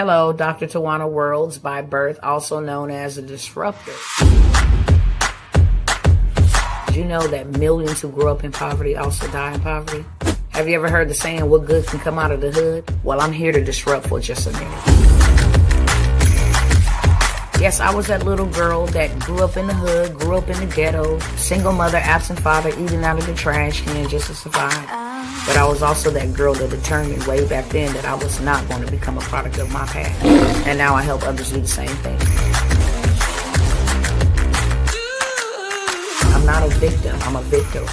Hello, Dr. Tawana Worlds by birth, also known as a disruptor. Did you know that millions who grow up in poverty also die in poverty? Have you ever heard the saying, what good can come out of the hood? Well, I'm here to disrupt for just a minute. Yes, I was that little girl that grew up in the hood, grew up in the ghetto, single mother, absent father, eating out of the trash can just to survive. But I was also that girl that determined way back then that I was not going to become a product of my past. And now I help others do the same thing. I'm not a victim, I'm a victor.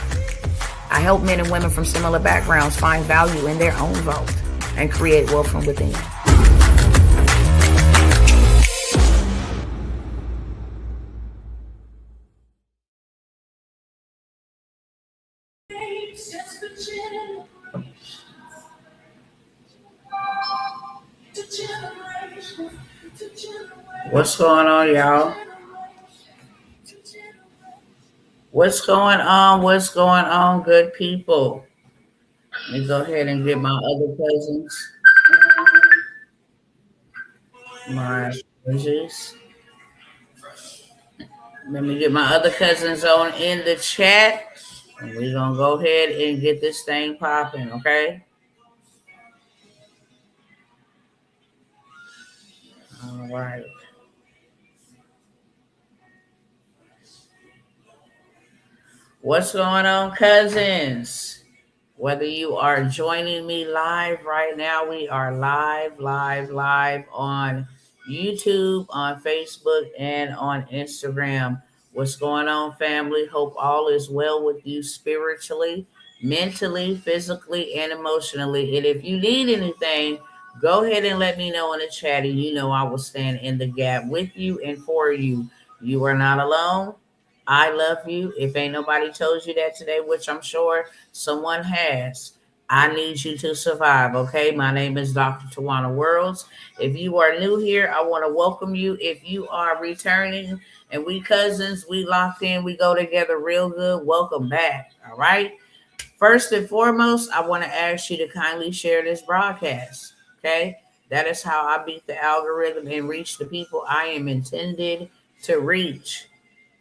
I help men and women from similar backgrounds find value in their own vault and create wealth from within. What's going on, y'all? What's going on? What's going on, good people? Let me go ahead and get my other cousins. My apologies. Let me get my other cousins on in the chat. And we're going to go ahead and get this thing popping, okay? All right. What's going on, cousins? Whether you are joining me live right now, we are live on YouTube, on Facebook, and on Instagram. What's going on, family? Hope all is well with you spiritually, mentally, physically, and emotionally. And if you need anything, go ahead and let me know in the chat, and you know I will stand in the gap with you and for you. You are not alone. I love you. If ain't nobody told you that today, which I'm sure someone has, I need you to survive, okay? My name is Dr. Tawana Worlds. If you are new here, I want to welcome you. If you are returning and we cousins, we locked in, we go together real good, welcome back, all right? First and foremost, I want to ask you to kindly share this broadcast, okay? That is how I beat the algorithm and reach the people I am intended to reach.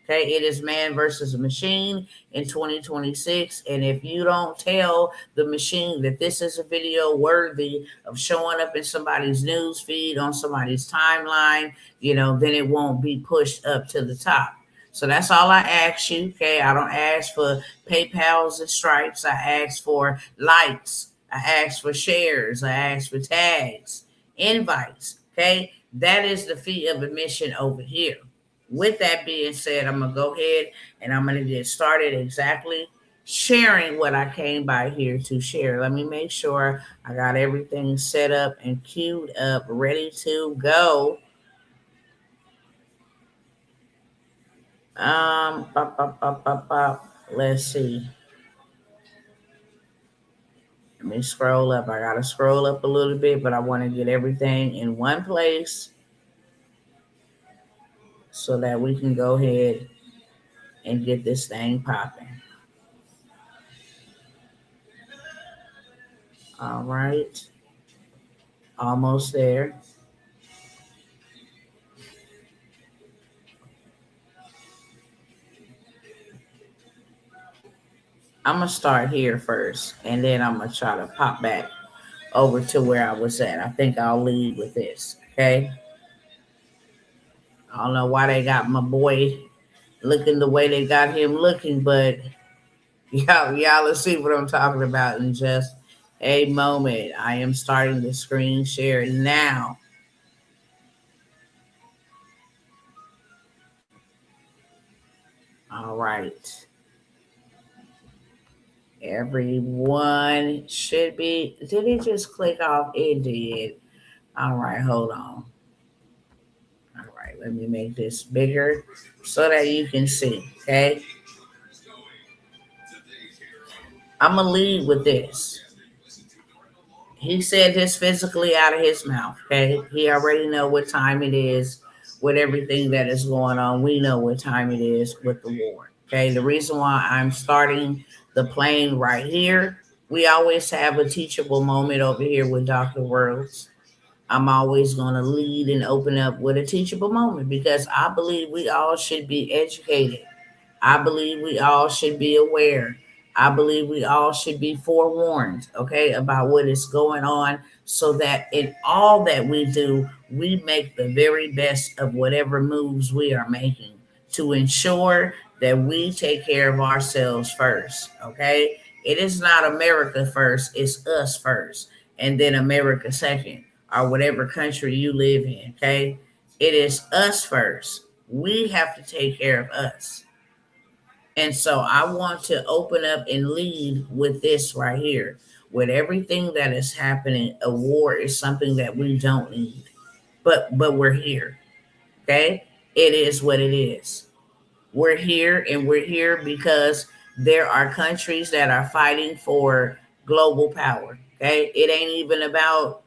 Okay, it is man versus machine in 2026. And if you don't tell the machine that this is a video worthy of showing up in somebody's news feed, on somebody's timeline, then it won't be pushed up to the top. So that's all I ask you. Okay, I don't ask for PayPals and stripes. I ask for likes. I ask for shares. I ask for tags, invites. Okay, that is the fee of admission over here. With that being said, I'm going to go ahead and I'm going to get started exactly sharing what I came by here to share. Let me make sure I got everything set up and queued up, ready to go. Let's see. Let me scroll up. I got to scroll up a little bit, but I want to get everything in one place so that we can go ahead and get this thing popping. All right. Almost there. I'm going to start here first, and then I'm going to try to pop back over to where I was at. I think I'll lead with this, okay? I don't know why they got my boy looking the way they got him looking, but y'all will see what I'm talking about in just a moment. I am starting the screen share now. All right. Everyone should be. Did it just click off? It did. All right, hold on. All right, let me make this bigger so that you can see, okay? I'm going to lead with this. He said this physically out of his mouth, okay? He already know what time it is with everything that is going on. We know what time it is with the war, okay? The reason why I'm starting the plane right here, we always have a teachable moment over here with Dr. Worlds. I'm always going to lead and open up with a teachable moment because I believe we all should be educated. I believe we all should be aware. I believe we all should be forewarned, okay, about what is going on so that in all that we do, we make the very best of whatever moves we are making to ensure that we take care of ourselves first, okay? It is not America first, it's us first, and then America second, or whatever country you live in, okay? It is us first. We have to take care of us. And so I want to open up and lead with this right here. With everything that is happening, a war is something that we don't need. But we're here. Okay? It is what it is. We're here and we're here because there are countries that are fighting for global power. Okay? It ain't even about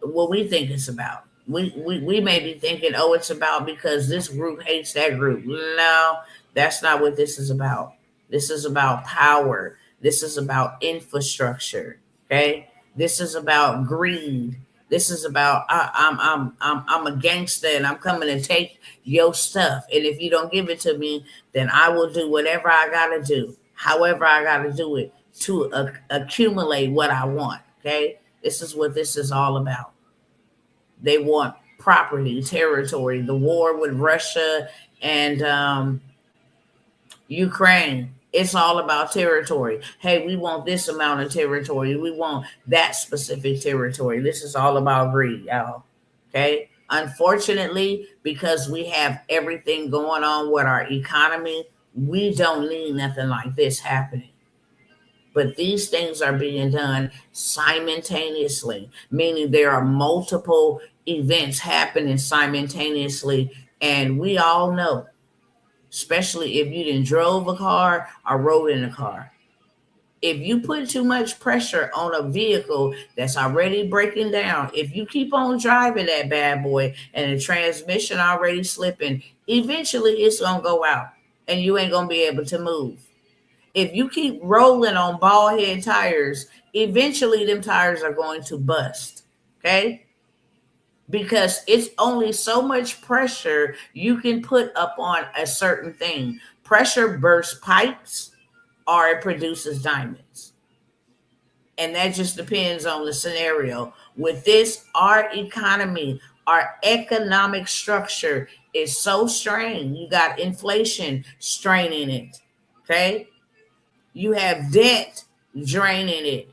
what we think it's about. We may be thinking, oh, it's about because this group hates that group. No, that's not what this is about. This is about power. This is about infrastructure. Okay, this is about greed. This is about I'm a gangster and I'm coming to take your stuff. And if you don't give it to me, then I will do whatever I gotta do, however I gotta do it to accumulate what I want. Okay, this is what this is all about. They want property, territory. The war with Russia and Ukraine, it's all about territory. Hey, we want this amount of territory. We want that specific territory. This is all about greed, y'all. Okay. Unfortunately, because we have everything going on with our economy, we don't need nothing like this happening. But these things are being done simultaneously, meaning there are multiple events happening simultaneously. And we all know, especially if you didn't drove a car or rode in a car, if you put too much pressure on a vehicle that's already breaking down, if you keep on driving that bad boy and the transmission already slipping, eventually it's going to go out and you ain't going to be able to move. If you keep rolling on ball head tires, eventually them tires are going to bust. Okay? Because it's only so much pressure you can put up on a certain thing. Pressure bursts pipes or it produces diamonds. And that just depends on the scenario. With this, our economy, our economic structure is so strained. You got inflation straining it. Okay? You have debt draining it.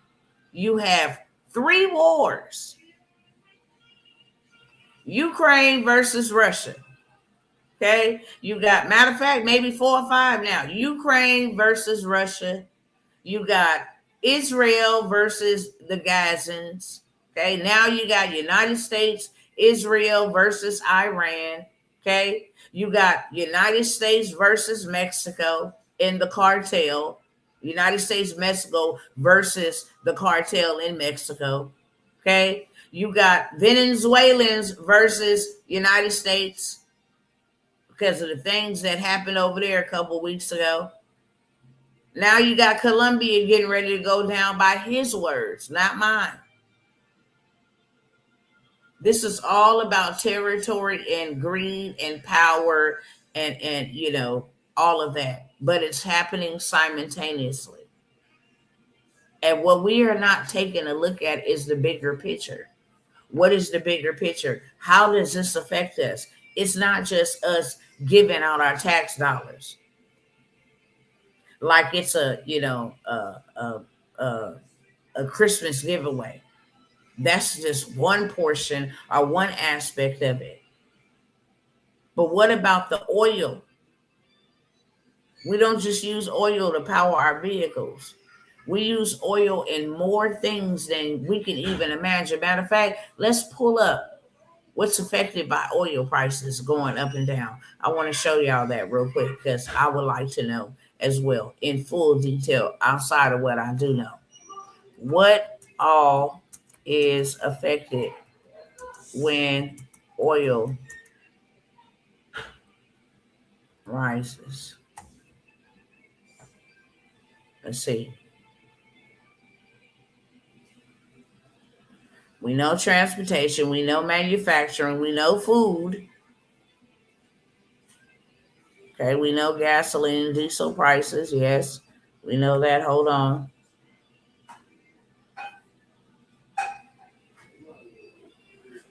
You have 3 wars. Ukraine versus Russia. Okay. You got, matter of fact, maybe 4 or 5 now. Ukraine versus Russia. You got Israel versus the Gazans. Okay. Now you got United States, Israel versus Iran. Okay. You got United States versus Mexico in the cartel. United States, Mexico versus the cartel in Mexico. Okay. You got Venezuelans versus United States because of the things that happened over there a couple of weeks ago. Now you got Colombia getting ready to go down by his words, not mine. This is all about territory and greed and power and all of that. But it's happening simultaneously. And what we are not taking a look at is the bigger picture. What is the bigger picture? How does this affect us? It's not just us giving out our tax dollars like it's a Christmas giveaway. That's just one portion or one aspect of it. But what about the oil? We don't just use oil to power our vehicles. We use oil in more things than we can even imagine. Matter of fact, let's pull up what's affected by oil prices going up and down. I want to show y'all that real quick because I would like to know as well in full detail outside of what I do know. What all is affected when oil rises? Let's see. We know transportation. We know manufacturing. We know food. Okay, we know gasoline, diesel prices. Yes, we know that. Hold on.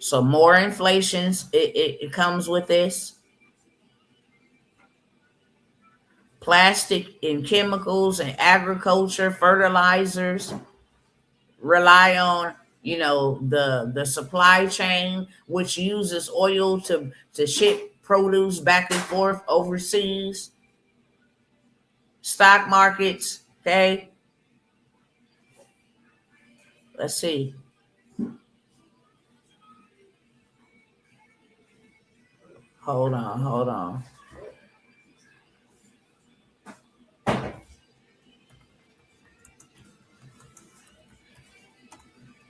So more inflations. It comes with this. Plastic and chemicals and agriculture, fertilizers rely on the supply chain, which uses oil to ship produce back and forth overseas. Stock markets. Okay, let's see. Hold on, hold on,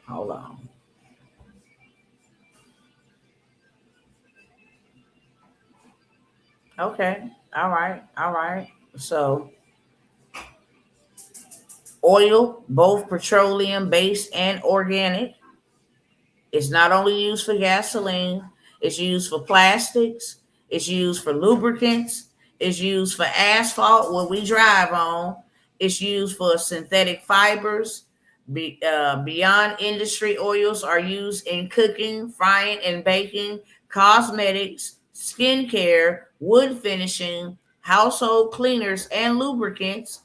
hold on. Okay, all right, all right. So oil, both petroleum based and organic, it's not only used for gasoline, it's used for plastics, it's used for lubricants, it's used for asphalt, what we drive on, it's used for synthetic fibers. Beyond industry oils are used in cooking, frying, and baking, cosmetics, skincare, wood finishing, household cleaners, and lubricants.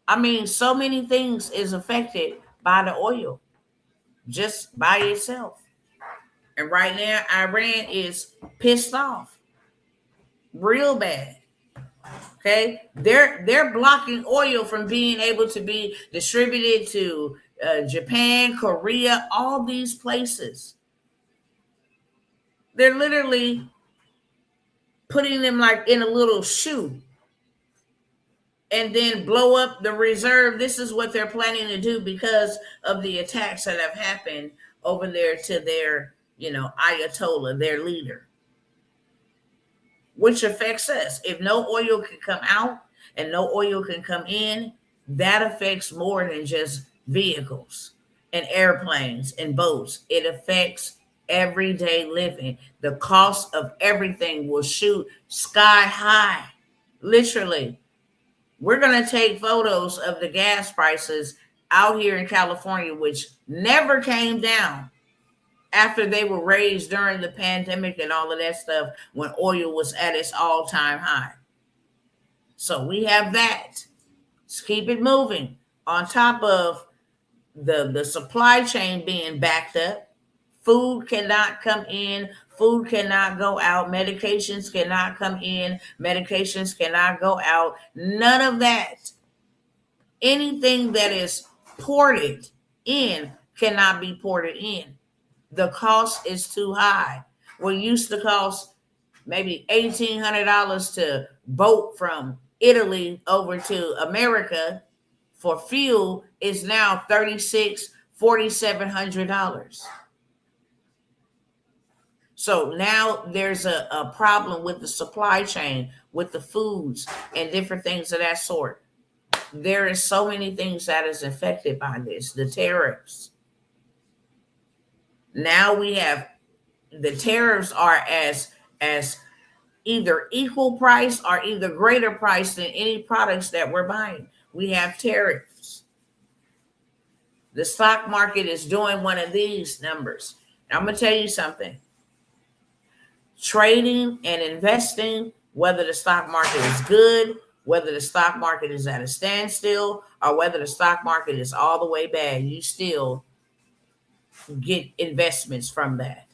I mean, so many things is affected by the oil just by itself. And right now, Iran is pissed off real bad. Okay, they're blocking oil from being able to be distributed to Japan, Korea, all these places. They're literally putting them like in a little shoe and then blow up the reserve. This is what they're planning to do because of the attacks that have happened over there to their, Ayatollah, their leader, which affects us. If no oil can come out and no oil can come in, that affects more than just vehicles and airplanes and boats. It affects everyday living. The cost of everything will shoot sky high. Literally. We're going to take photos of the gas prices out here in California, which never came down after they were raised during the pandemic and all of that stuff when oil was at its all-time high. So we have that. Let's keep it moving. On top of the supply chain being backed up, food cannot come in, food cannot go out, medications cannot come in, medications cannot go out. None of that. Anything that is ported in cannot be ported in. The cost is too high. What used to cost maybe $1,800 to boat from Italy over to America for fuel is now $3,600, $4,700. So now there's a problem with the supply chain, with the foods and different things of that sort. There is so many things that is affected by this. The tariffs. Now we have the tariffs are as either equal price or either greater price than any products that we're buying. We have tariffs. The stock market is doing one of these numbers. Now, I'm going to tell you something. Trading and investing, whether the stock market is good, whether the stock market is at a standstill, or whether the stock market is all the way bad, you still get investments from that.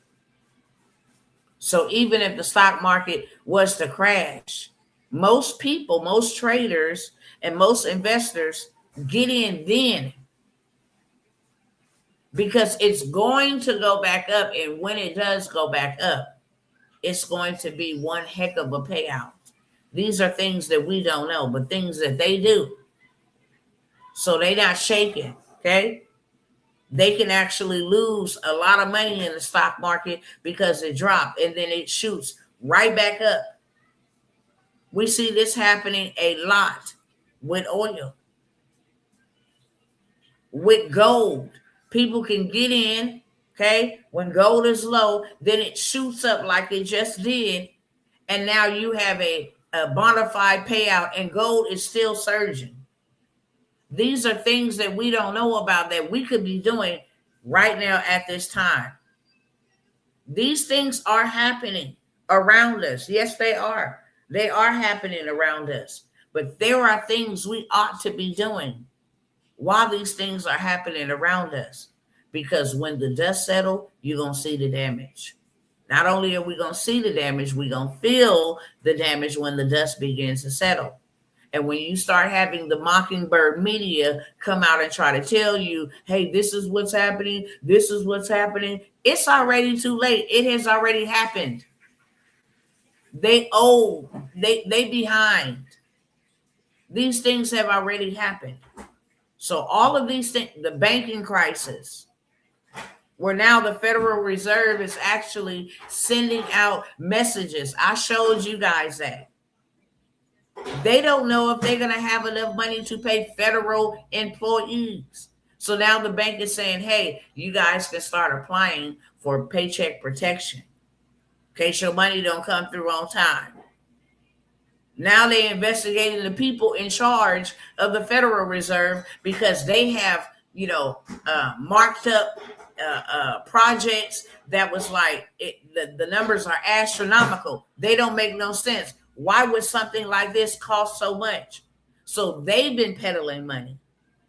So even if the stock market was to crash, most people, most traders, and most investors get in then because it's going to go back up. And when it does go back up, it's going to be one heck of a payout. These are things that we don't know, but things that they do. So they're not shaking, okay? They can actually lose a lot of money in the stock market because it dropped and then it shoots right back up. We see this happening a lot with oil, with gold. People can get in Okay, when gold is low, then it shoots up like it just did, and now you have a bona fide payout, and gold is still surging. These are things that we don't know about that we could be doing right now at this time. These things are happening around us. Yes, they are. They are happening around us. But there are things we ought to be doing while these things are happening around us. Because when the dust settles, you're going to see the damage. Not only are we going to see the damage, we're going to feel the damage when the dust begins to settle. And when you start having the mockingbird media come out and try to tell you, hey, this is what's happening, this is what's happening, it's already too late. It has already happened. They behind. These things have already happened. So all of these things, the banking crisis, where now the Federal Reserve is actually sending out messages. I showed you guys that. They don't know if they're going to have enough money to pay federal employees. So now the bank is saying, hey, you guys can start applying for paycheck protection in case your money don't come through on time. Now they're investigating the people in charge of the Federal Reserve because they have, marked up projects that was like, the numbers are astronomical. They don't make no sense. Why would something like this cost so much? So they've been peddling money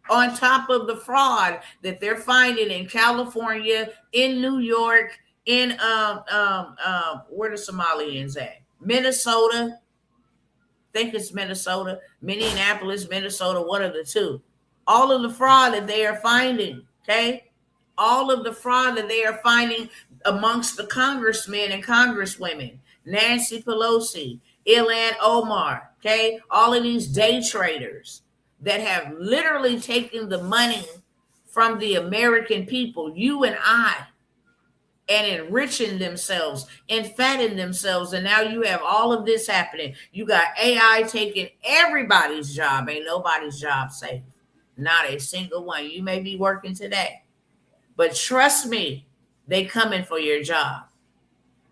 on top of the fraud that they're finding in California, in New York, in where the Somalians at? Minnesota. I think it's Minnesota, Minneapolis, Minnesota, one of the two. All of the fraud that they are finding, okay? All of the fraud that they are finding amongst the congressmen and congresswomen, Nancy Pelosi, Ilhan Omar, okay? All of these day traders that have literally taken the money from the American people, you and I, and enriching themselves and fattening themselves. And now you have all of this happening. You got AI taking everybody's job. Ain't nobody's job safe. Not a single one. You may be working today, but trust me, they coming for your job.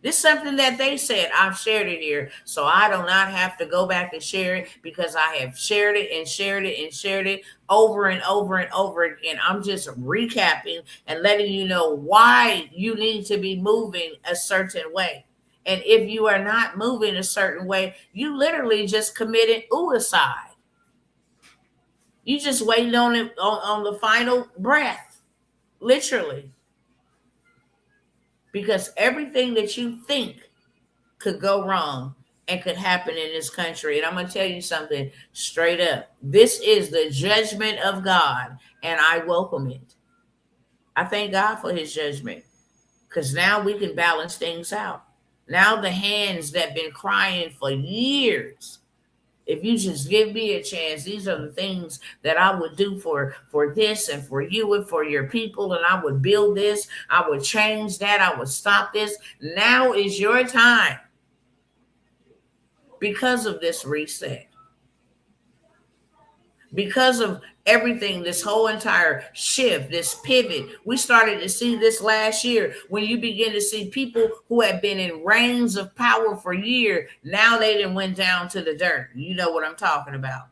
This is something that they said. I've shared it here, so I do not have to go back and share it because I have shared it and shared it and shared it over and over and over again. I'm just recapping and letting you know why you need to be moving a certain way. And if you are not moving a certain way, you literally just committed suicide. You just waiting on it on the final breath, literally. Because everything that you think could go wrong and could happen in this country. And I'm going to tell you something straight up. This is the judgment of God, and I welcome it. I thank God for his judgment because now we can balance things out. Now the hands that have been crying for years, if you just give me a chance, these are the things that I would do for this and for you and for your people. And I would build this. I would change that. I would stop this. Now is your time because of this reset. Because of everything, this whole entire shift, this pivot, we started to see this last year when you begin to see people who have been in reigns of power for years. Now they done went down to the dirt. You know what I'm talking about.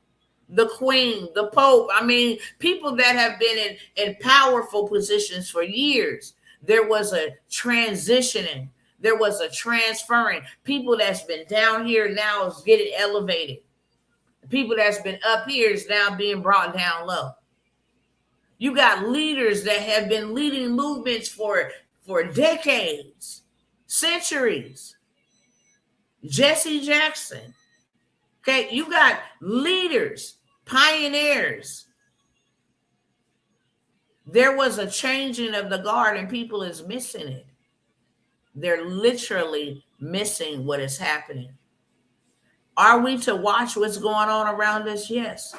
The Queen, the Pope. I mean, people that have been in powerful positions for years. There was a transitioning. There was a transferring. People that's been down here now is getting elevated. People that's been up here is now being brought down low. You got leaders that have been leading movements for decades, centuries. Jesse Jackson. Okay, you got leaders, pioneers. There was a changing of the guard and people is missing it. They're literally missing what is happening. Are we to watch what's going on around us? Yes.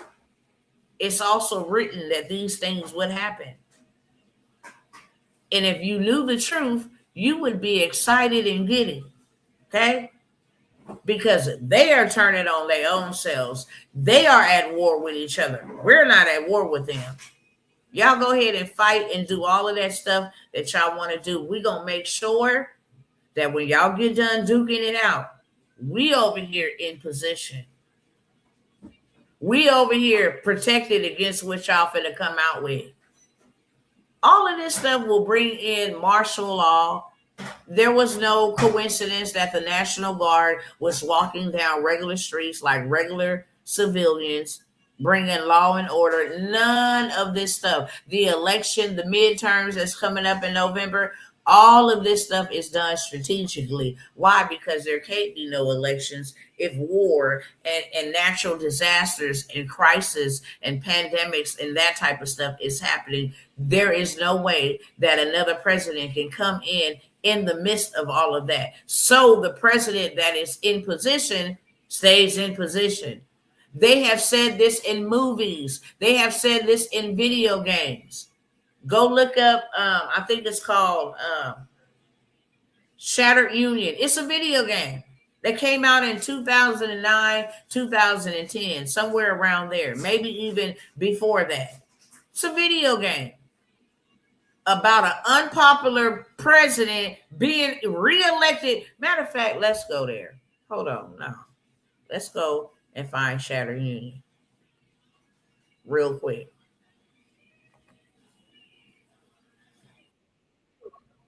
It's also written that these things would happen. And if you knew the truth, you would be excited and giddy. Okay? Because they are turning on their own selves. They are at war with each other. We're not at war with them. Y'all go ahead and fight and do all of that stuff that y'all want to do. We're going to make sure that when y'all get done duking it out, we over here in position. We over here protected against what y'all finna come out with. All of this stuff will bring in martial law. There was no coincidence that the National Guard was walking down regular streets like regular civilians, bringing law and order. None of this stuff. The election, the midterms that's coming up in November, all of this stuff is done strategically. Why? Because there can't be no elections if war and natural disasters and crisis and pandemics and that type of stuff is happening. There is no way that another president can come in the midst of all of that. So the president that is in position stays in position. They have said this in movies. They have said this in video games. Go look up, I think it's called Shattered Union. It's a video game that came out in 2009, 2010, somewhere around there, maybe even before that. It's a video game about an unpopular president being reelected. Matter of fact, let's go there. Hold on now. Let's go and find Shattered Union real quick.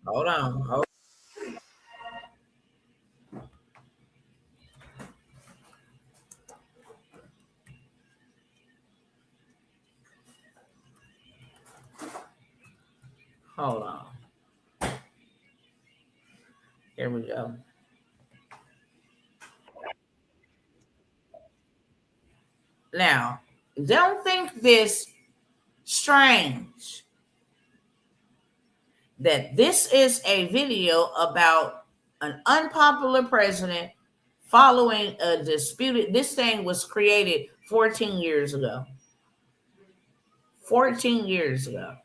Hold on. Hold on. Here we go. Now, don't think this strange that this is a video about an unpopular president following a disputed. This thing was created 14 years ago. 14 years ago.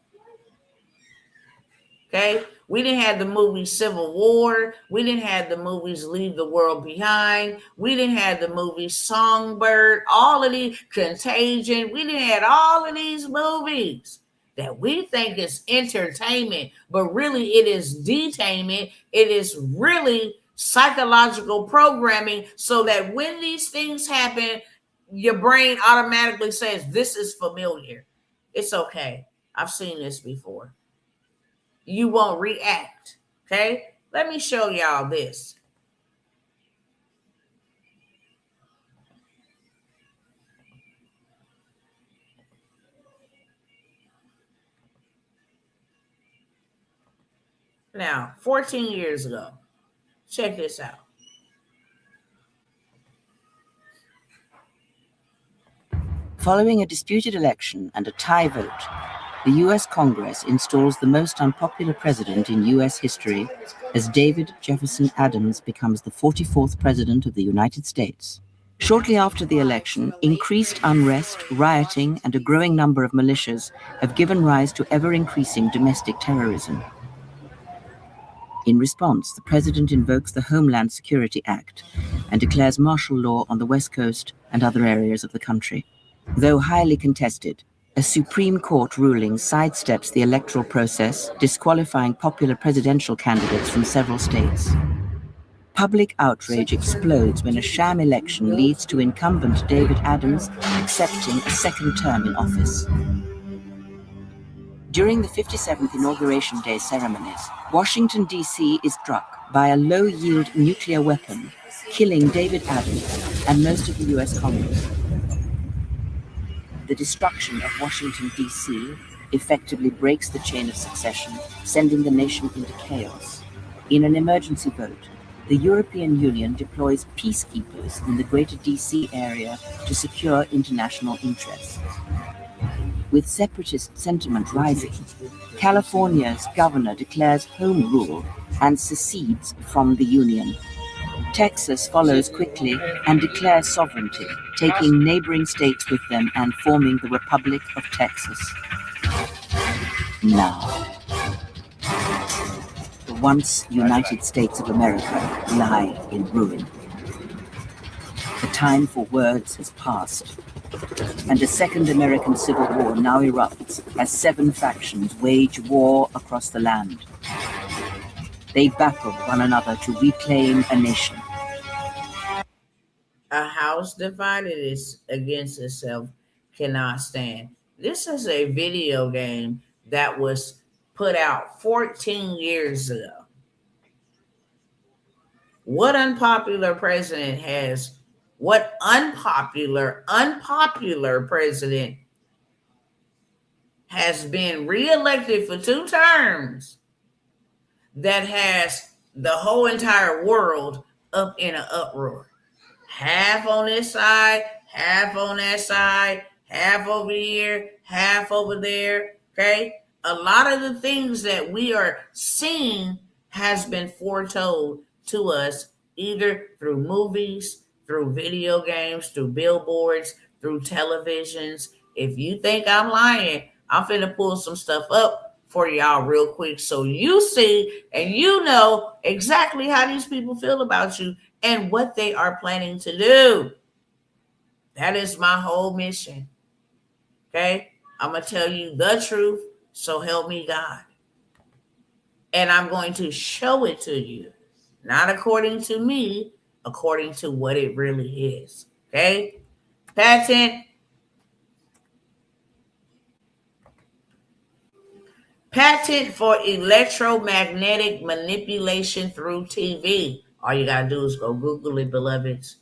Okay, we didn't have the movie Civil War. We didn't have the movies Leave the World Behind. We didn't have the movie Songbird. All of these, Contagion. We didn't have all of these movies that we think is entertainment, but really it is detainment. It is really psychological programming so that when these things happen, your brain automatically says, this is familiar. It's okay. I've seen this before. You won't react. Okay, let me show y'all this. Now, 14 years ago, check this out. Following a disputed election and a tie vote, the U.S. Congress installs the most unpopular president in U.S. history as David Jefferson Adams becomes the 44th president of the United States. Shortly after the election, increased unrest, rioting, and a growing number of militias have given rise to ever-increasing domestic terrorism. In response, the president invokes the Homeland Security Act and declares martial law on the West Coast and other areas of the country. Though highly contested, a Supreme Court ruling sidesteps the electoral process, disqualifying popular presidential candidates from several states. Public outrage explodes when a sham election leads to incumbent David Adams accepting a second term in office. During the 57th Inauguration Day ceremonies, Washington, D.C. is struck by a low-yield nuclear weapon, killing David Adams and most of the U.S. Congress. The destruction of Washington, D.C. effectively breaks the chain of succession, sending the nation into chaos. In an emergency vote, the European Union deploys peacekeepers in the greater D.C. area to secure international interests. With separatist sentiment rising, California's governor declares home rule and secedes from the Union. Texas follows quickly and declares sovereignty, taking neighboring states with them and forming the Republic of Texas. Now, the once United States of America lie in ruin. The time for words has passed, and a second American Civil War now erupts as 7 factions wage war across the land. They battle one another to reclaim a nation. A house divided against itself cannot stand. This is a video game that was put out 14 years ago. What unpopular president has been reelected for 2 terms that has the whole entire world up in an uproar? Half on this side, half on that side, half over here, half over there. Okay? A lot of the things that we are seeing has been foretold to us either through movies, through video games, through billboards, through televisions. If you think I'm lying, I'm finna pull some stuff up for y'all real quick so you see and you know exactly how these people feel about you and what they are planning to do. That is my whole mission. Okay? I'm going to tell you the truth, so help me God. And I'm going to show it to you, not according to me, according to what it really is. Okay? Patent for electromagnetic manipulation through TV. All you got to do is go Google it, beloveds.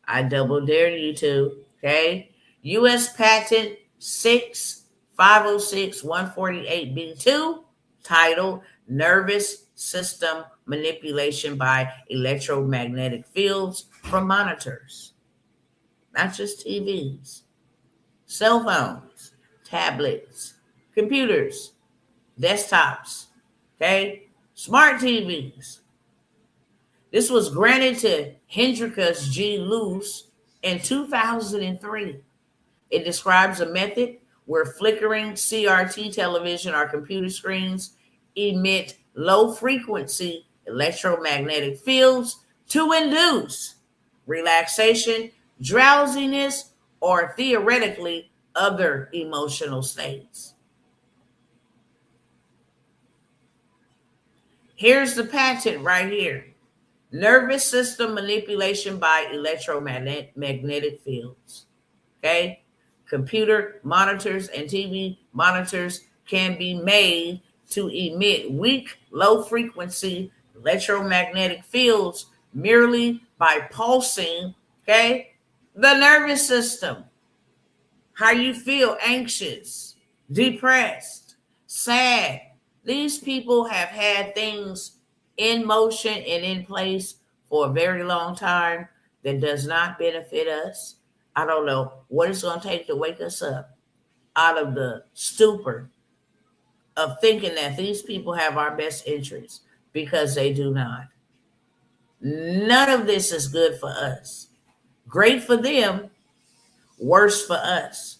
I double dare you to. Okay? U.S. Patent 6506148B2, titled Nervous System Manipulation by Electromagnetic Fields from Monitors. Not just TVs, cell phones, tablets, computers, desktops, okay? Smart TVs. This was granted to Hendrikus G. Luce in 2003. It describes a method where flickering CRT television or computer screens emit low-frequency electromagnetic fields to induce relaxation, drowsiness, or theoretically other emotional states. Here's the patent right here. Nervous system manipulation by electromagnetic fields. Okay? Computer monitors and TV monitors can be made to emit weak, low-frequency electromagnetic fields merely by pulsing, okay, the nervous system. How you feel anxious, depressed, sad. These people have had things in motion and in place for a very long time that does not benefit us. I don't know what it's going to take to wake us up out of the stupor of thinking that these people have our best interests, because they do not. None of this is good for us. Great for them, worse for us.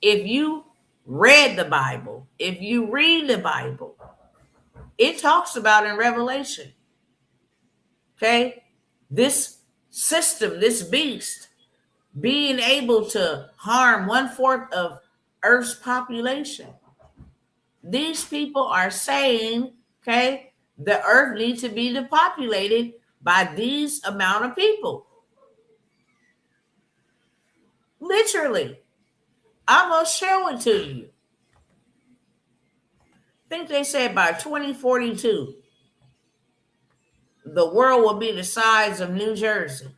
If you read the Bible, if you read the Bible, it talks about in Revelation, okay, this system, this beast, being able to harm 1/4 of Earth's population. These people are saying, okay, the Earth needs to be depopulated by these amount of people. Literally. I'm going to show it to you. I think they said by 2042, the world will be the size of New Jersey.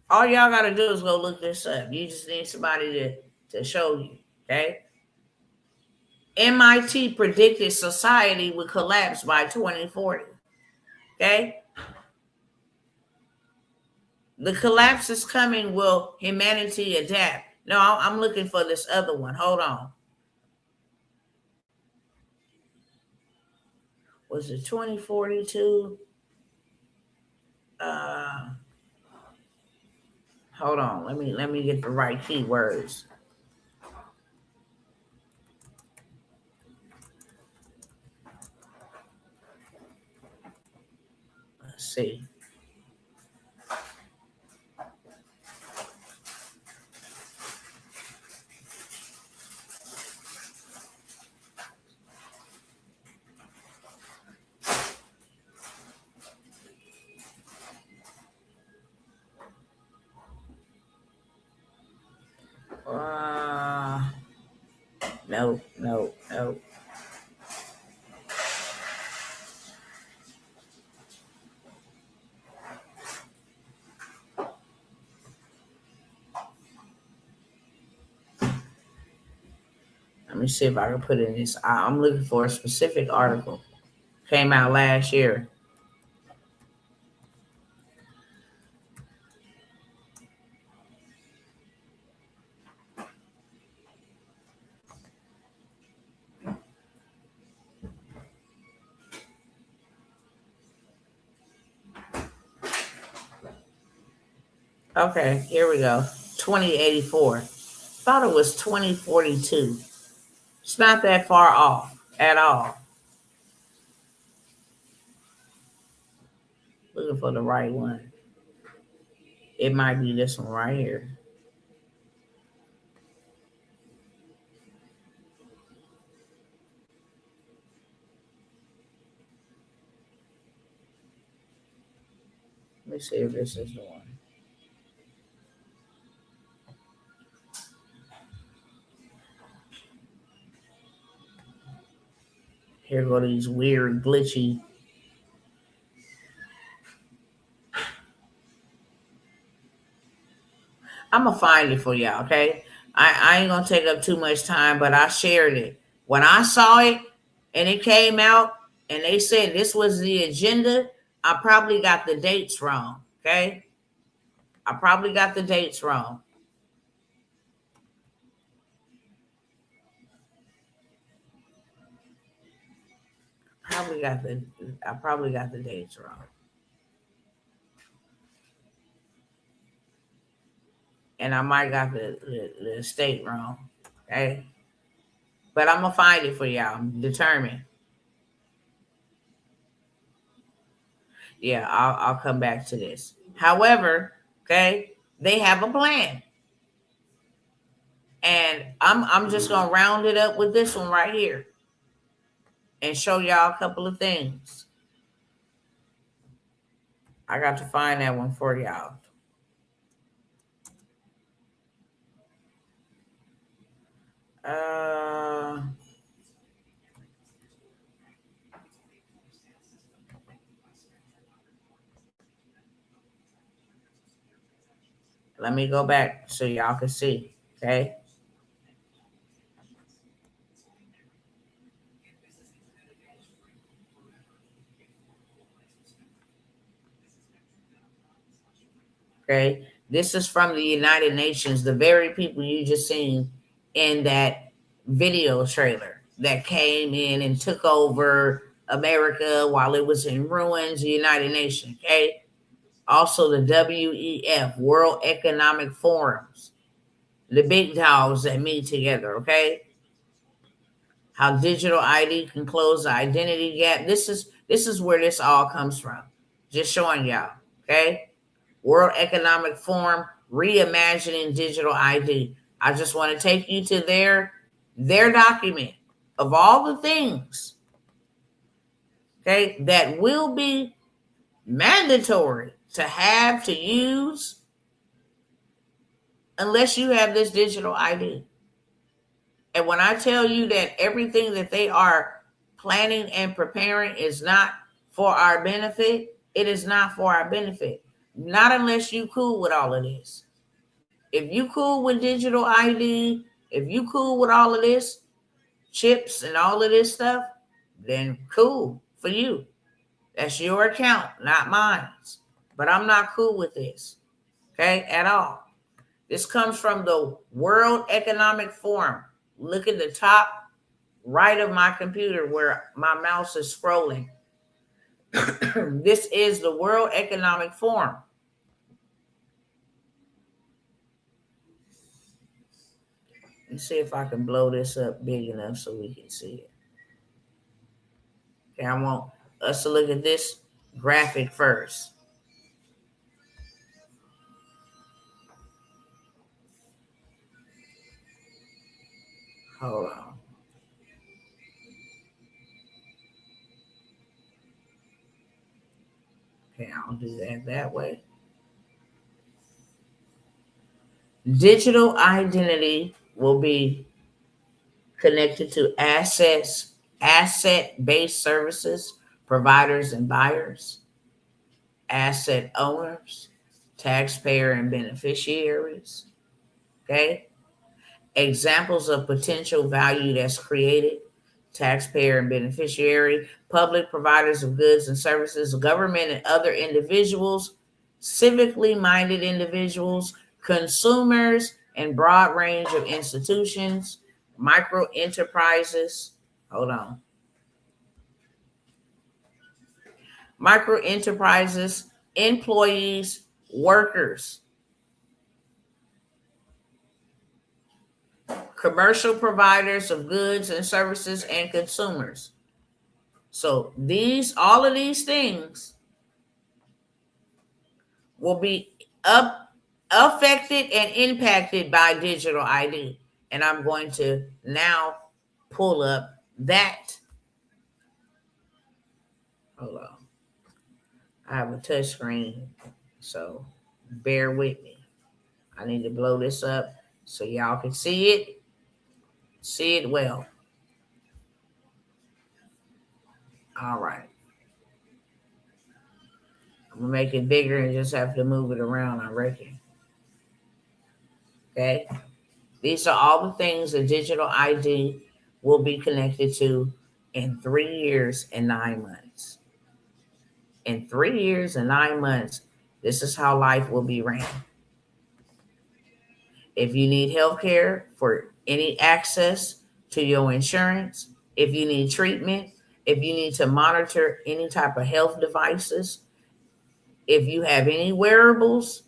All y'all got to do is go look this up. You just need somebody to show you, okay? MIT predicted society would collapse by 2040, okay? The collapse is coming. Will humanity adapt? No, I'm looking for this other one. Hold on. Was it 2042? Hold on. Let me get the right keywords. Let's see. No, no, no. Let me see if I can put in this. I'm looking for a specific article. Came out last year. Okay, here we go. 2084. Thought it was 2042. It's not that far off at all. Looking for the right one. It might be this one right here. Let me see if this is the one. Here go these weird, glitchy. I'm going to find it for y'all, okay? I ain't going to take up too much time, but I shared it. When I saw it and it came out and they said this was the agenda, I probably got the dates wrong, okay? I probably got the dates wrong. I probably got the dates wrong. And I might got the state wrong. Okay. But I'm gonna find it for y'all. I'm determined. Yeah, I'll come back to this. However, okay, they have a plan. And I'm just gonna round it up with this one right here and show y'all a couple of things. I got to find that one for y'all. Let me go back so y'all can see. Okay. Okay. This is from the United Nations, the very people you just seen in that video trailer that came in and took over America while it was in ruins, the United Nations. Okay. Also, the WEF, World Economic Forums, the big dogs that meet together. Okay. How digital ID can close the identity gap. This is where this all comes from. Just showing y'all. Okay. World Economic Forum, reimagining digital ID. I just want to take you to their document of all the things, okay, that will be mandatory to have to use unless you have this digital ID. And when I tell you that everything that they are planning and preparing is not for our benefit, it is not for our benefit. Not unless you cool with all of this. If you cool with digital ID, if you cool with all of this, chips and all of this stuff, then cool for you. That's your account, not mine. But I'm not cool with this, okay, at all. This comes from the World Economic Forum. Look at the top right of my computer where my mouse is scrolling. This is the World Economic Forum. Let's see if I can blow this up big enough so we can see it. Okay, I want us to look at this graphic first. Hold on. Okay, I'll do that way. Digital identity will be connected to asset-based services, providers and buyers, asset owners, taxpayer and beneficiaries. Okay. Examples of potential value that's created: taxpayer and beneficiary, public providers of goods and services, government and other individuals, civically minded individuals, consumers, and broad range of institutions, micro enterprises. Hold on. Micro enterprises, employees, workers, commercial providers of goods and services, and consumers. So all of these things will be affected and impacted by digital ID. And I'm going to now pull up that. Hold on. I have a touch screen, so bear with me. I need to blow this up so y'all can see it. See it well. All right. I'm going to make it bigger and just have to move it around, I reckon. Okay. These are all the things that digital ID will be connected to in 3 years and 9 months. In 3 years and 9 months, this is how life will be ran. If you need health care for any access to your insurance, if you need treatment, if you need to monitor any type of health devices, if you have any wearables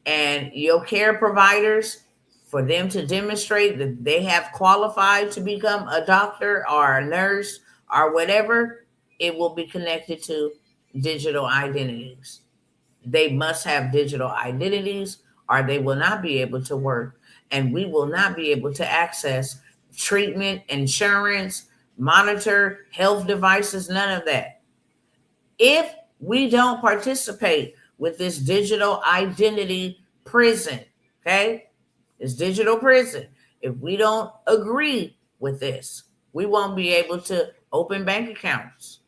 and your care providers, for them to demonstrate that they have qualified to become a doctor or a nurse or whatever, it will be connected to digital identities. They must have digital identities or they will not be able to work, and we will not be able to access treatment, insurance, monitor health devices, none of that. If we don't participate with this digital identity prison, okay? This digital prison. If we don't agree with this, we won't be able to open bank accounts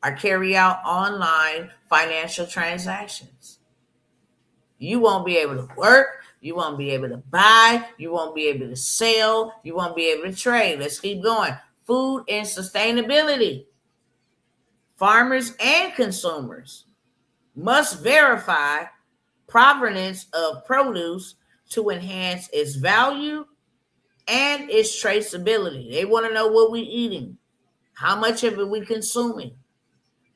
or carry out online financial transactions. You won't be able to work. You won't be able to buy. You won't be able to sell. You won't be able to trade. Let's keep going. Food and sustainability. Farmers and consumers must verify provenance of produce to enhance its value and its traceability. They want to know what we're eating, how much of it we're consuming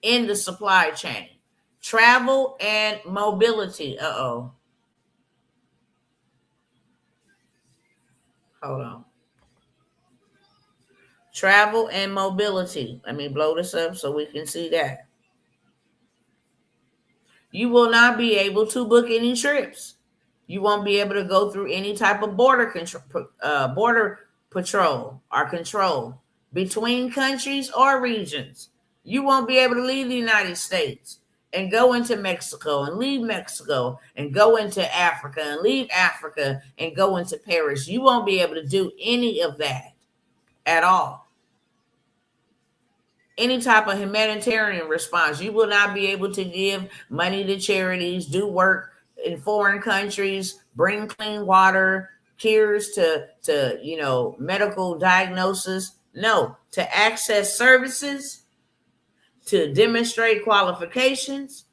in the supply chain. Travel and mobility. Hold on. Travel and mobility. Let me blow this up so we can see that. You will not be able to book any trips. You won't be able to go through any type of border patrol or control between countries or regions. You won't be able to leave the United States and go into Mexico and leave Mexico and go into Africa and leave Africa and go into Paris. You won't be able to do any of that at all. Any type of humanitarian response. You will not be able to give money to charities, do work in foreign countries, bring clean water, cures to medical diagnosis. No, to access services, to demonstrate qualifications,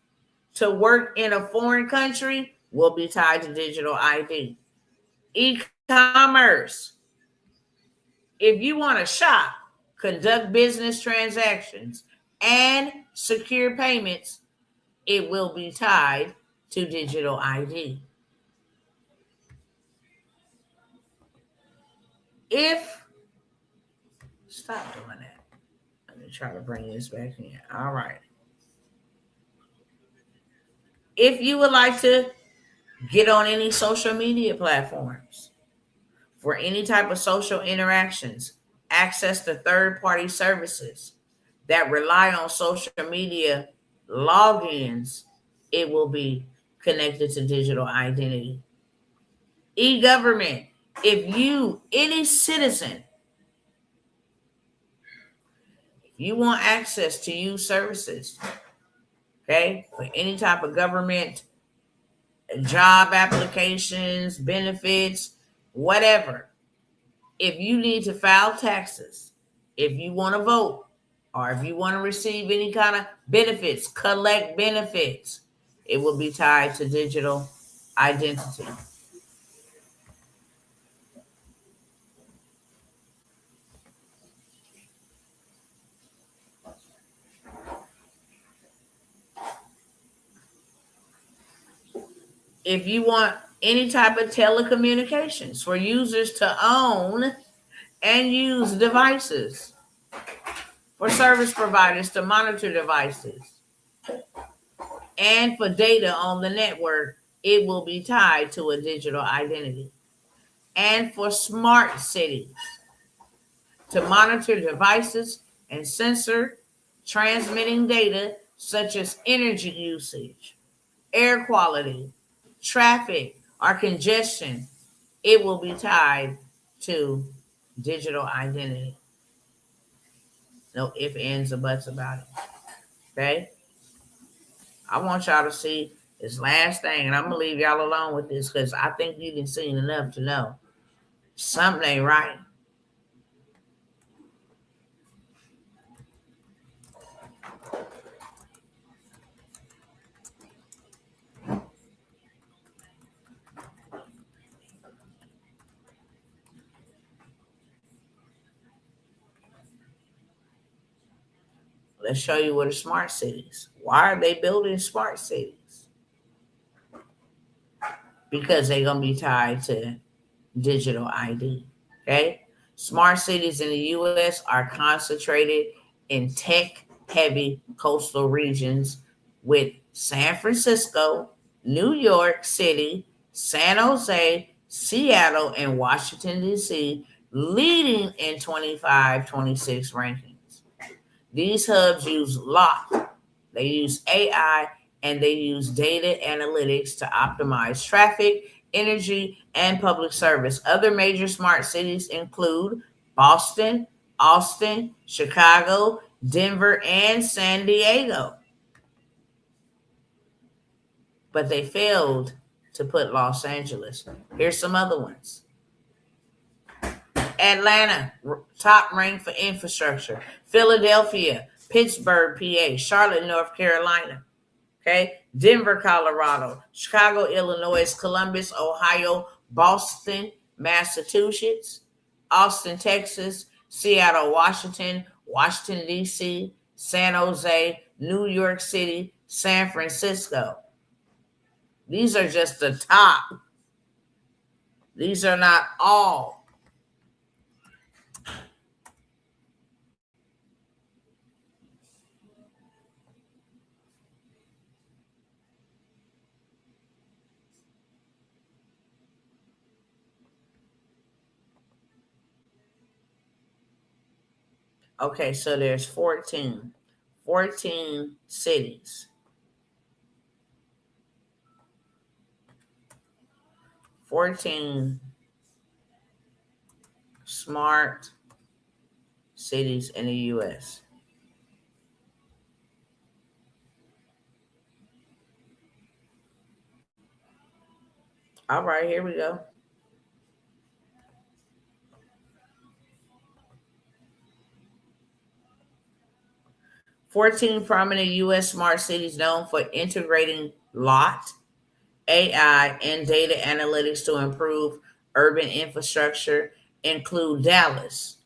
to work in a foreign country will be tied to digital ID. E-commerce. If you want to shop, conduct business transactions, and secure payments, it will be tied to digital ID. Stop doing that. Let me try to bring this back in. All right. If you would like to get on any social media platforms for any type of social interactions, access to third-party services that rely on social media logins, it will be connected to digital identity. E-government, if you, any citizen, you want access to use services, okay, for any type of government, job applications, benefits, whatever. If you need to file taxes, if you want to vote, or if you want to receive any kind of benefits, collect benefits, it will be tied to digital identity. If you want any type of telecommunications for users to own and use devices, for service providers to monitor devices, and for data on the network, it will be tied to a digital identity. And for smart cities, to monitor devices and sensor transmitting data such as energy usage, air quality, traffic, or congestion, it will be tied to digital identity. No ifs, ands, or buts about it. Okay? I want y'all to see this last thing, and I'm gonna leave y'all alone with this because I think you done seen enough to know something ain't right. Let's show you what are smart cities. Why are they building smart cities? Because they're gonna be tied to digital ID. Okay? Smart cities in the US are concentrated in tech heavy coastal regions with San Francisco, New York City, San Jose, Seattle, and Washington, D.C. leading in 25-26 rankings. These hubs use lock, they use AI, and they use data analytics to optimize traffic, energy, and public service. Other major smart cities include Boston, Austin, Chicago, Denver, and San Diego. But they failed to put Los Angeles. Here's some other ones. Atlanta, top ranked for infrastructure. Philadelphia, Pittsburgh, PA, Charlotte, North Carolina. Okay, Denver, Colorado, Chicago, Illinois, Columbus, Ohio, Boston, Massachusetts, Austin, Texas, Seattle, Washington, Washington, D.C., San Jose, New York City, San Francisco. These are just the top. These are not all. Okay, so there's 14 cities. 14 smart cities in the US. All right, here we go. "14 prominent U.S. smart cities known for integrating LOT, AI, and data analytics to improve urban infrastructure include Dallas,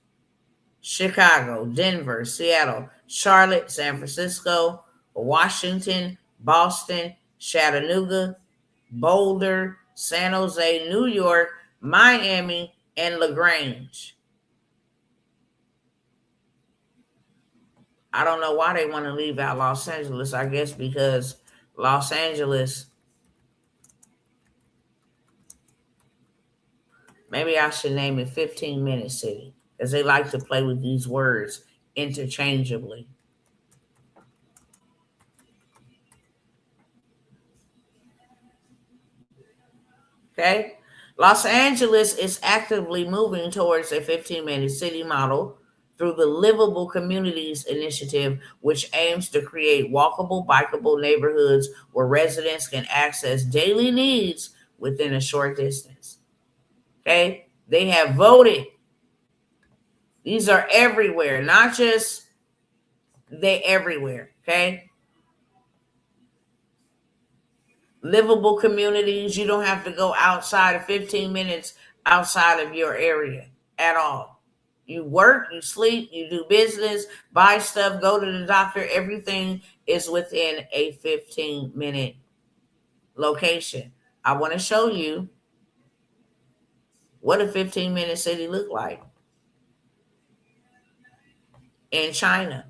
Chicago, Denver, Seattle, Charlotte, San Francisco, Washington, Boston, Chattanooga, Boulder, San Jose, New York, Miami, and LaGrange." I don't know why they want to leave out Los Angeles. I guess because Los Angeles, maybe I should name it 15-minute city because they like to play with these words interchangeably. Okay. Los Angeles is actively moving towards a 15-minute city model through the Livable Communities Initiative, which aims to create walkable, bikeable neighborhoods where residents can access daily needs within a short distance. Okay. They have voted. These are everywhere, not just they everywhere. Okay. Livable communities. You don't have to go outside of 15 minutes outside of your area at all. You work, you sleep, you do business, buy stuff, go to the doctor. Everything is within a 15-minute location. I want to show you what a 15-minute city look like in China.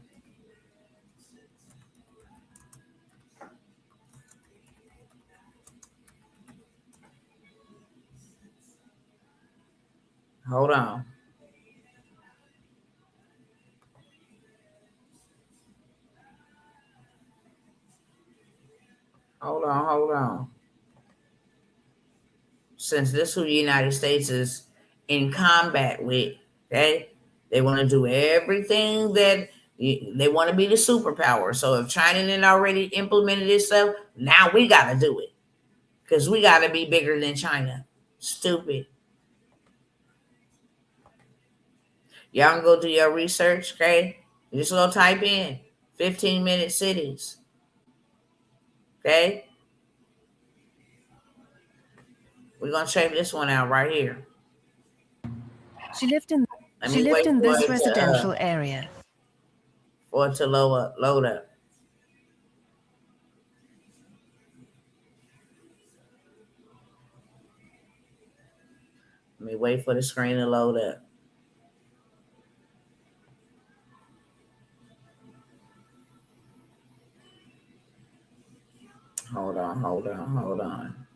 Hold on. Hold on. Since this who the United States is in combat with, okay? They want to do everything that they want to be the superpower. So if China didn't already implemented this stuff, now we got to do it because we got to be bigger than China. Stupid. Y'all can go do your research, okay? You just go type in 15-minute cities, okay? We're going to check this one out right here. She lived in this residential area. For it to load up. Let me wait for the screen to load up. Hold on.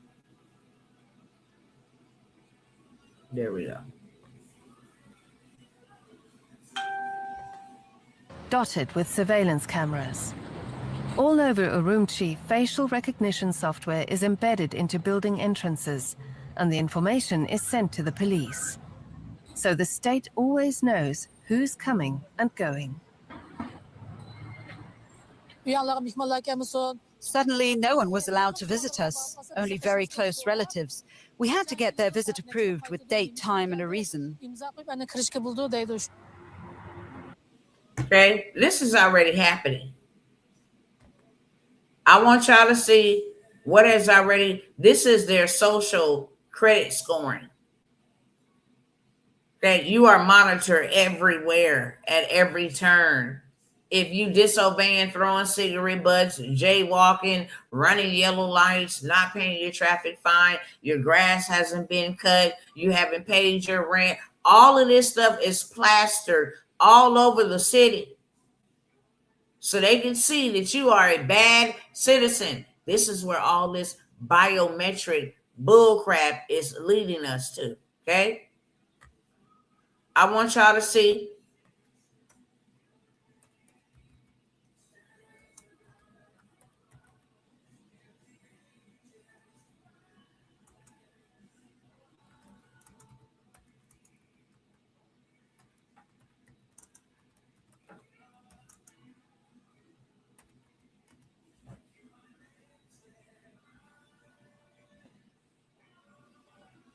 There we go. Dotted with surveillance cameras. All over Urumqi, facial recognition software is embedded into building entrances, and the information is sent to the police. So the state always knows who's coming and going. Suddenly, no one was allowed to visit us, only very close relatives. We had to get their visit approved with date, time, and a reason. Okay, this is already happening. I want y'all to see what is already, this is their social credit scoring. That you are monitored everywhere at every turn. If you disobeying, throwing cigarette butts, jaywalking, running yellow lights, not paying your traffic fine, your grass hasn't been cut, you haven't paid your rent, all of this stuff is plastered all over the city. So they can see that you are a bad citizen. This is where all this biometric bullcrap is leading us to, okay? I want y'all to see.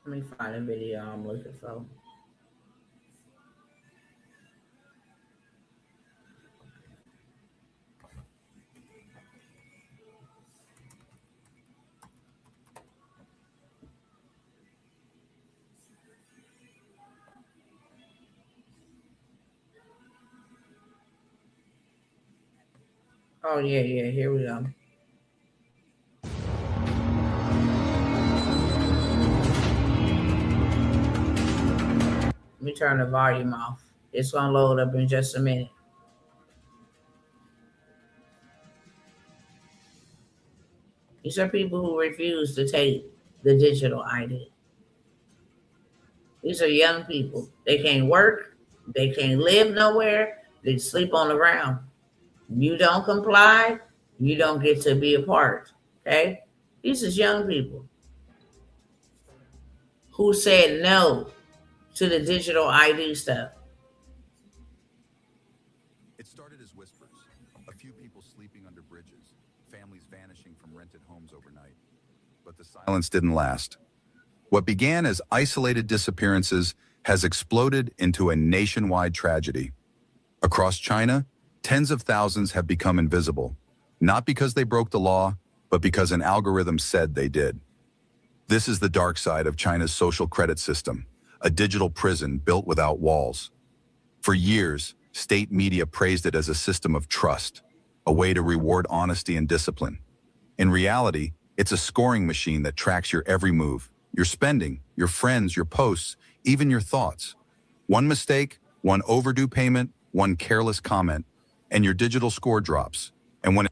Let me find a video I'm looking for. Oh, yeah, here we go. Let me turn the volume off. It's going to load up in just a minute. These are people who refuse to take the digital ID. These are young people. They can't work. They can't live nowhere. They sleep on the ground. You don't comply, you don't get to be a part. Okay? These is young people who said no to the digital ID stuff. It started as whispers, a few people sleeping under bridges, families vanishing from rented homes overnight. But the silence didn't last. What began as isolated disappearances has exploded into a nationwide tragedy. Across China, tens of thousands have become invisible, not because they broke the law, but because an algorithm said they did. This is the dark side of China's social credit system, a digital prison built without walls. For years, state media praised it as a system of trust, a way to reward honesty and discipline. In reality, it's a scoring machine that tracks your every move, your spending, your friends, your posts, even your thoughts. One mistake, one overdue payment, one careless comment, and your digital score drops. And when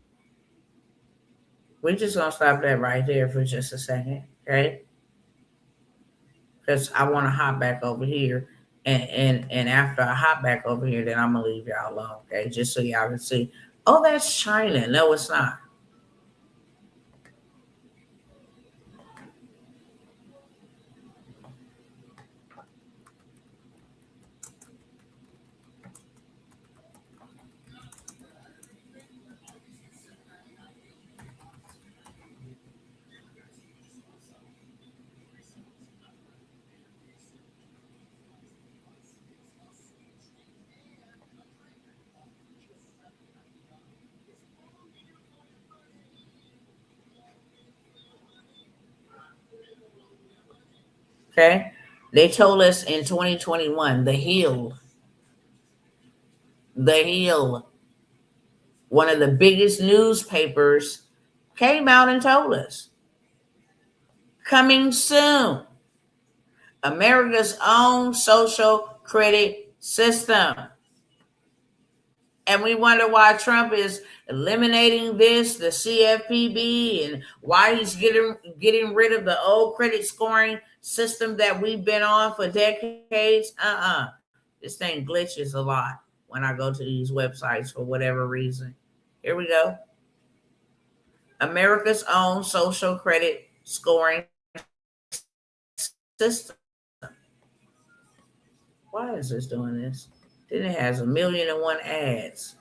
We're just gonna stop that right there for just a second, okay? Because I want to hop back over here, and after I hop back over here, then I'm gonna leave y'all alone, okay? Just so y'all can see. Oh, that's China. No, it's not. Okay? They told us in 2021, the Hill, one of the biggest newspapers, came out and told us coming soon, America's own social credit system. And we wonder why Trump is eliminating this, the CFPB, and why he's getting rid of the old credit scoring system that we've been on for decades. This thing glitches a lot when I go to these websites for whatever reason. Here we go. America's own social credit scoring system. Why is this doing this? Then it has 1,000,001 ads.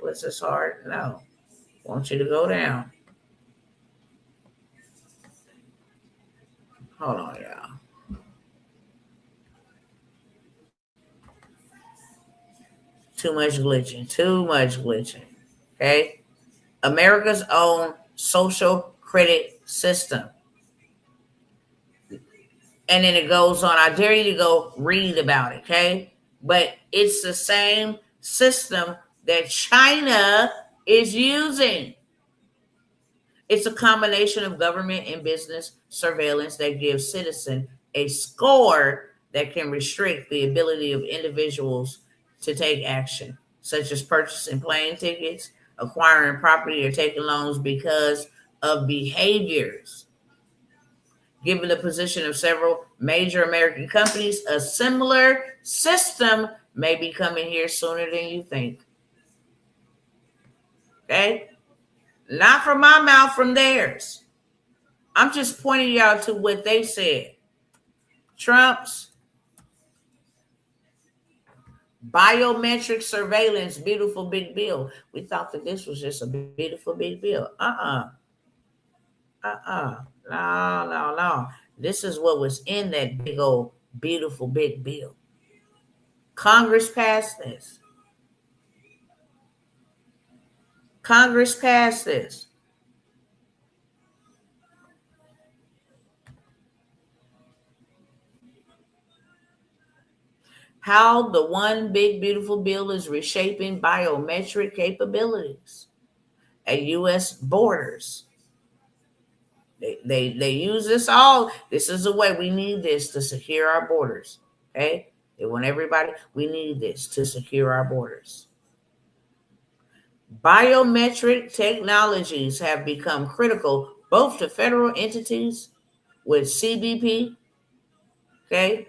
Was this hard? No. Want you to go down. Hold on, y'all. Too much glitching. Too much glitching. Okay? America's own social credit system. And then it goes on. I dare you to go read about it, okay? But it's the same system that China is using. It's a combination of government and business surveillance that gives citizens a score that can restrict the ability of individuals to take action, such as purchasing plane tickets, acquiring property, or taking loans because of behaviors. Given the position of several major American companies, a similar system may be coming here sooner than you think. Okay? Not from my mouth, from theirs. I'm just pointing y'all to what they said. Trump's biometric surveillance, beautiful big bill. We thought that this was just a beautiful big bill. No. This is what was in that big old beautiful big bill. Congress passed this. Congress passed this. How the one big beautiful bill is reshaping biometric capabilities at U.S. borders. They use this all. This is a way we need this to secure our borders. Okay? They want everybody. We need this to secure our borders. Biometric technologies have become critical both to federal entities with CBP, okay,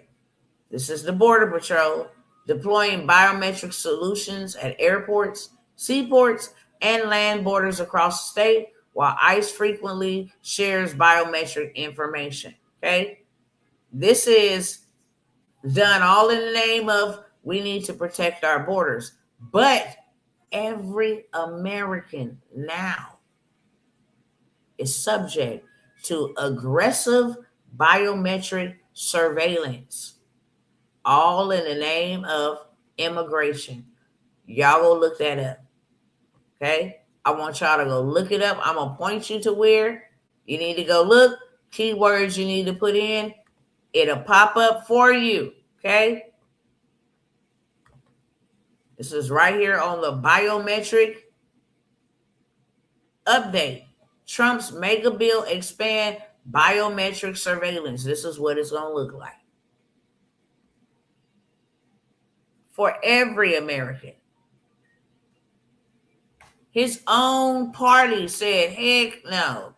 this is the Border Patrol, deploying biometric solutions at airports, seaports, and land borders across the state, while ICE frequently shares biometric information. Okay? This is done all in the name of we need to protect our borders. But every American now is subject to aggressive biometric surveillance, all in the name of immigration. Y'all go look that up. Okay? I want y'all to go look it up. I'm going to point you to where you need to go look, keywords you need to put in. It'll pop up for you. Okay? This is right here on the biometric update. Trump's mega bill expand biometric surveillance. This is what it's going to look like for every American. His own party said, heck no.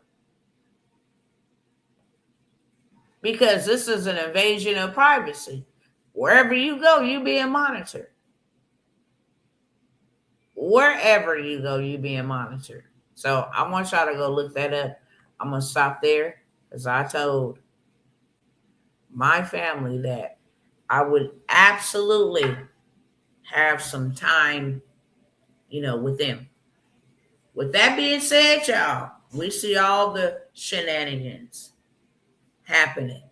Because this is an invasion of privacy. Wherever you go, you're being monitored. Wherever you go, you're being monitored. So I want y'all to go look that up. I'm going to stop there because I told my family that I would absolutely have some time, with them. With that being said, y'all, we see all the shenanigans happening.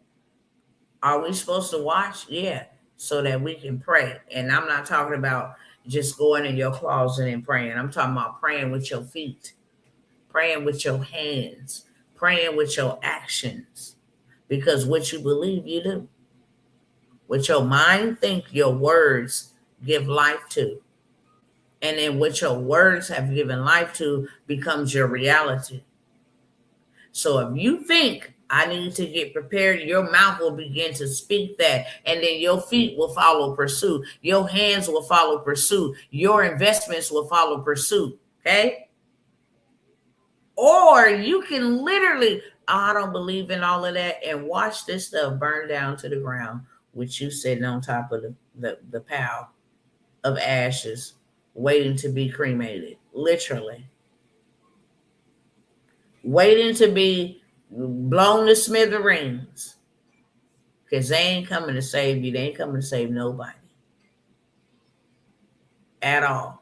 Are we supposed to watch? Yeah, so that we can pray. And I'm not talking about just going in your closet and praying. I'm talking about praying with your feet, praying with your hands, praying with your actions. Because what you believe, you do. What your mind think, your words give life to. And then what your words have given life to becomes your reality. So if you think I need to get prepared, your mouth will begin to speak that. And then your feet will follow pursuit. Your hands will follow pursuit. Your investments will follow pursuit. Okay? Or you can literally, I don't believe in all of that, and watch this stuff burn down to the ground with you sitting on top of the pile of ashes waiting to be cremated. Literally. Waiting to be blown to smithereens. Because they ain't coming to save you. They ain't coming to save nobody. At all.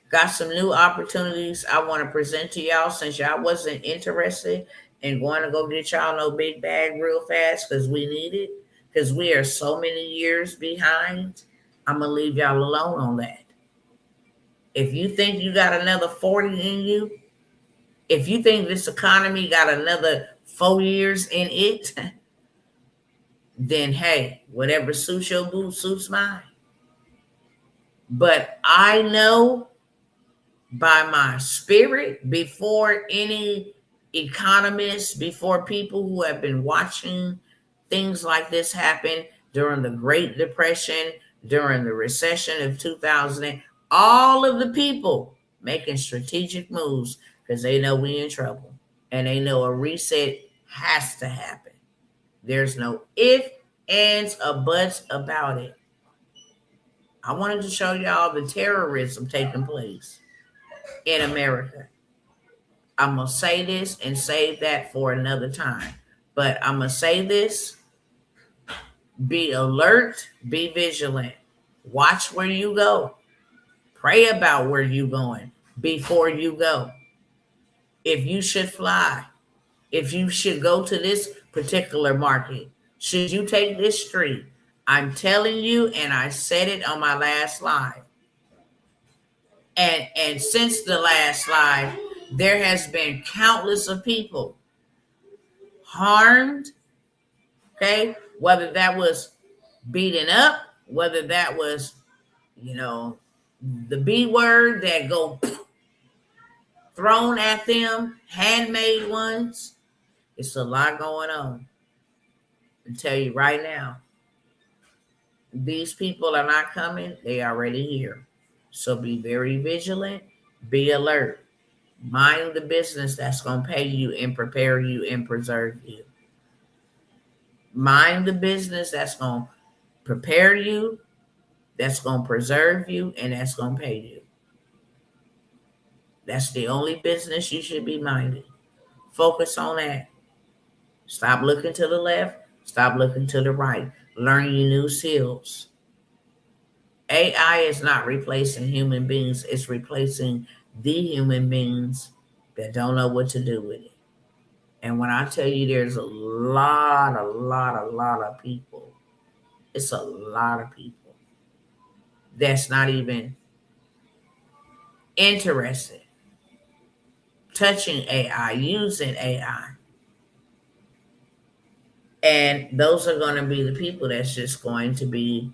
Got some new opportunities I want to present to y'all since y'all wasn't interested in going to go get y'all no big bag real fast because we need it. Because we are so many years behind. I'm going to leave y'all alone on that. If you think you got another 40 in you, if you think this economy got another 4 years in it, then hey, whatever suits your boo suits mine. But I know by my spirit, before any economists, before people who have been watching things like this happen during the Great Depression, during the recession of 2000, all of the people making strategic moves because they know we in trouble and they know a reset has to happen. There's no ifs, ands, or buts about it. I wanted to show y'all the terrorism taking place in America. I'm going to say this and save that for another time. But I'm going to say this. Be alert. Be vigilant. Watch where you go. Pray about where you're going before you go. If you should fly. If you should go to this particular market. Should you take this street? I'm telling you, and I said it on my last live. And since the last live, there has been countless of people harmed, okay? Whether that was beaten up, whether that was, the B word that go thrown at them, handmade ones. It's a lot going on. I tell you right now, these people are not coming. They already here. So be very vigilant, be alert. Mind the business that's going to pay you and prepare you and preserve you. Mind the business that's going to prepare you, that's going to preserve you, and that's going to pay you. That's the only business you should be minding. Focus on that. Stop looking to the left. Stop looking to the right. Learn your new skills. AI is not replacing human beings. It's replacing the human beings that don't know what to do with it. And when I tell you there's a lot of people, it's a lot of people that's not even interested, touching AI, using AI. And those are going to be the people that's just going to be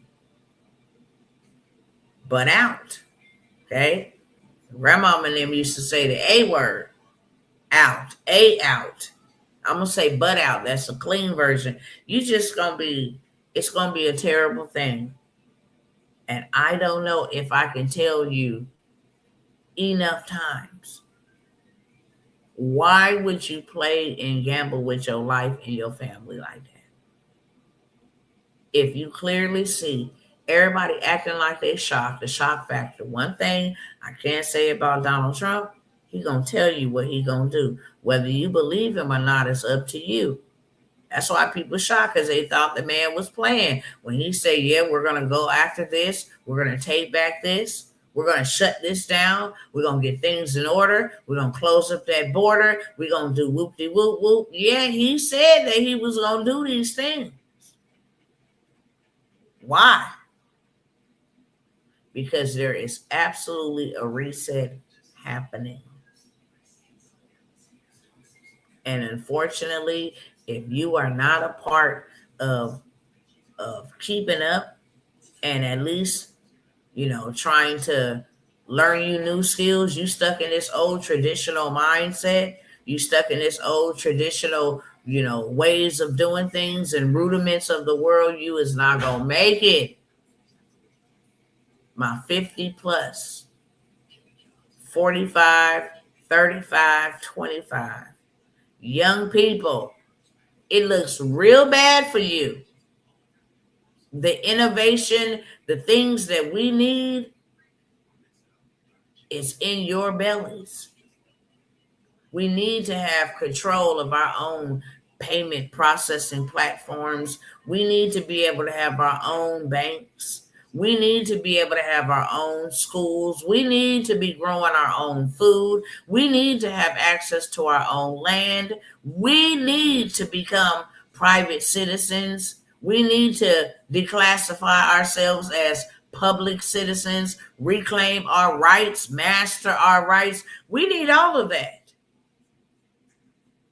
butt out. Okay? Grandma and them used to say the A word, out, A out. I'm going to say butt out. That's a clean version. You just going to be, it's going to be a terrible thing. And I don't know if I can tell you enough times. Why would you play and gamble with your life and your family like that? If you clearly see everybody acting like they shocked, the shock factor. One thing I can't say about Donald Trump, he gonna tell you what he gonna do. Whether you believe him or not, it's up to you. That's why people shocked, because they thought the man was playing. When he said, yeah, we're gonna go after this, we're gonna take back this, we're gonna shut this down, we're gonna get things in order, we're gonna close up that border, we're gonna do whoop-de-whoop-whoop. Yeah, he said that he was gonna do these things. Why? Because there is absolutely a reset happening. And unfortunately, if you are not a part of keeping up and at least, trying to learn you new skills, you stuck in this old traditional mindset, you stuck in this old traditional, ways of doing things and rudiments of the world, you is not going to make it. My 50 plus, 45, 35, 25. Young people, it looks real bad for you. The innovation, the things that we need, is in your bellies. We need to have control of our own payment processing platforms. We need to be able to have our own banks. We need to be able to have our own schools. We need to be growing our own food. We need to have access to our own land. We need to become private citizens. We need to declassify ourselves as public citizens, reclaim our rights, master our rights. We need all of that.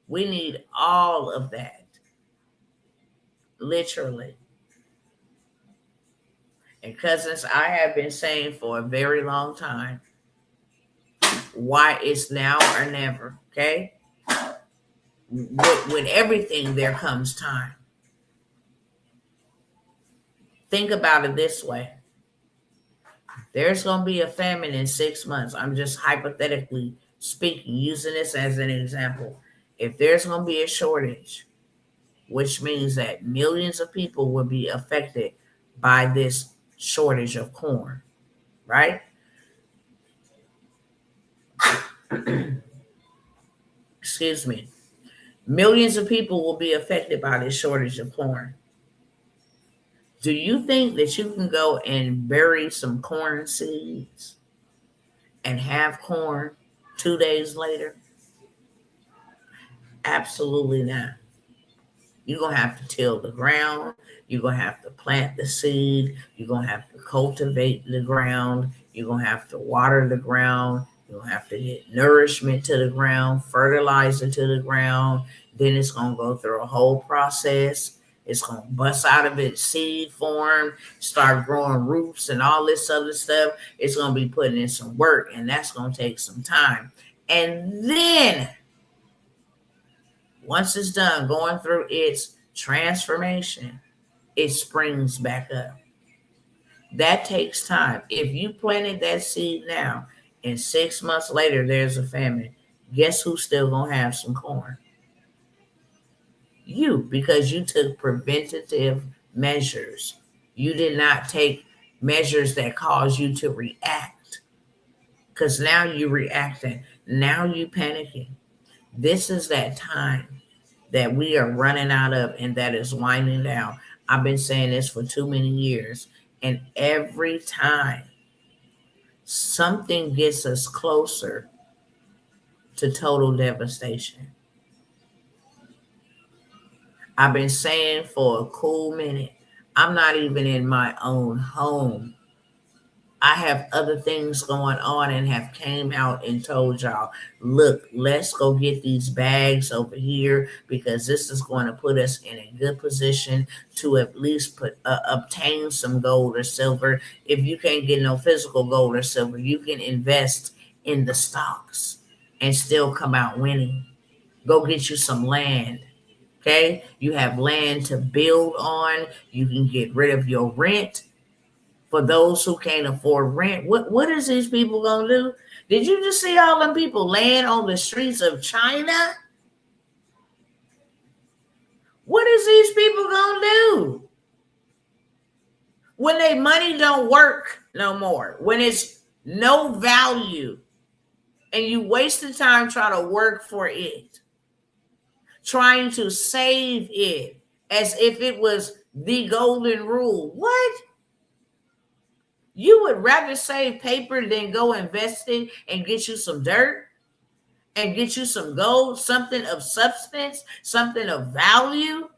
We need all of that. Literally. And cousins, I have been saying for a very long time, why it's now or never, okay? With everything, there comes time. Think about it this way. There's going to be a famine in 6 months. I'm just hypothetically speaking, using this as an example. If there's going to be a shortage, which means that millions of people will be affected by this shortage of corn, right? Excuse me. Millions of people will be affected by this shortage of corn. Do you think that you can go and bury some corn seeds and have corn 2 days later? Absolutely not. You're going to have to till the ground. You're going to have to plant the seed. You're going to have to cultivate the ground. You're going to have to water the ground. You're going to have to get nourishment to the ground, fertilizer to the ground. Then it's going to go through a whole process. It's going to bust out of its seed form, start growing roots and all this other stuff. It's going to be putting in some work, and that's going to take some time. And then once it's done going through its transformation, it springs back up. That takes time. If you planted that seed now and 6 months later there's a famine, guess who's still going to have some corn? You, because you took preventative measures. You did not take measures that cause you to react, because now you're reacting. Now you panicking. This is that time that we are running out of, and that is winding down. I've been saying this for too many years, and every time something gets us closer to total devastation. I've been saying for a cool minute, I'm not even in my own home. I have other things going on and have came out and told y'all, look, let's go get these bags over here, because this is going to put us in a good position to at least obtain some gold or silver. If you can't get no physical gold or silver, you can invest in the stocks and still come out winning. Go get you some land. Okay, you have land to build on. You can get rid of your rent. For those who can't afford rent, what is these people gonna do? Did you just see all them people laying on the streets of China? What is these people gonna do when their money don't work no more? When it's no value and you waste the time trying to work for it, trying to save it as if it was the golden rule. What? You would rather save paper than go invest it and get you some dirt and get you some gold, something of substance, something of value,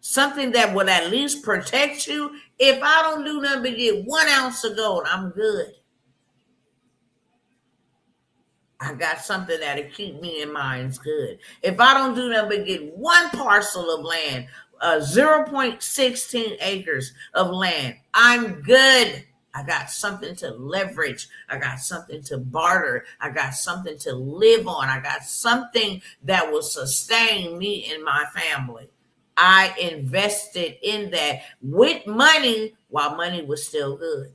something that would at least protect you. If I don't do nothing but get 1 ounce of gold, I'm good. I got something that'll keep me in mind's good. If I don't do nothing but get 1 parcel of land, 0.16 acres of land, I'm good. I got something to leverage. I got something to barter. I got something to live on. I got something that will sustain me and my family. I invested in that with money while money was still good.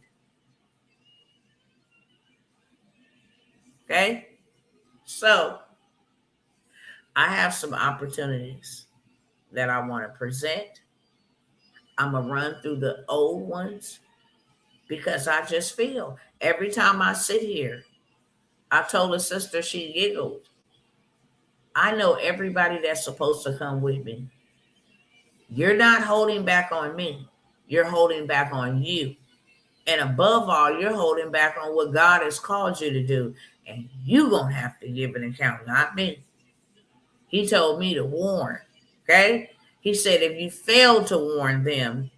Okay? So I have some opportunities that I want to present. I'm going to run through the old ones, because I just feel every time I sit here, I told a sister, she giggled, I know everybody that's supposed to come with me. You're not holding back on me. You're holding back on you. And above all, you're holding back on what God has called you to do. And you're going to have to give an account, not me. He told me to warn. Okay? He said, if you fail to warn them,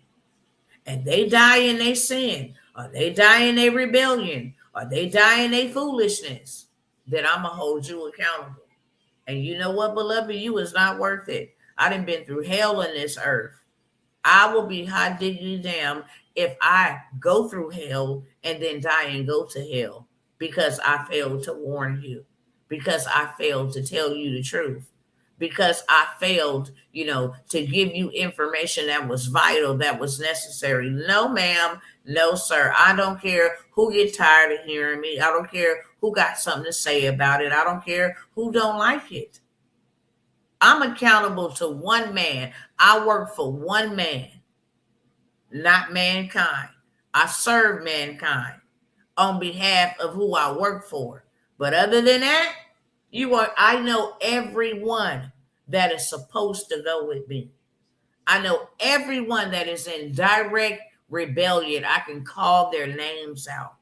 and they die in their sin, or they die in their rebellion, or they die in their foolishness, then I'm going to hold you accountable. And you know what, beloved? You is not worth it. I done been through hell on this earth. I will be hot diggity damn if I go through hell and then die and go to hell because I failed to warn you, because I failed to tell you the truth, because I failed, to give you information that was vital, that was necessary. No, ma'am. No, sir. I don't care who gets tired of hearing me. I don't care who got something to say about it. I don't care who don't like it. I'm accountable to one man. I work for one man, not mankind. I serve mankind on behalf of who I work for. But other than that, I know everyone that is supposed to go with me. I know everyone that is in direct rebellion. I can call their names out.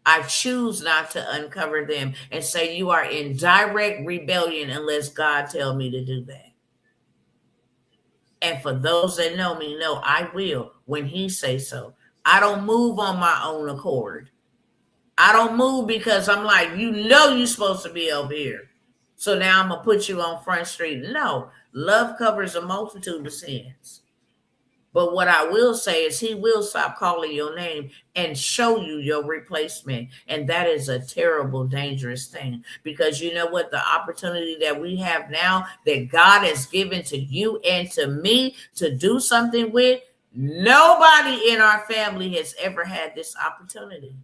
I choose not to uncover them and say you are in direct rebellion unless God tell me to do that. And for those that know me, know I will when he says so. I don't move on my own accord. I don't move because I'm like, you're supposed to be over here, so now I'm going to put you on Front Street. No, love covers a multitude of sins. But what I will say is he will stop calling your name and show you your replacement. And that is a terrible, dangerous thing. Because you know what? The opportunity that we have now that God has given to you and to me to do something with, Nobody in our family has ever had this opportunity.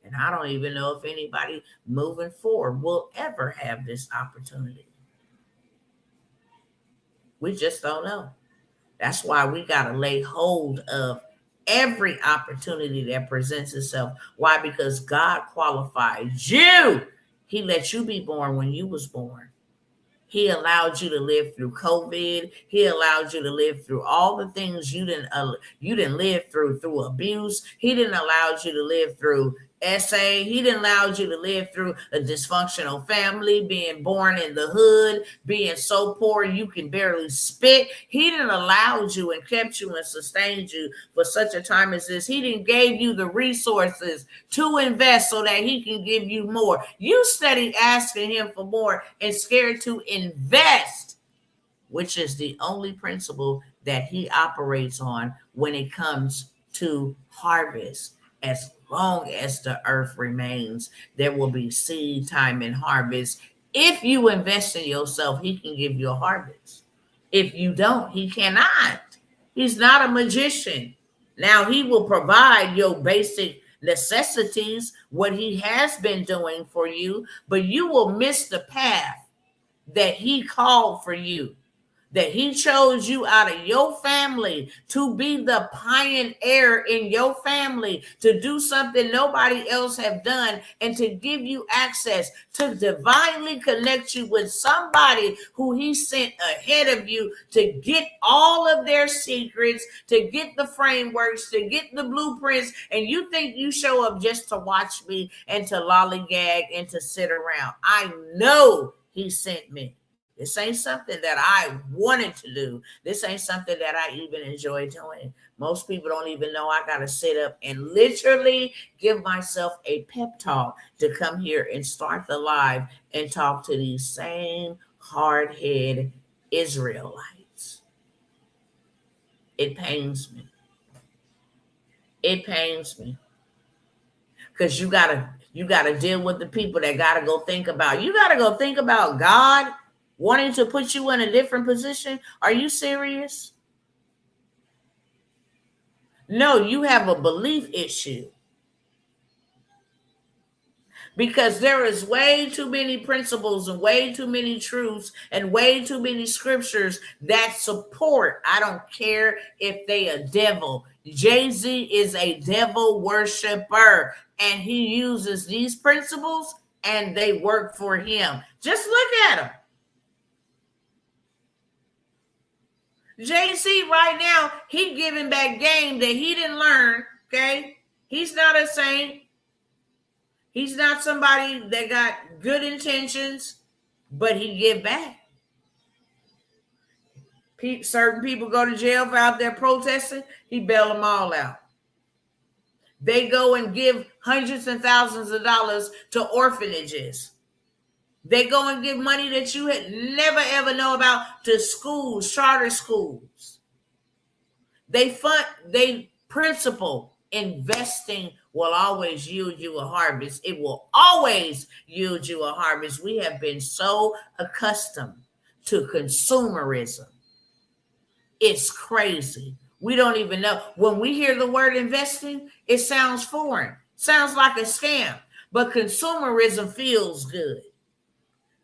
And I don't even know if anybody moving forward will ever have this opportunity. We just don't know. That's why we got to lay hold of every opportunity that presents itself. Why? Because God qualified you. He let you be born when you was born. He allowed you to live through COVID. He allowed you to live through all the things you didn't live through abuse. He didn't allow you to live through SA. He didn't allow you to live through a dysfunctional family, being born in the hood, being so poor you can barely spit. He didn't allow you and kept you and sustained you for such a time as this. He didn't gave you the resources to invest so that he can give you more. You steady asking him for more and scared to invest, which is the only principle that he operates on when it comes to harvest. As long as the earth remains, there will be seed time and harvest. If you invest in yourself, he can give you a harvest. If you don't, he cannot. He's not a magician. Now, he will provide your basic necessities, what he has been doing for you, but you will miss the path that he called for you, that he chose you out of your family to be the pioneer in your family, to do something nobody else have done, and to give you access to divinely connect you with somebody who he sent ahead of you to get all of their secrets, to get the frameworks, to get the blueprints. And you think you show up just to watch me and to lollygag and to sit around. I know he sent me. This ain't something that I wanted to do. This ain't something that I even enjoy doing. Most people don't even know I got to sit up and literally give myself a pep talk to come here and start the live and talk to these same hard-headed Israelites. It pains me. It pains me. Because you gotta deal with the people that gotta go think about. You gotta go think about God wanting to put you in a different position. Are you serious? No, you have a belief issue. Because there is way too many principles and way too many truths and way too many scriptures that support. I don't care if they a devil. Jay-Z is a devil worshiper, and he uses these principles and they work for him. Just look at him. Jay-Z right now, he giving back game that he didn't learn, okay? He's not a saint. He's not somebody that got good intentions, but he give back. Certain people go to jail for out there protesting, he bail them all out. They go and give hundreds and thousands of dollars to orphanages. They go and give money that you had never ever know about to schools, charter schools. They principle investing will always yield you a harvest. It will always yield you a harvest. We have been so accustomed to consumerism. It's crazy. We don't even know. When we hear the word investing, it sounds foreign. Sounds like a scam. But consumerism feels good.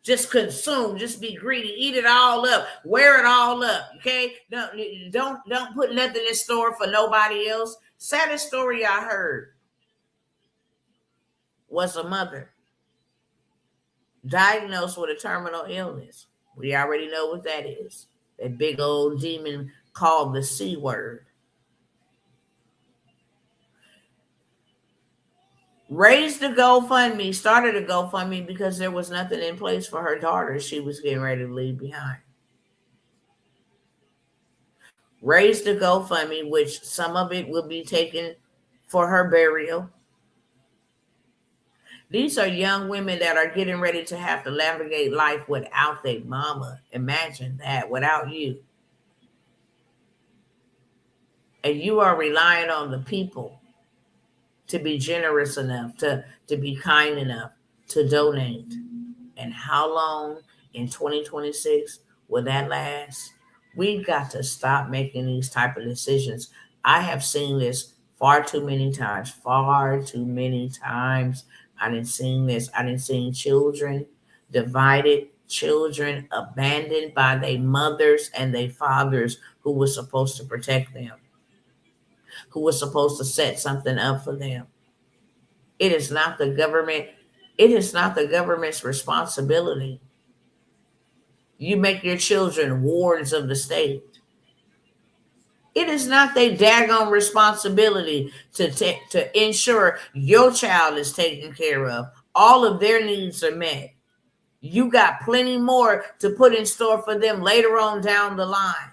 Just consume, just be greedy, eat it all up, wear it all up. Okay, don't put nothing in store for nobody else. Saddest story I heard was a mother diagnosed with a terminal illness. We already know what that is. That big old demon called the C word. Raised a GoFundMe, started a GoFundMe because there was nothing in place for her daughter she was getting ready to leave behind. Raised a GoFundMe, which some of it will be taken for her burial. These are young women that are getting ready to have to navigate life without their mama. Imagine that, without you. And you are relying on the people to be generous enough, to be kind enough to donate. And how long in 2026 will that last? We've got to stop making these type of decisions. I have seen this far too many times. Far too many times. I didn't see this. I didn't see children divided, children abandoned by their mothers and their fathers who were supposed to protect them, who were supposed to set something up for them. It is not the government. It is not the government's responsibility. You make your children wards of the state. It is not their daggone responsibility to ensure your child is taken care of. All of their needs are met. You got plenty more to put in store for them later on down the line.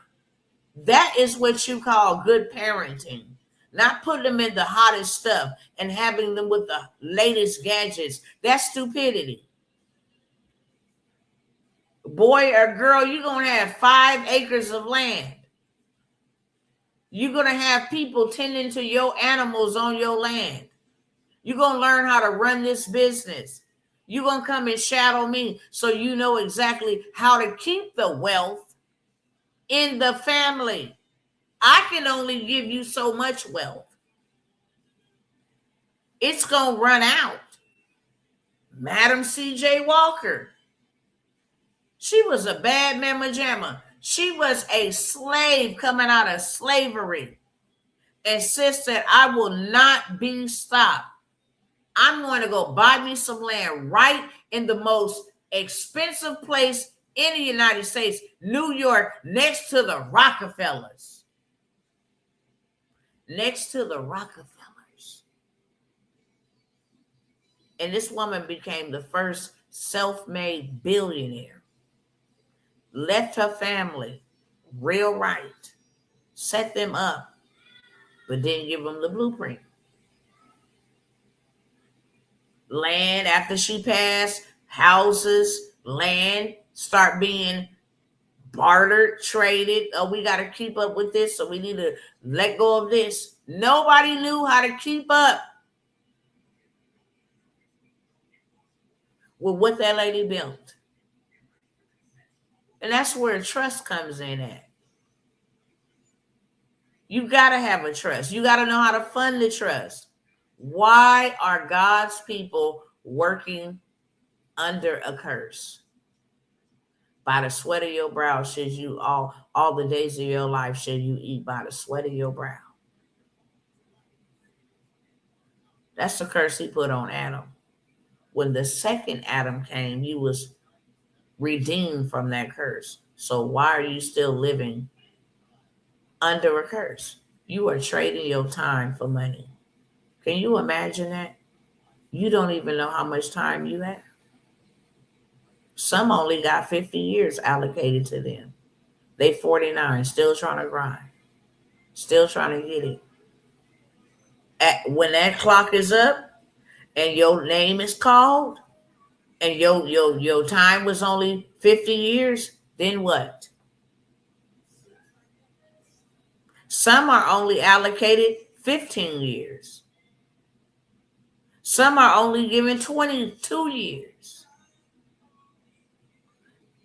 That is what you call good parenting. Not putting them in the hottest stuff and having them with the latest gadgets. That's stupidity. Boy or girl, you're going to have 5 acres of land. You're going to have people tending to your animals on your land. You're going to learn how to run this business. You're going to come and shadow me so you know exactly how to keep the wealth in the family. I can only give you so much wealth. It's going to run out. Madam C.J. Walker. She was a bad mamma jamma. She was a slave coming out of slavery. And sis said, I will not be stopped. I'm going to go buy me some land right in the most expensive place in the United States, New York, next to the Rockefellers. Next to the Rockefellers. And this woman became the first self-made billionaire. Left her family real right, set them up, but didn't give them the blueprint. Land after she passed, houses, land start being bartered, traded. Oh, we got to keep up with this, so we need to let go of this. Nobody knew how to keep up with what that lady built. And that's where trust comes in at. You got to have a trust. You got to know how to fund the trust. Why are God's people working under a curse? By the sweat of your brow should you all the days of your life should you eat by the sweat of your brow. That's the curse he put on Adam. When the second Adam came, he was redeemed from that curse. So why are you still living under a curse? You are trading your time for money. Can you imagine that? You don't even know how much time you have. Some only got 50 years allocated to them. They 49, still trying to grind, still trying to get it. When that clock is up and your name is called and your time was only 50 years, then what? Some are only allocated 15 years. Some are only given 22 years.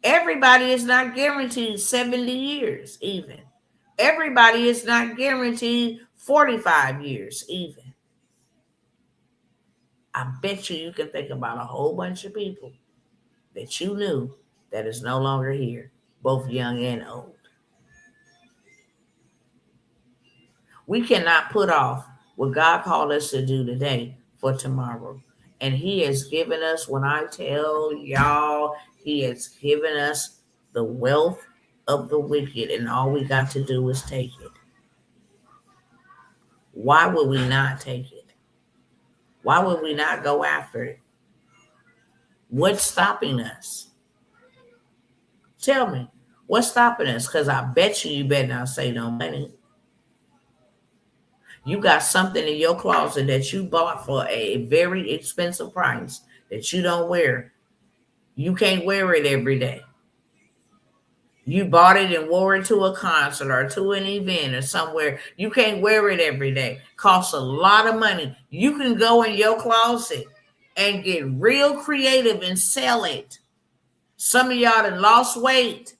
Everybody is not guaranteed 70 years even. Everybody is not guaranteed 45 years even. I bet you can think about a whole bunch of people that you knew that is no longer here, both young and old. We cannot put off what God called us to do today for tomorrow. And he has given us, when I tell y'all, he has given us the wealth of the wicked, and all we got to do is take it. Why would we not take it? Why would we not go after it? What's stopping us? Tell me, what's stopping us? Because I bet you better not say no money. You got something in your closet that you bought for a very expensive price that you don't wear. You can't wear it every day. You bought it and wore it to a concert or to an event or somewhere. You can't wear it every day. Costs a lot of money. You can go in your closet and get real creative and sell it. Some of y'all that lost weight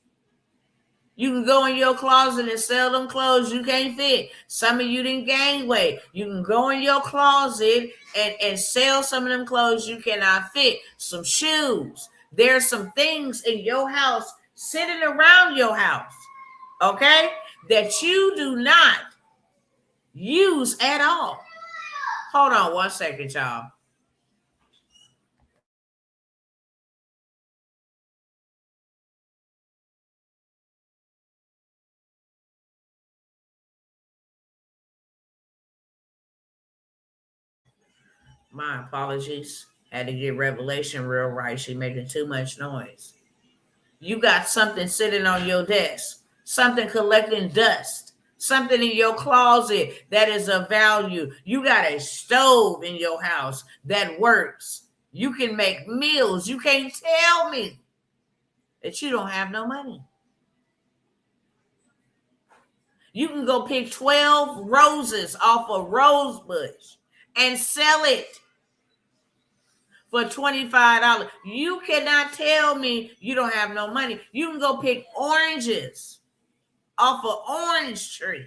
You can go in your closet and sell them clothes you can't fit. Some of you didn't gain weight. You can go in your closet and sell some of them clothes you cannot fit. Some shoes. There's some things in your house, sitting around your house, okay, that you do not use at all. Hold on 1 second, y'all. My apologies. Had to get Revelation real right. She making too much noise. You got something sitting on your desk, something collecting dust, something in your closet that is of value. You got a stove in your house that works. You can make meals. You can't tell me that you don't have no money. You can go pick 12 roses off a rose bush and sell it for $25. You cannot tell me you don't have no money. You can go pick oranges off an orange tree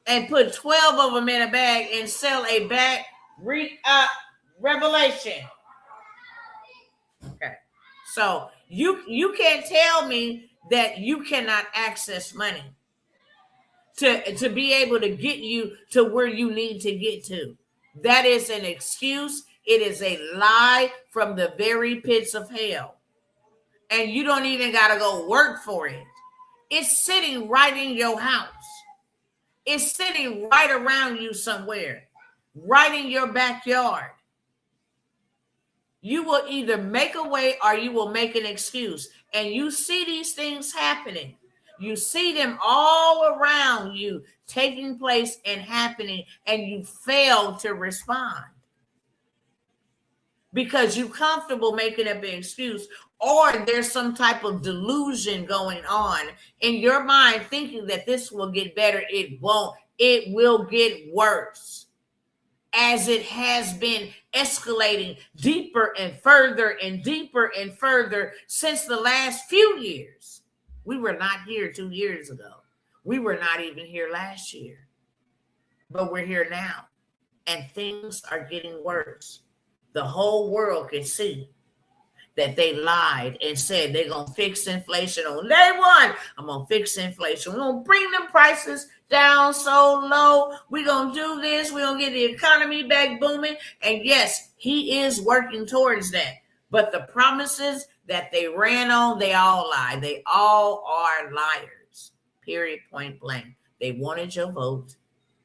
and put 12 of them in a bag and sell a bag. Revelation. Okay. So you can't tell me that you cannot access money to be able to get you to where you need to get to. That is an excuse. It is a lie from the very pits of hell. And you don't even got to go work for it. It's sitting right in your house. It's sitting right around you somewhere, right in your backyard. You will either make a way or you will make an excuse. And you see these things happening. You see them all around you taking place and happening, and you fail to respond because you're comfortable making up an excuse, or there's some type of delusion going on in your mind thinking that this will get better. It won't. It will get worse, as it has been escalating deeper and further and deeper and further since the last few years. We were not here 2 years ago. We were not even here last year. But we're here now. And things are getting worse. The whole world can see that they lied and said they're going to fix inflation on day one. I'm going to fix inflation. We're going to bring the prices down so low. We're going to do this. We're going to get the economy back booming. And yes, he is working towards that. But the promises that they ran on, they all lie. They all are liars. Period, point blank. They wanted your vote,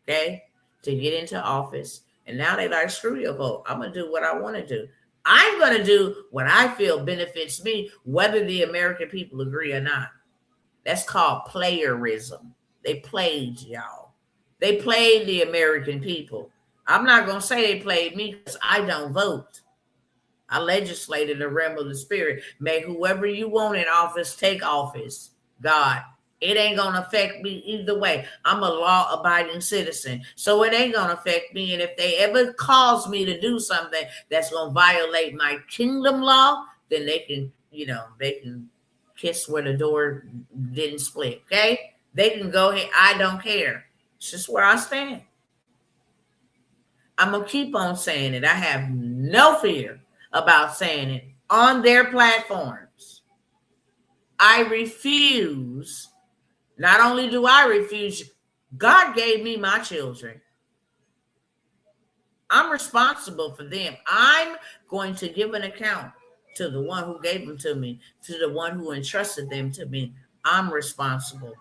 okay, to get into office. And now they like, screw your vote. I'm going to do what I want to do. I'm going to do what I feel benefits me, whether the American people agree or not. That's called playerism. They played y'all. They played the American people. I'm not going to say they played me because I don't vote. I legislate in the realm of the spirit. May whoever you want in office take office. God, it ain't going to affect me either way. I'm a law-abiding citizen, so it ain't going to affect me. And if they ever cause me to do something that's going to violate my kingdom law, then they can, they can kiss where the door didn't split, okay? They can go ahead. I don't care. It's just where I stand. I'm going to keep on saying it. I have no fear about saying it on their platforms. I refuse. Not only do I refuse, God gave me my children. I'm responsible for them. I'm going to give an account to the one who gave them to me, to the one who entrusted them to me. I'm responsible.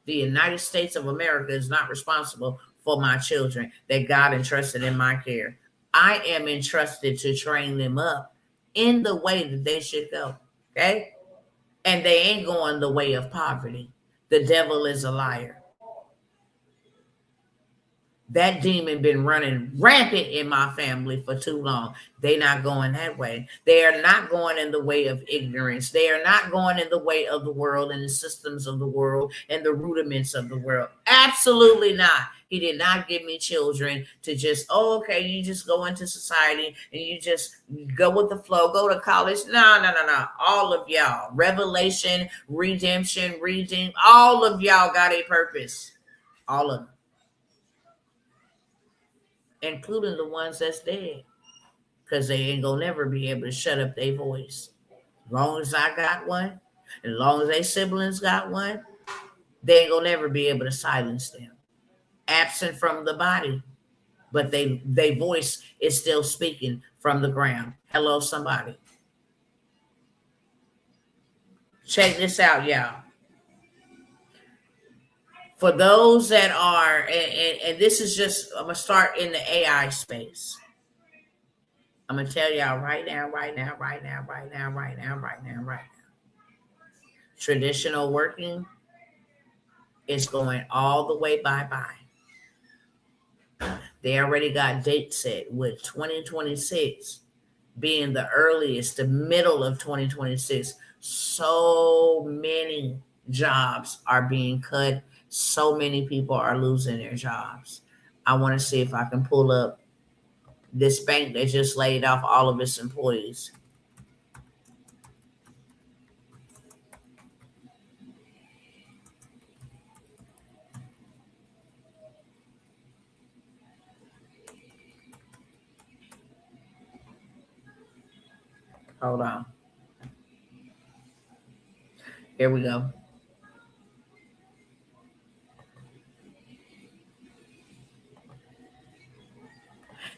The United States of America is not responsible for my children that God entrusted in my care. I am entrusted to train them up in the way that they should go, okay? And they ain't going the way of poverty. The devil is a liar. That demon been running rampant in my family for too long. They're not going that way. They are not going in the way of ignorance. They are not going in the way of the world and the systems of the world and the rudiments of the world. Absolutely not. He did not give me children to just, oh, okay, you just go into society and you just go with the flow, go to college. No. All of y'all, revelation, redemption, redeem, all of y'all got a purpose. All of them, including the ones that's dead, because they ain't gonna never be able to shut up their voice. As long as I got one, as long as their siblings got one, they ain't gonna never be able to silence them. Absent from the body, but they voice is still speaking from the ground. Hello, somebody. Check this out, y'all. For those that are, and this is just, I'm gonna start in the AI space. I'm gonna tell y'all right now. Traditional working is going all the way bye-bye. They already got date set with 2026 being the earliest, the middle of 2026. So many jobs are being cut. So many people are losing their jobs. I want to see if I can pull up this bank that just laid off all of its employees. Hold on. Here we go.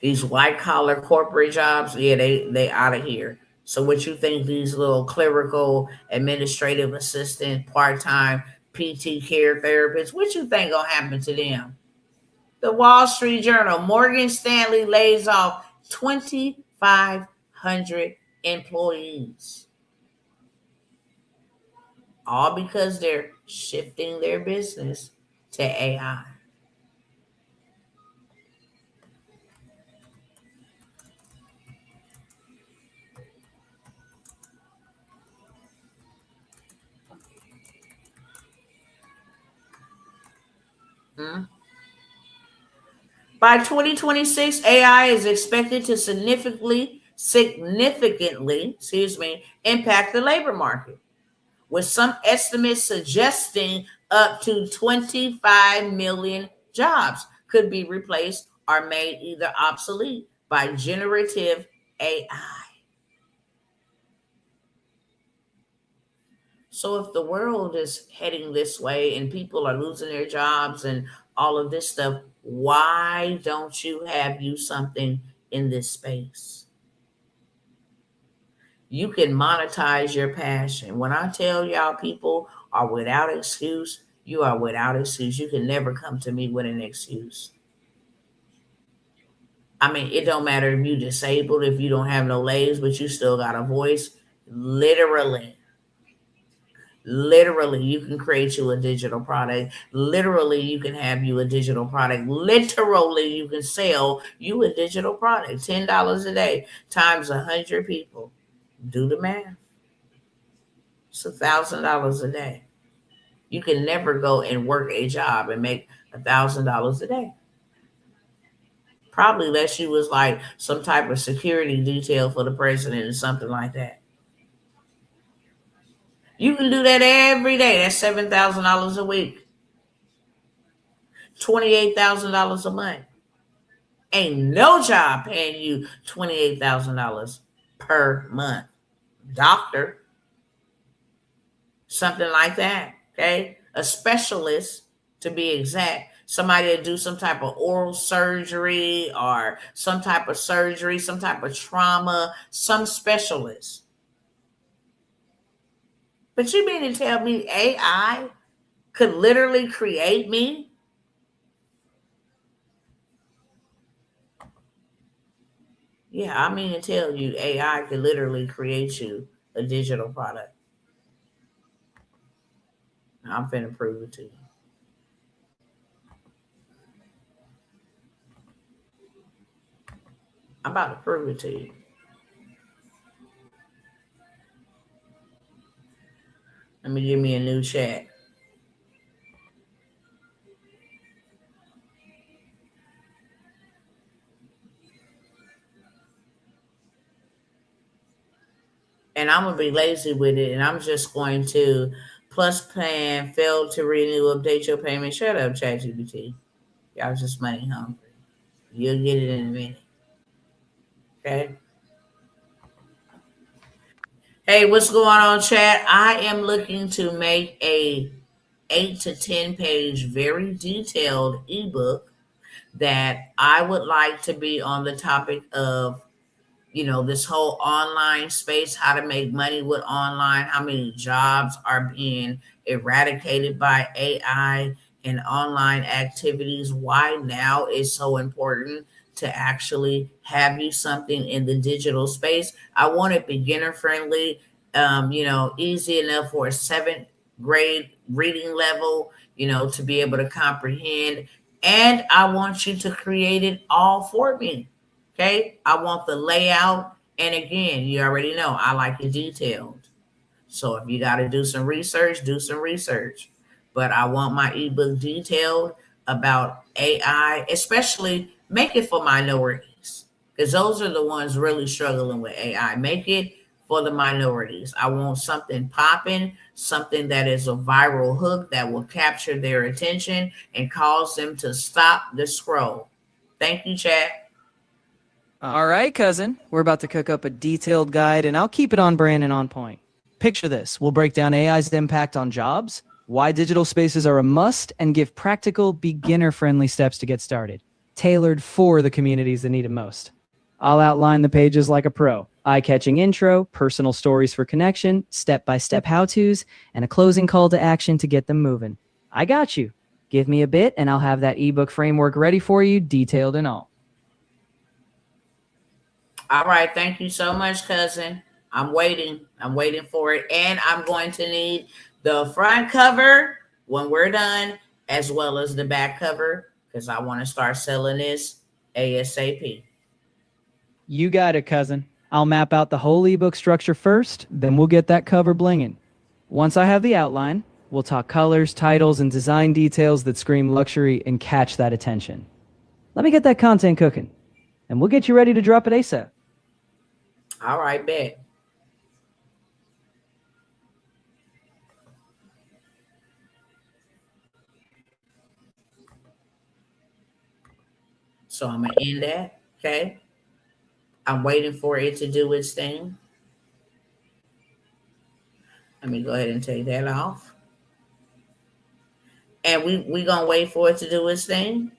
These white collar corporate jobs, yeah, they out of here. So what you think these little clerical, administrative assistant, part-time PT care therapists, what you think gonna happen to them? The Wall Street Journal, Morgan Stanley lays off 2,500 employees. All because they're shifting their business to AI. By 2026, AI is expected to significantly, impact the labor market, with some estimates suggesting up to 25 million jobs could be replaced or made either obsolete by generative AI. So if the world is heading this way and people are losing their jobs and all of this stuff, why don't you have something in this space? You can monetize your passion. When I tell y'all people are without excuse, you are without excuse. You can never come to me with an excuse. I mean, it don't matter if you're disabled, if you don't have no legs, but you still got a voice. Literally, you can create you a digital product. Literally, you can have you a digital product. Literally, you can sell you a digital product. $10 a day times 100 people. Do the math. It's $1,000 a day. You can never go and work a job and make $1,000 a day. Probably unless you was like some type of security detail for the president or something like that. You can do that every day. That's $7,000 a week. $28,000 a month. Ain't no job paying you $28,000 per month. Doctor, something like that. Okay, a specialist to be exact. Somebody to do some type of oral surgery or some type of surgery, some type of trauma, some specialist. But you mean to tell me AI could literally create me? Yeah, I mean to tell you AI could literally create you a digital product. I'm finna prove it to you. I'm about to prove it to you. Let me give me a new chat. And I'm gonna be lazy with it, and I'm just going to plus plan failed to renew, update your payment. Shut up, ChatGPT. Y'all just money hungry. You'll get it in a minute. Okay. Hey, what's going on, chat? I am looking to make a 8 to 10 page, very detailed ebook that I would like to be on the topic of, this whole online space, how to make money with online, how many jobs are being eradicated by AI and online activities, why now is so important to actually have you something in the digital space. I want it beginner friendly, easy enough for a seventh grade reading level, to be able to comprehend. And I want you to create it all for me. Okay, I want the layout. And again, you already know I like it detailed. So if you got to do some research, do some research. But I want my ebook detailed about AI, especially make it for minorities because those are the ones really struggling with AI. Make it for the minorities. I want something popping, something that is a viral hook that will capture their attention and cause them to stop the scroll. Thank you, chat. All right, cousin. We're about to cook up a detailed guide, and I'll keep it on brand and on point. Picture this. We'll break down AI's impact on jobs, why digital spaces are a must, and give practical, beginner-friendly steps to get started, tailored for the communities that need it most. I'll outline the pages like a pro. Eye-catching intro, personal stories for connection, step-by-step how-tos, and a closing call to action to get them moving. I got you. Give me a bit, and I'll have that ebook framework ready for you, detailed and all. All right. Thank you so much, cousin. I'm waiting. I'm waiting for it. And I'm going to need the front cover when we're done, as well as the back cover, because I want to start selling this ASAP. You got it, cousin. I'll map out the whole ebook structure first, then we'll get that cover blinging. Once I have the outline, we'll talk colors, titles, and design details that scream luxury and catch that attention. Let me get that content cooking, and we'll get you ready to drop it ASAP. All right, bet. So I'm going to end that. Okay. I'm waiting for it to do its thing. Let me go ahead and take that off. And we going to wait for it to do its thing.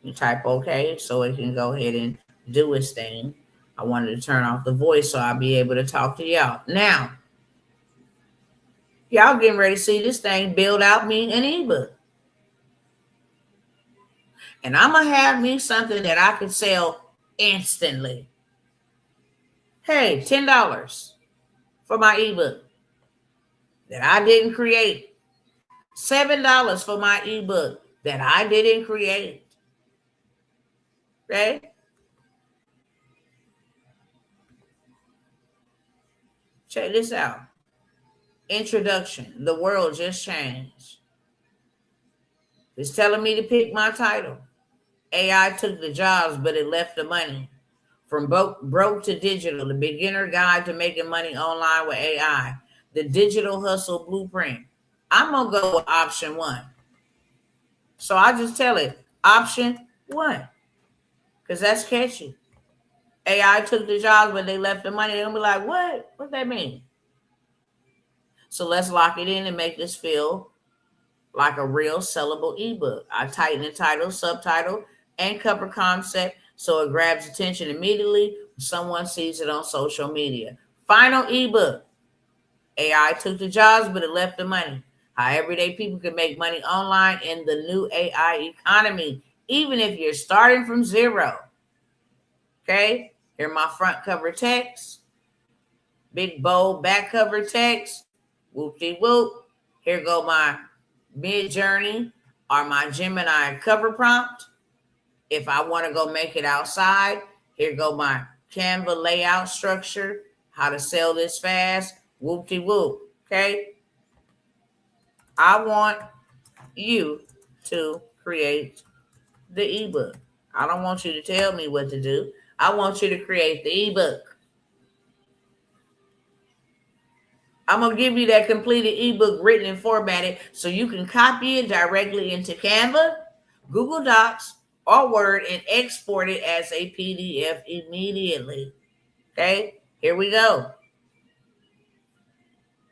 You type OK so it can go ahead and do its thing. I wanted to turn off the voice so I'll be able to talk to y'all. Now, y'all getting ready to see this thing build out me an ebook. And I'm going to have me something that I can sell instantly. Hey, $10 for my ebook that I didn't create. $7 for my ebook that I didn't create. Okay? Check this out. Introduction. The world just changed. It's telling me to pick my title. AI took the jobs, but it left the money. From broke to digital, the beginner guide to making money online with AI. The digital hustle blueprint. I'm going to go with option 1. So I just tell it, option 1. Because that's catchy. AI took the jobs, but they left the money. They're going to be like, what? What that mean? So let's lock it in and make this feel like a real sellable ebook. I tighten the title, subtitle, and cover concept so it grabs attention immediately when someone sees it on social media. Final ebook. AI took the jobs, but it left the money. How everyday people can make money online in the new AI economy, even if you're starting from zero. Okay? Here my front cover text. Big bold back cover text. Whoop-de-whoop. Here go my Mid Journey or my Gemini cover prompt. If I want to go make it outside, here go my Canva layout structure, how to sell this fast, whoop-de-whoop, okay? I want you to create the ebook. I don't want you to tell me what to do. I want you to create the ebook. I'm going to give you that completed ebook written and formatted so you can copy it directly into Canva, Google Docs, or Word and export it as a PDF immediately. Okay, here we go.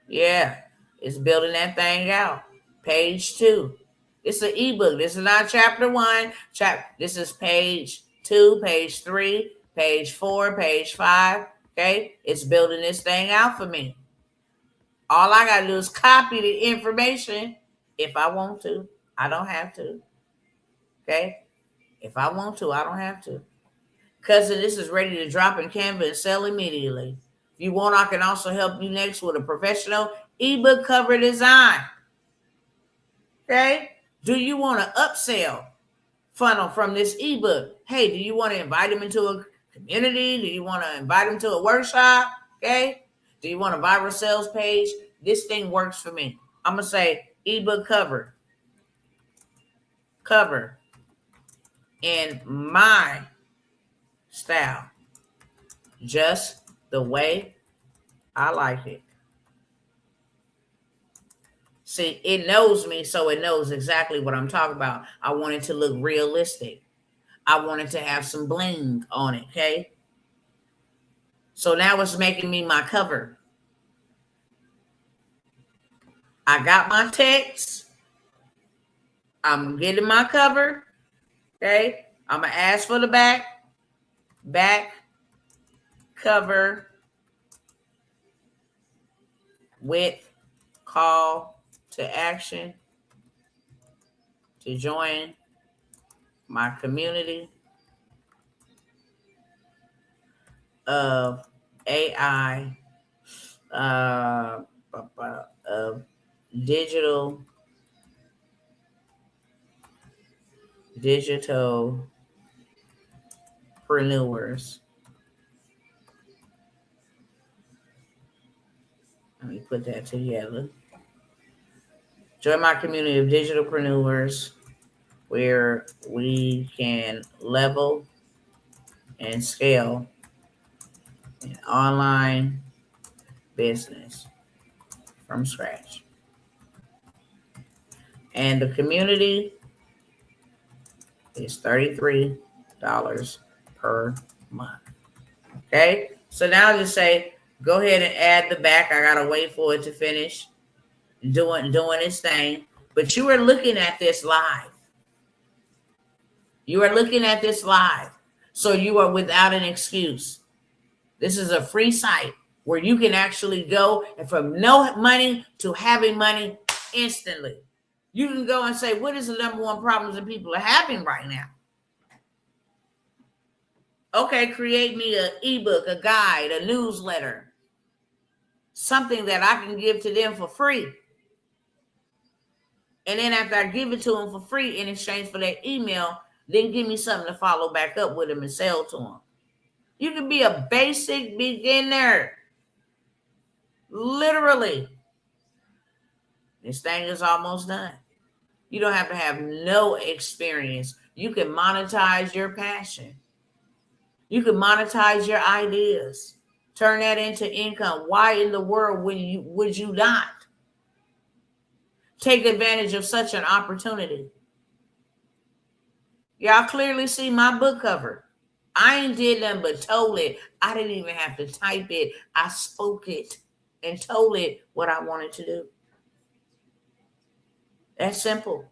Yeah, it's building that thing out. Page 2. It's an ebook. This is not chapter 1. This is page 2, page 3, page 4, page 5. Okay, it's building this thing out for me. All I got to do is copy the information if I want to. I don't have to. Okay? If I want to, I don't have to. Cousin, this is ready to drop in Canva and sell immediately. If you want, I can also help you next with a professional ebook cover design. Okay? Do you want to upsell funnel from this ebook? Hey, do you want to invite them into a community? Do you want to invite them to a workshop? Okay? Do you want a viral sales page? This thing works for me. I'm going to say ebook cover in my style, just the way I like it. See, it knows me, so it knows exactly what I'm talking about. I want it to look realistic. I want it to have some bling on it, okay? So now it's making me my cover. I got my text. I'm getting my cover, okay? I'm going to ask for the back cover with call to action to join my community of AI, of digital preneurs. Let me put that together. Join my community of digitalpreneurs where we can level and scale an online business from scratch. And the community is $33 per month. Okay? So now just say, go ahead and add the back. I gotta wait for it to finish doing its thing. But you are looking at this live. You are looking at this live. So you are without an excuse. This is a free site where you can actually go and from no money to having money instantly. You can go and say, what is the number one problem that people are having right now? Okay, create me an ebook, a guide, a newsletter, something that I can give to them for free. And then after I give it to them for free in exchange for their email, then give me something to follow back up with them and sell to them. You can be a basic beginner. Literally. This thing is almost done. You don't have to have no experience. You can monetize your passion. You can monetize your ideas. Turn that into income. Why in the world would you not take advantage of such an opportunity? Y'all clearly see my book cover. I ain't did nothing but told it. I didn't even have to type it. I spoke it and told it what I wanted to do. That's simple.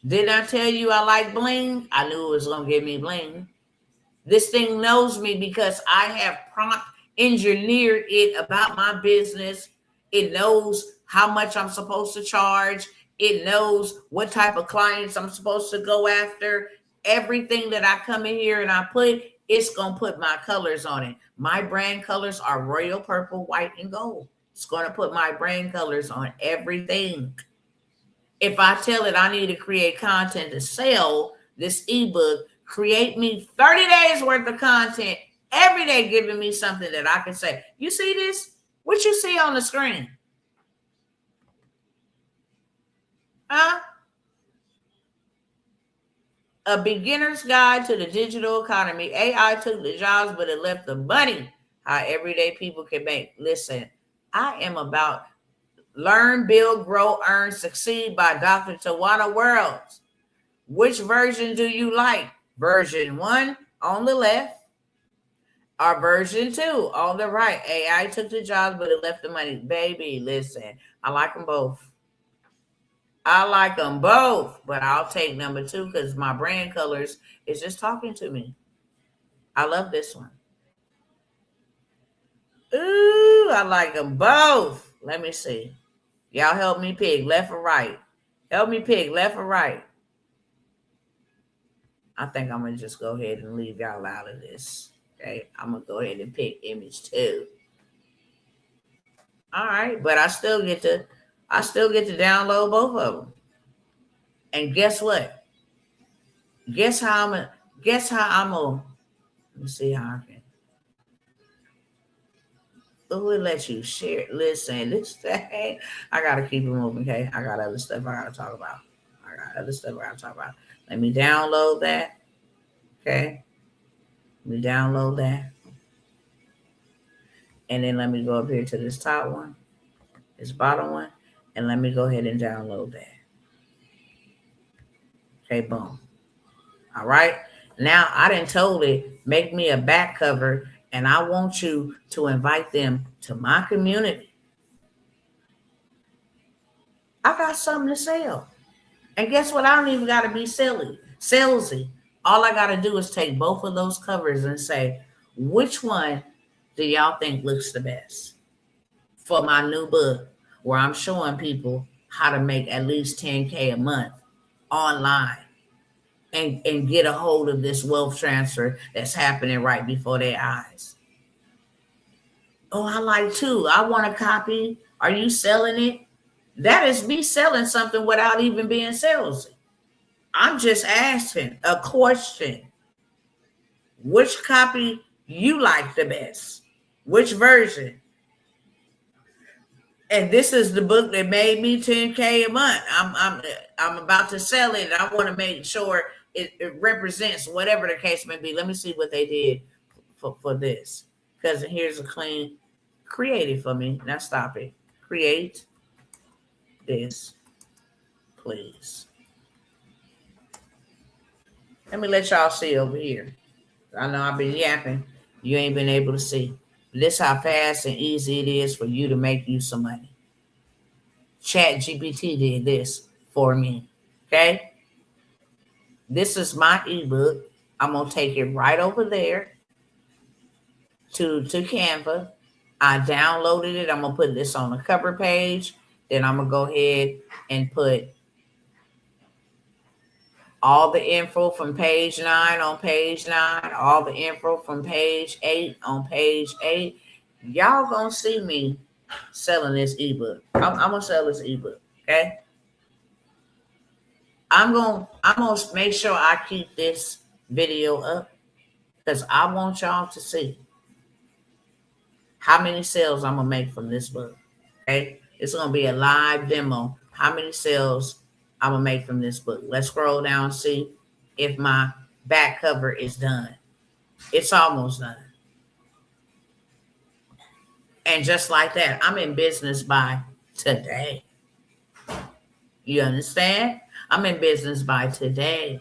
Didn't I tell you I like bling? I knew it was going to give me bling. This thing knows me because I have prompt engineered it about my business. It knows how much I'm supposed to charge. It knows what type of clients I'm supposed to go after. Everything that I come in here and I put, it's going to put my colors on it. My brand colors are royal purple, white, and gold. It's going to put my brand colors on everything. If I tell it I need to create content to sell this ebook, create me 30 days worth of content every day, giving me something that I can say, you see this? What you see on the screen? Huh? A beginner's guide to the digital economy. AI took the jobs, but it left the money. How everyday people can make. Listen, I am about Learn, Build, Grow, Earn, Succeed by Dr. Tawana Worlds. Which version do you like? Version 1 on the left or version 2 on the right? AI took the jobs, but it left the money. Baby, listen, I like them both. I like them both, but I'll take number 2 because my brand colors is just talking to me. I love this one. Ooh, I like them both. Let me see. Y'all help me pick left or right. Help me pick left or right. I think I'm going to just go ahead and leave y'all out of this. Okay, I'm going to go ahead and pick image 2. All right, but I still get to download both of them. And guess what? Guess how I'm gonna let me see how I can. Oh, it lets you share. Listen, this thing, I gotta keep it moving, okay? I got other stuff I gotta talk about. Let me download that. Okay. Let me download that. And then let me go up here to this top one, this bottom one, and let me go ahead and download that. Okay, boom. All right. Now I done told it, make me a back cover, and I want you to invite them to my community. I got something to sell. And guess what? I don't even got to be salesy. All I got to do is take both of those covers and say, which one do y'all think looks the best for my new book, where I'm showing people how to make at least 10K a month online and get a hold of this wealth transfer that's happening right before their eyes. Oh, I like too. I want a copy. Are you selling it? That is me selling something without even being salesy. I'm just asking a question. Which copy you like the best? Which version? And this is the book that made me 10K a month. I'm about to sell it. And I want to make sure it represents whatever the case may be. Let me see what they did for this. Because here's a clean, create it for me. Now stop it. Create this, please. Let me let y'all see over here. I know I've been yapping. You ain't been able to see. This how fast and easy it is for you to make you some money. ChatGPT did this for me. Okay? This is my ebook. I'm going to take it right over there to Canva. I downloaded it. I'm going to put this on the cover page. Then I'm going to go ahead and put all the info from page 9 on page 9, all the info from page 8 on page 8. Y'all gonna see me selling this ebook. I'm gonna sell this ebook, okay? I'm gonna make sure I keep this video up because I want y'all to see how many sales I'm gonna make from this book. Okay, it's gonna be a live demo. How many sales I'm gonna make from this book? Let's scroll down and see if my back cover is done. It's almost done. And just like that, I'm in business by today. You understand? I'm in business by today.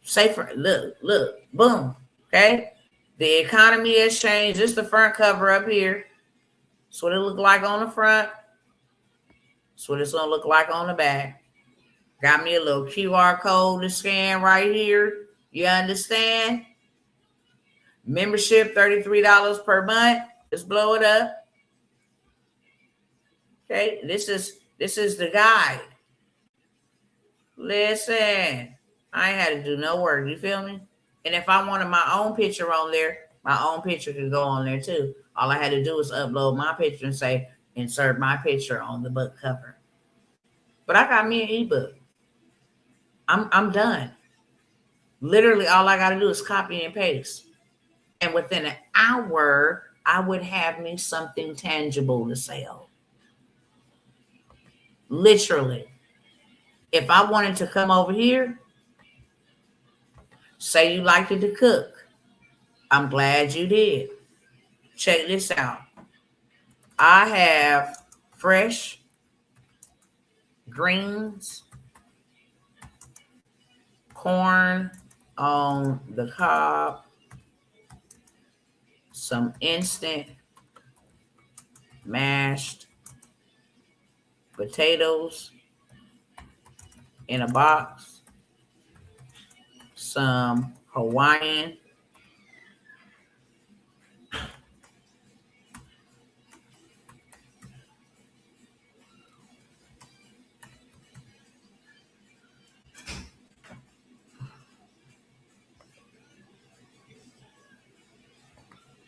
Say for look, boom. Okay. The economy has changed. This is the front cover up here. That's what it looked like on the front. That's what it's gonna look like on the back. Got me a little QR code to scan right here. You understand? Membership, $33 per month. Let's blow it up. Okay, this is the guide. Listen, I ain't had to do no work. You feel me? And if I wanted my own picture on there, my own picture could go on there too. All I had to do was upload my picture and say, insert my picture on the book cover. But I got me an ebook. I'm done. Literally, all I got to do is copy and paste. And within an hour, I would have me something tangible to sell. Literally. If I wanted to come over here, say you liked it to cook. I'm glad you did. Check this out. I have fresh greens, corn on the cob, some instant mashed potatoes in a box, some Hawaiian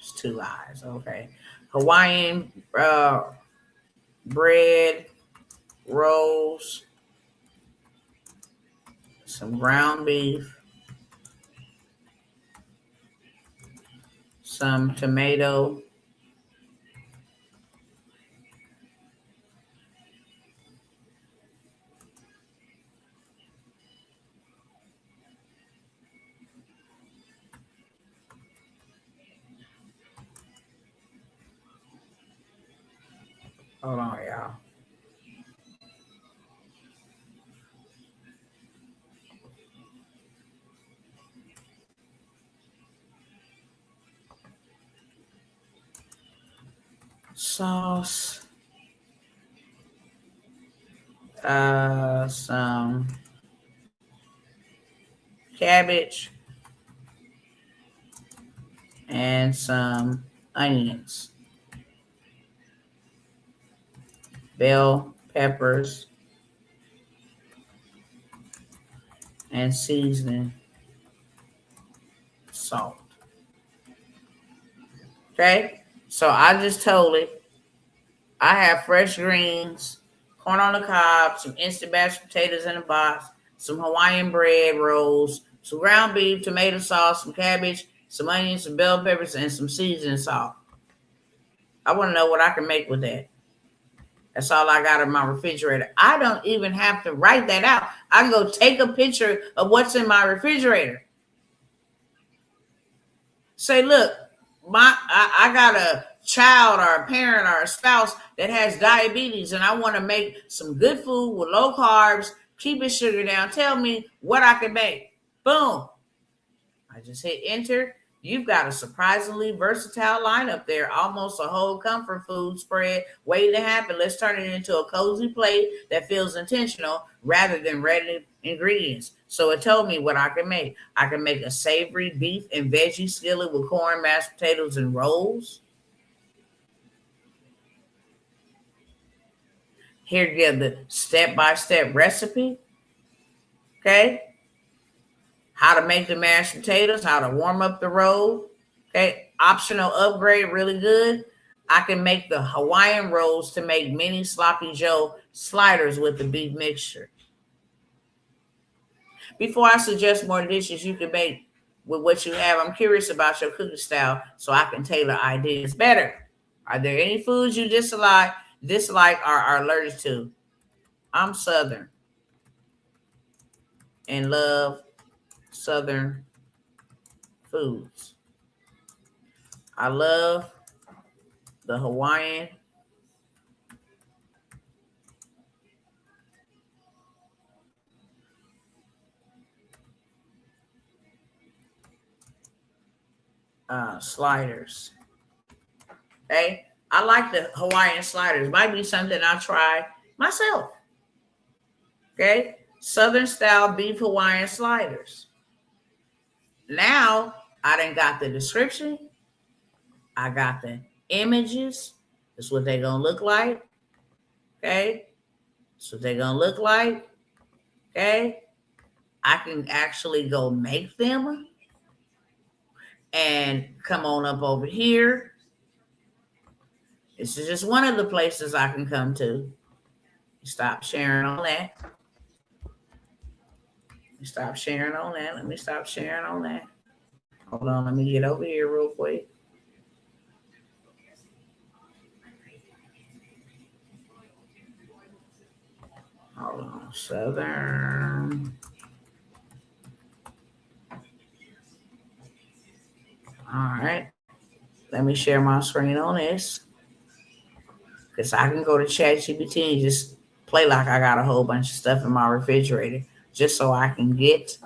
it's two eyes, okay. Hawaiian bread rolls, some ground beef, some tomato, hold on, y'all. Sauce, some cabbage, and some onions, bell peppers, and seasoning salt. Okay, so I just told it. I have fresh greens, corn on the cob, some instant mashed potatoes in a box, some Hawaiian bread rolls, some ground beef, tomato sauce, some cabbage, some onions, some bell peppers, and some seasoning salt. I want to know what I can make with that. That's all I got in my refrigerator. I don't even have to write that out. I can go take a picture of what's in my refrigerator. Say, look, I got a child or a parent or a spouse that has diabetes, and I want to make some good food with low carbs, keep his sugar down. Tell me what I can make. Boom. I just hit enter. You've got a surprisingly versatile lineup there, almost a whole comfort food spread waiting to happen. Let's turn it into a cozy plate that feels intentional rather than ready ingredients. So it told me what I can make. I can make a savory beef and veggie skillet with corn, mashed potatoes, and rolls. Here you get the step-by-step recipe. Okay. How to make the mashed potatoes, how to warm up the roll. Okay, optional upgrade, really good. I can make the Hawaiian rolls to make mini sloppy Joe sliders with the beef mixture. Before I suggest more dishes you can make with what you have, I'm curious about your cooking style so I can tailor ideas better. Are there any foods you dislike or are allergic to? I'm Southern and love Southern foods. I love the Hawaiian sliders. Okay, I like the Hawaiian sliders. Might be something I'll try myself. Okay, Southern style beef Hawaiian sliders. Now I done got the description. I got the images. That's what they're gonna look like. Okay, that's what they're gonna look like. Okay, I can actually go make them and come on up over here. This is just one of the places I can come to. Stop sharing on that. Stop sharing on that. Let me stop sharing on that. Hold on, let me get over here real quick. Hold on, Southern. All right, let me share my screen on this because I can go to ChatGPT and just play like I got a whole bunch of stuff in my refrigerator just so I can get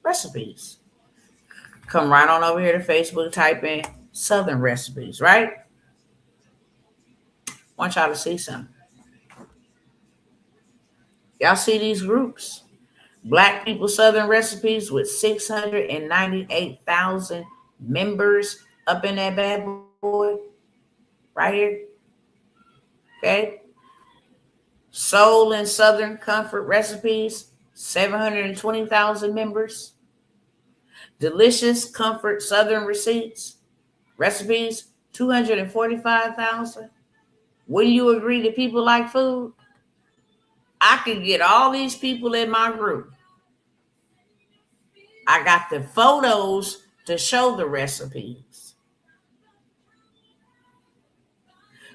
recipes. Come right on over here to Facebook, type in Southern recipes, right? Want y'all to see something. Y'all see these groups? Black People Southern Recipes with 698,000 members up in that bad boy right here. Okay. Soul and Southern Comfort Recipes, 720,000 members. Delicious Comfort Southern Recipes, 245,000. Wouldn't you agree that people like food? I could get all these people in my group. I got the photos to show the recipes.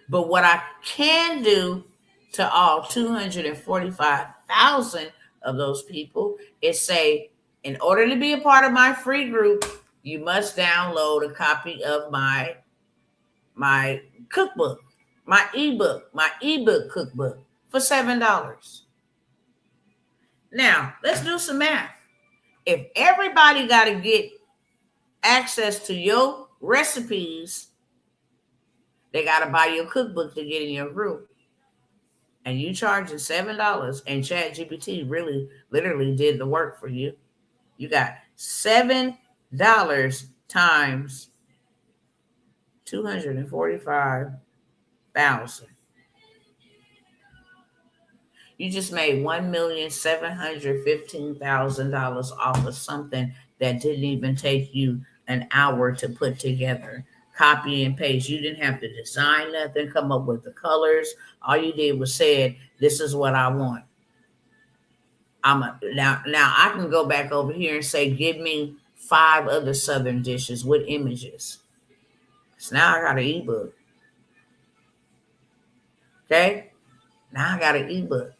But what I can do to all 245,000 of those people is say, in order to be a part of my free group, you must download a copy of my cookbook, my ebook cookbook for $7. Now, let's do some math. If everybody got to get access to your recipes, they got to buy your cookbook to get in your group. And you charging $7, and ChatGPT really literally did the work for you. You got $7 times 245,000. You just made $1,715,000 off of something that didn't even take you an hour to put together. Copy and paste. You didn't have to design nothing, come up with the colors. All you did was said, "This is what I want." Now I can go back over here and say, "Give me 5 other Southern dishes with images." So now I got an ebook. Okay? Now I got an ebook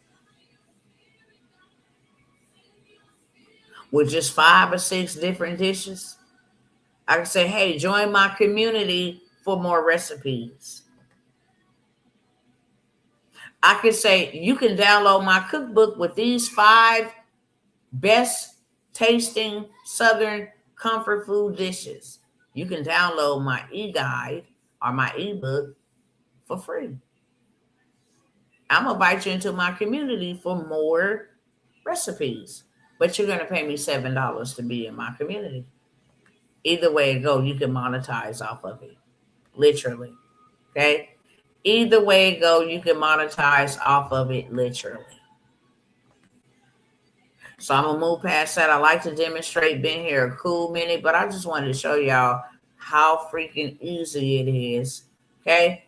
with just 5 or 6 different dishes. I can say, "Hey, join my community for more recipes." I can say, "You can download my cookbook with these 5 best tasting Southern comfort food dishes. You can download my e-guide or my ebook for free. I'm going to invite you into my community for more recipes, but you're going to pay me $7 to be in my community." Either way it go, you can monetize off of it. Literally. Okay? Either way it go, you can monetize off of it literally. So I'm going to move past that. I like to demonstrate, been here a cool minute, but I just wanted to show y'all how freaking easy it is. Okay?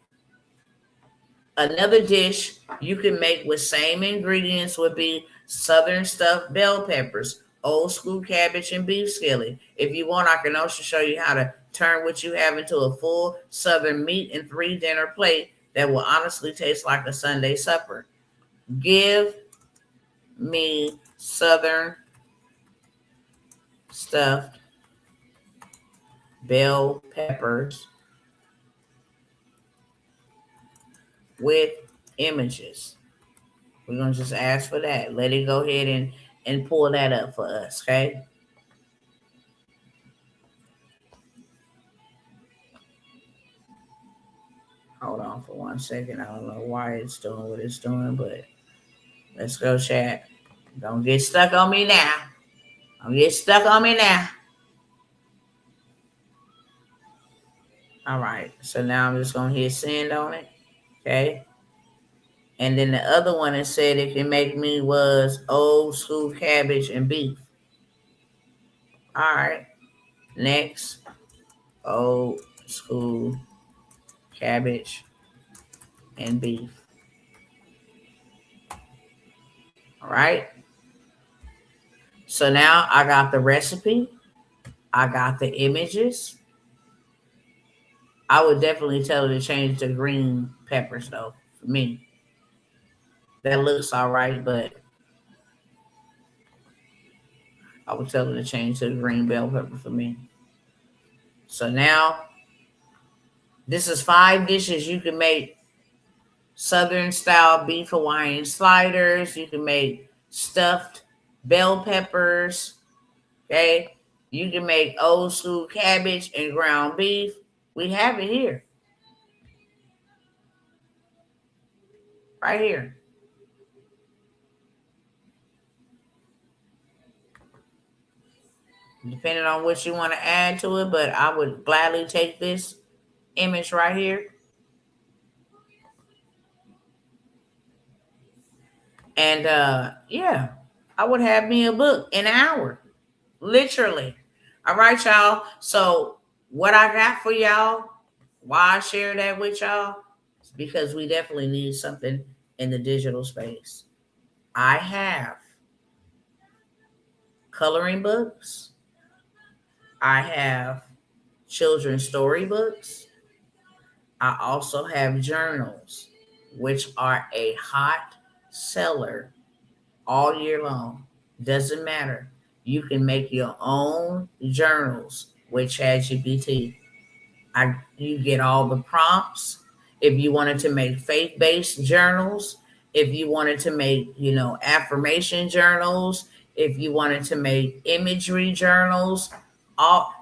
Another dish you can make with same ingredients would be Southern stuffed bell peppers, old school cabbage, and beef skillet. If you want, I can also show you how to turn what you have into a full Southern meat and 3 dinner plate that will honestly taste like a Sunday supper. Give me Southern stuffed bell peppers with images. We're going to just ask for that. Let it go ahead and pull that up for us, okay? Hold on for 1 second. I don't know why it's doing what it's doing, but let's go, chat. Don't get stuck on me now. Don't get stuck on me now. All right. So now I'm just going to hit send on it, okay? And then the other one that said it can make me was old school cabbage and beef. All right. Next, old school cabbage and beef. All right. So now I got the recipe. I got the images. I would definitely tell her to change to green peppers though, for me. That looks all right, but I would tell her to change to the green bell pepper for me. So now this is 5 dishes you can make. Southern style beef Hawaiian sliders. You can make stuffed bell peppers. Okay. You can make old school cabbage and ground beef. We have it here. Right here. Depending on what you want to add to it, but I would gladly take this image right here. And yeah, I would have me a book in an hour. Literally. All right, y'all. So what I got for y'all, why I share that with y'all, is because we definitely need something in the digital space. I have coloring books. I have children's storybooks. I also have journals, which are a hot seller all year long. Doesn't matter. You can make your own journals with ChatGPT. You get all the prompts. If you wanted to make faith-based journals, if you wanted to make, affirmation journals, if you wanted to make imagery journals,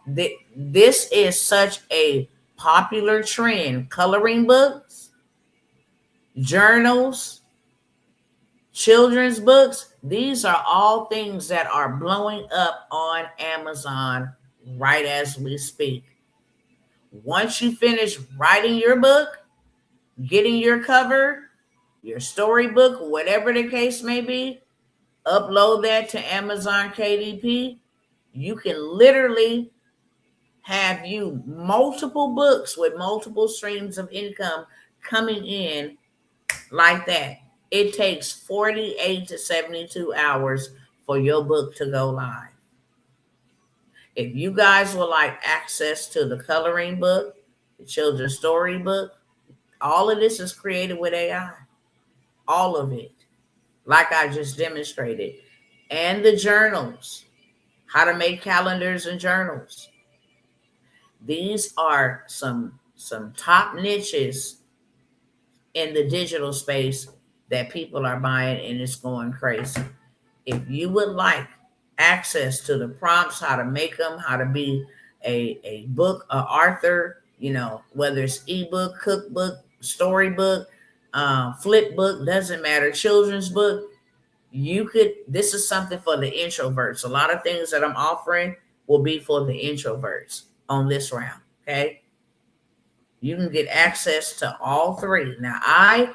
this is such a popular trend. Coloring books, journals, children's books, these are all things that are blowing up on Amazon right as we speak. Once you finish writing your book, getting your cover, your storybook, whatever the case may be, upload that to Amazon KDP. You can literally have you multiple books with multiple streams of income coming in like that. It takes 48 to 72 hours for your book to go live. If you guys would like access to the coloring book, the children's story book, all of this is created with AI. All of it. Like I just demonstrated. And the journals. How to make calendars and journals. These are some top niches in the digital space that people are buying, and it's going crazy. If you would like access to the prompts, how to make them, how to be a book, a author, whether it's ebook, cookbook, storybook, flip book, doesn't matter, children's book, this is something for the introverts. A lot of things that I'm offering will be for the introverts on this round. Okay. You can get access to all three. Now,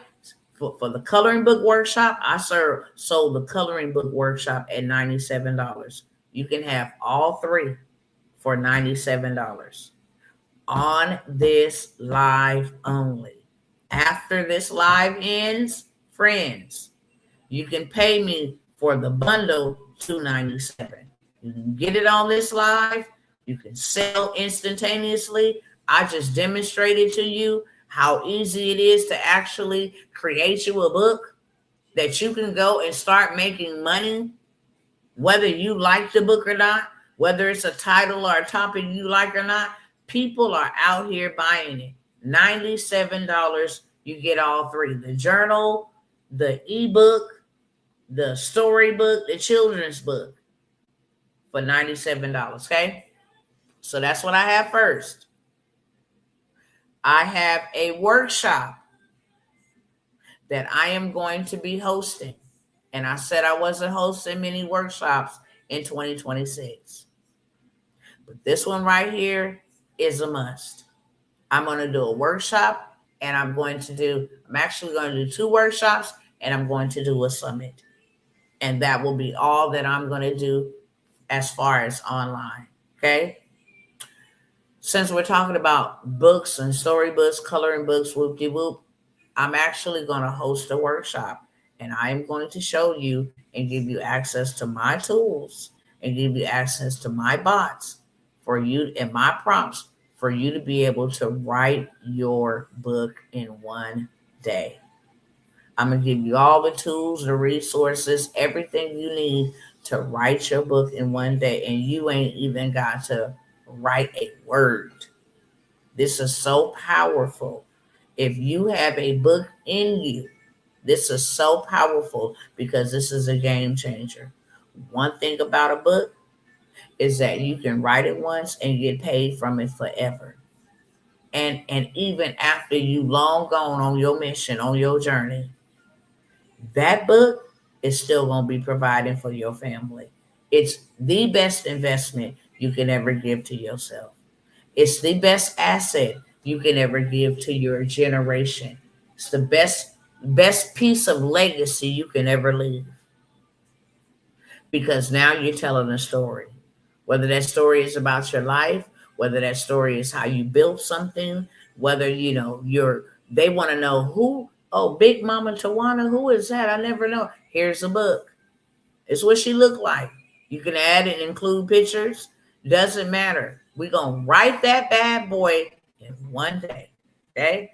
for the coloring book workshop, I sold the coloring book workshop at $97. You can have all three for $97 on this live only. After this live ends, friends, you can pay me for the bundle $297. You can get it on this live. You can sell instantaneously. I just demonstrated to you how easy it is to actually create you a book that you can go and start making money, whether you like the book or not, whether it's a title or a topic you like or not. People are out here buying it. $97, you get all three: the journal, the ebook, the storybook, the children's book, for $97. Okay, so that's what I have first. I have a workshop that I am going to be hosting. And I said I wasn't hosting many workshops in 2026. But this one right here is a must. I'm going to do a workshop, and I'm actually going to do 2 workshops, and I'm going to do a summit. And that will be all that I'm going to do as far as online. Okay. Since we're talking about books and storybooks, coloring books, whoop-de-whoop, I'm actually going to host a workshop. And I am going to show you and give you access to my tools and give you access to my bots for you and my prompts for you to be able to write your book in one day. I'm going to give you all the tools, the resources, everything you need to write your book in one day. And you ain't even got to write a word. This is so powerful. If you have a book in you, this is so powerful because this is a game changer. One thing about a book is that you can write it once and get paid from it forever. And even after you long gone on your mission, on your journey, that book is still going to be providing for your family. It's the best investment you can ever give to yourself. It's the best asset you can ever give to your generation. It's the best piece of legacy you can ever leave, because now you're telling a story. Whether that story is about your life, whether that story is how you built something, whether they want to know who, oh, Big Mama Tawana, who is that? I never know. Here's a book. It's what she looked like. You can add and include pictures. Doesn't matter. We're going to write that bad boy in one day. Okay?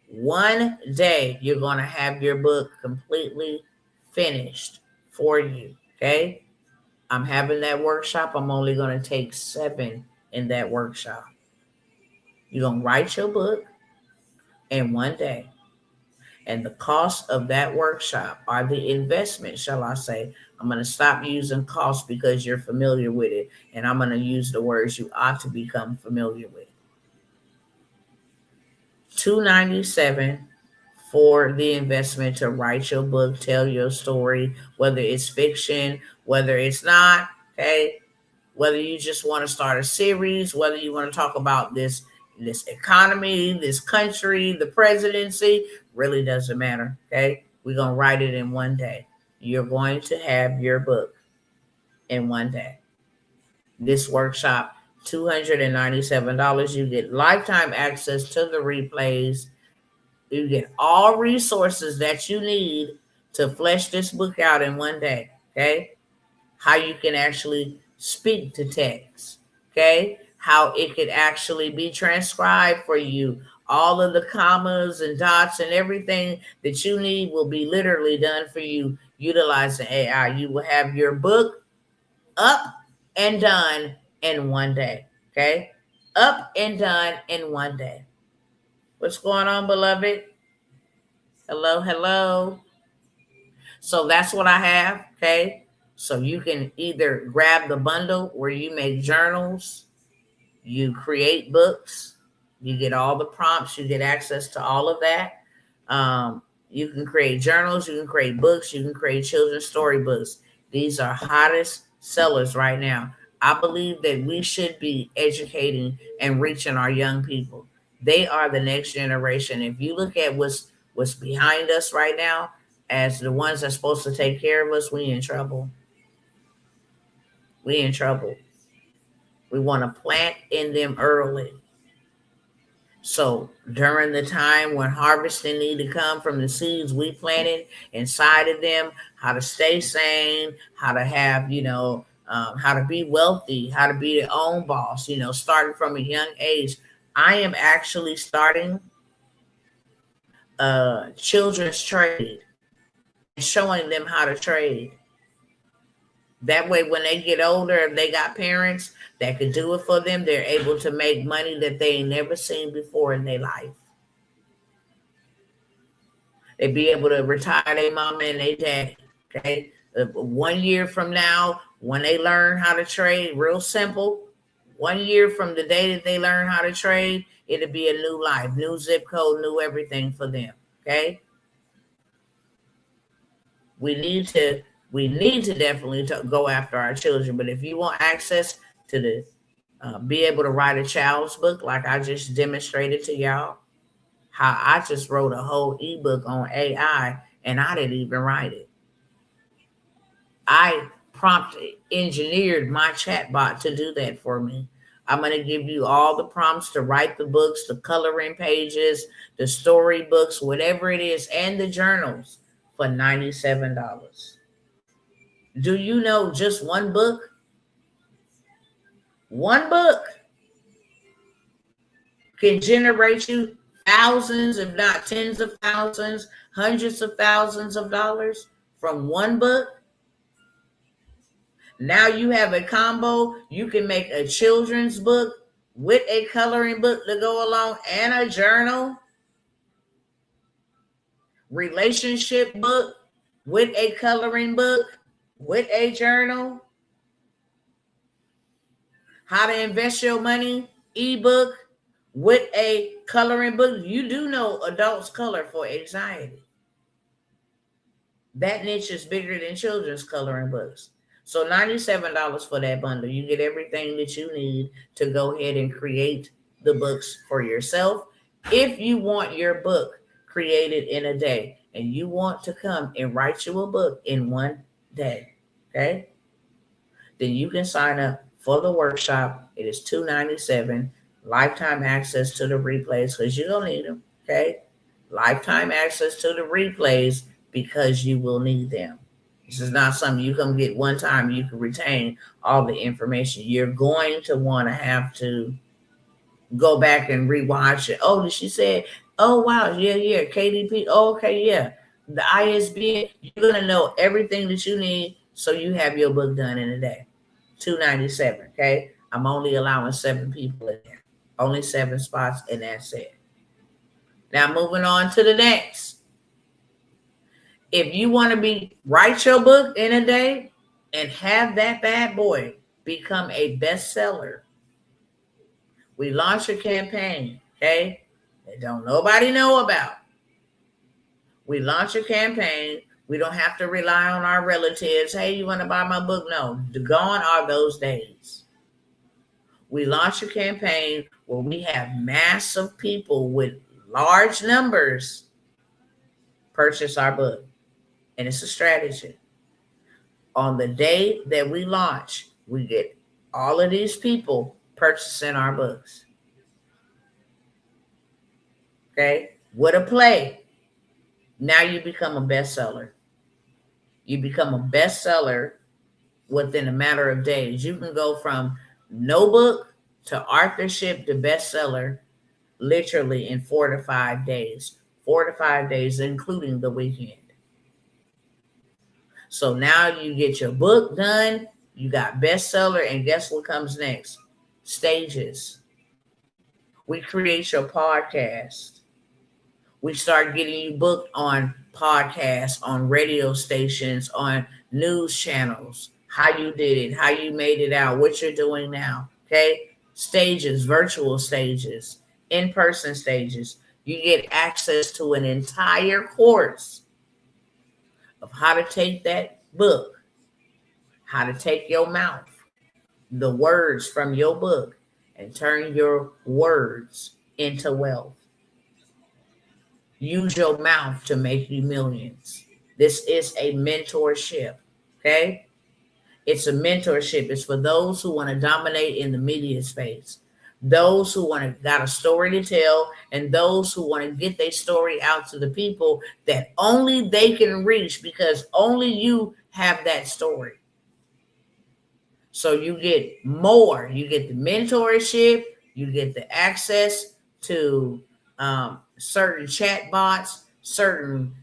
One day you're going to have your book completely finished for you. Okay? I'm having that workshop. I'm only going to take 7 in that workshop. You're going to write your book in one day. And the cost of that workshop, or the investment, shall I say, I'm going to stop using cost because you're familiar with it. And I'm going to use the words you ought to become familiar with. $297 for the investment to write your book, tell your story, whether it's fiction, whether it's not, okay? Whether you just want to start a series, whether you want to talk about this economy, this country, the presidency, really doesn't matter, okay? We're going to write it in one day. You're going to have your book in one day. This workshop, $297. You get lifetime access to the replays. You get all resources that you need to flesh this book out in one day, okay? How you can actually speak to text, okay? How it could actually be transcribed for you. All of the commas and dots and everything that you need will be literally done for you utilizing AI. You will have your book up and done in one day, okay? Up and done in one day. What's going on, beloved? Hello, hello. So that's what I have, okay? So you can either grab the bundle where you make journals, you create books, you get all the prompts, you get access to all of that. You can create journals, you can create books, you can create children's storybooks. These are hottest sellers right now. I believe that we should be educating and reaching our young people. They are the next generation. If you look at what's behind us right now, as the ones that's supposed to take care of us, we in trouble. We in trouble. We want to plant in them early. So during the time when harvesting need to come from the seeds we planted inside of them, how to stay sane, how to have, how to be wealthy, how to be their own boss, starting from a young age. I am actually starting children's trade and showing them how to trade. That way, when they get older, if they got parents that could do it for them, they're able to make money that they ain't never seen before in their life. They be able to retire their mama and their daddy. Okay, 1 year from now, when they learn how to trade, real simple. 1 year from the day that they learn how to trade, it'll be a new life, new zip code, new everything for them. Okay, we need to definitely go after our children. But if you want access to the be able to write a child's book, like I just demonstrated to y'all, how I just wrote a whole ebook on AI and I didn't even write it. I prompt engineered my chatbot to do that for me. I'm going to give you all the prompts to write the books, the coloring pages, the storybooks, whatever it is, and the journals for $97. Do you know just one book? One book can generate you thousands, if not tens of thousands, hundreds of thousands of dollars from one book. Now you have a combo. You can make a children's book with a coloring book to go along and a journal, relationship book with a coloring book, with a journal, how to invest your money ebook with a coloring book. You do know adults color for anxiety. That niche is bigger than children's coloring books. So $97 for that bundle. You get everything that you need to go ahead and create the books for yourself. If you want your book created in a day and you want to come and write you a book in one day, okay, then you can sign up for the workshop. It is $297. Lifetime access to the replays because you're going to need them, okay? Lifetime access to the replays because you will need them. This is not something you come get one time. You can retain all the information. You're going to want to have to go back and rewatch it. Oh, she said, oh, wow, yeah, KDP. Oh, okay, yeah. The ISBN, you're going to know everything that you need so you have your book done in a day. $297, okay? I'm only allowing 7 people in there. Only 7 spots, and that's it. Now, moving on to the next. If you want to write your book in a day and have that bad boy become a bestseller, we launch a campaign, okay, that don't nobody know about. We launch a campaign. We don't have to rely on our relatives. Hey, you want to buy my book? No, gone are those days. We launch a campaign where we have massive people with large numbers purchase our book. And it's a strategy. On the day that we launch, we get all of these people purchasing our books. Okay? What a play. Now you become a bestseller. You become a bestseller within a matter of days. You can go from no book to authorship to bestseller literally in 4 to 5 days. 4 to 5 days, including the weekend. So now you get your book done, you got bestseller, and guess what comes next? Stages. We create your podcast. We start getting you booked on podcasts, on radio stations, on news channels, how you did it, how you made it out, what you're doing now, okay? Stages, virtual stages, in-person stages. You get access to an entire course of how to take that book, how to take your mouth, the words from your book, and turn your words into wealth. Use your mouth to make you millions. This is a mentorship, okay? It's a mentorship. It's for those who want to dominate in the media space, those who got a story to tell, and those who want to get their story out to the people that only they can reach because only you have that story. So you get more. You get the mentorship. You get the access to certain chat bots, certain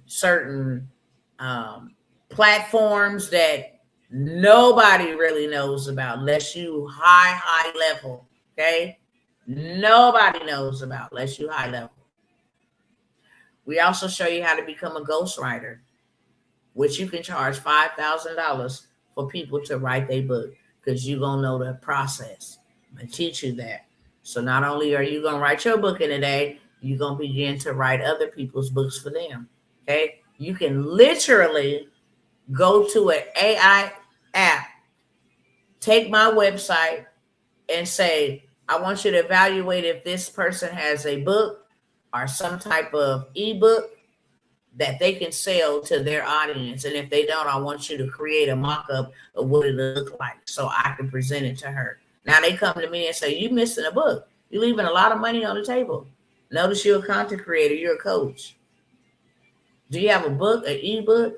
platforms that nobody really knows about unless you high level, okay? Nobody knows about unless you high level. We also show you how to become a ghostwriter, which you can charge $5,000 for people to write their book because you're going to know the process. I'm going to teach you that. So not only are you going to write your book in a day, you're going to begin to write other people's books for them, okay? You can literally go to an AI app, take my website, and say, I want you to evaluate if this person has a book or some type of ebook that they can sell to their audience. And if they don't, I want you to create a mock-up of what it look like so I can present it to her. Now they come to me and say, you're missing a book. You're leaving a lot of money on the table. Notice you're a content creator. You're a coach. Do you have a book, an ebook?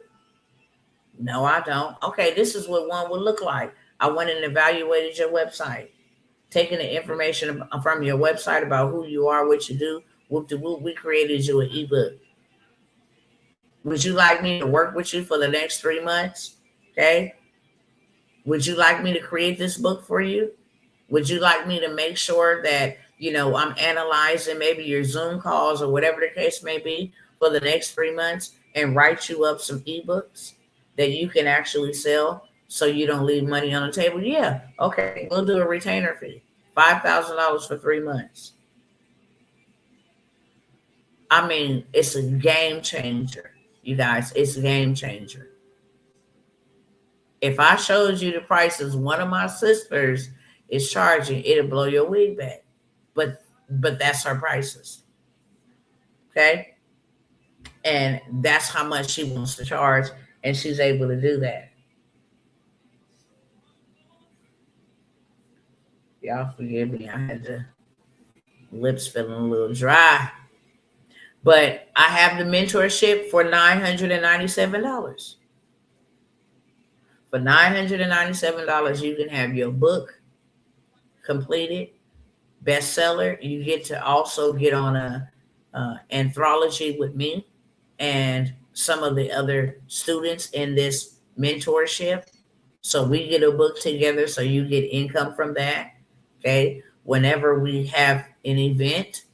No, I don't. Okay, this is what one would look like. I went and evaluated your website, taking the information from your website about who you are, what you do. Whoop de whoop, we created you an ebook. Would you like me to work with you for the next 3 months? Okay. Would you like me to create this book for you? Would you like me to make sure that, I'm analyzing maybe your Zoom calls or whatever the case may be for the next 3 months and write you up some ebooks that you can actually sell so you don't leave money on the table? Yeah. Okay. We'll do a retainer fee. $5,000 for 3 months. I mean, it's a game changer, you guys. It's a game changer. If I showed you the prices one of my sisters is charging, it'll blow your wig back. But that's her prices. Okay? And that's how much she wants to charge, and she's able to do that. Y'all forgive me. I had the lips feeling a little dry. But I have the mentorship for $997. For $997, you can have your book completed, bestseller. You get to also get on a anthology with me and some of the other students in this mentorship. So we get a book together, so you get income from that. Okay. Whenever we have an event,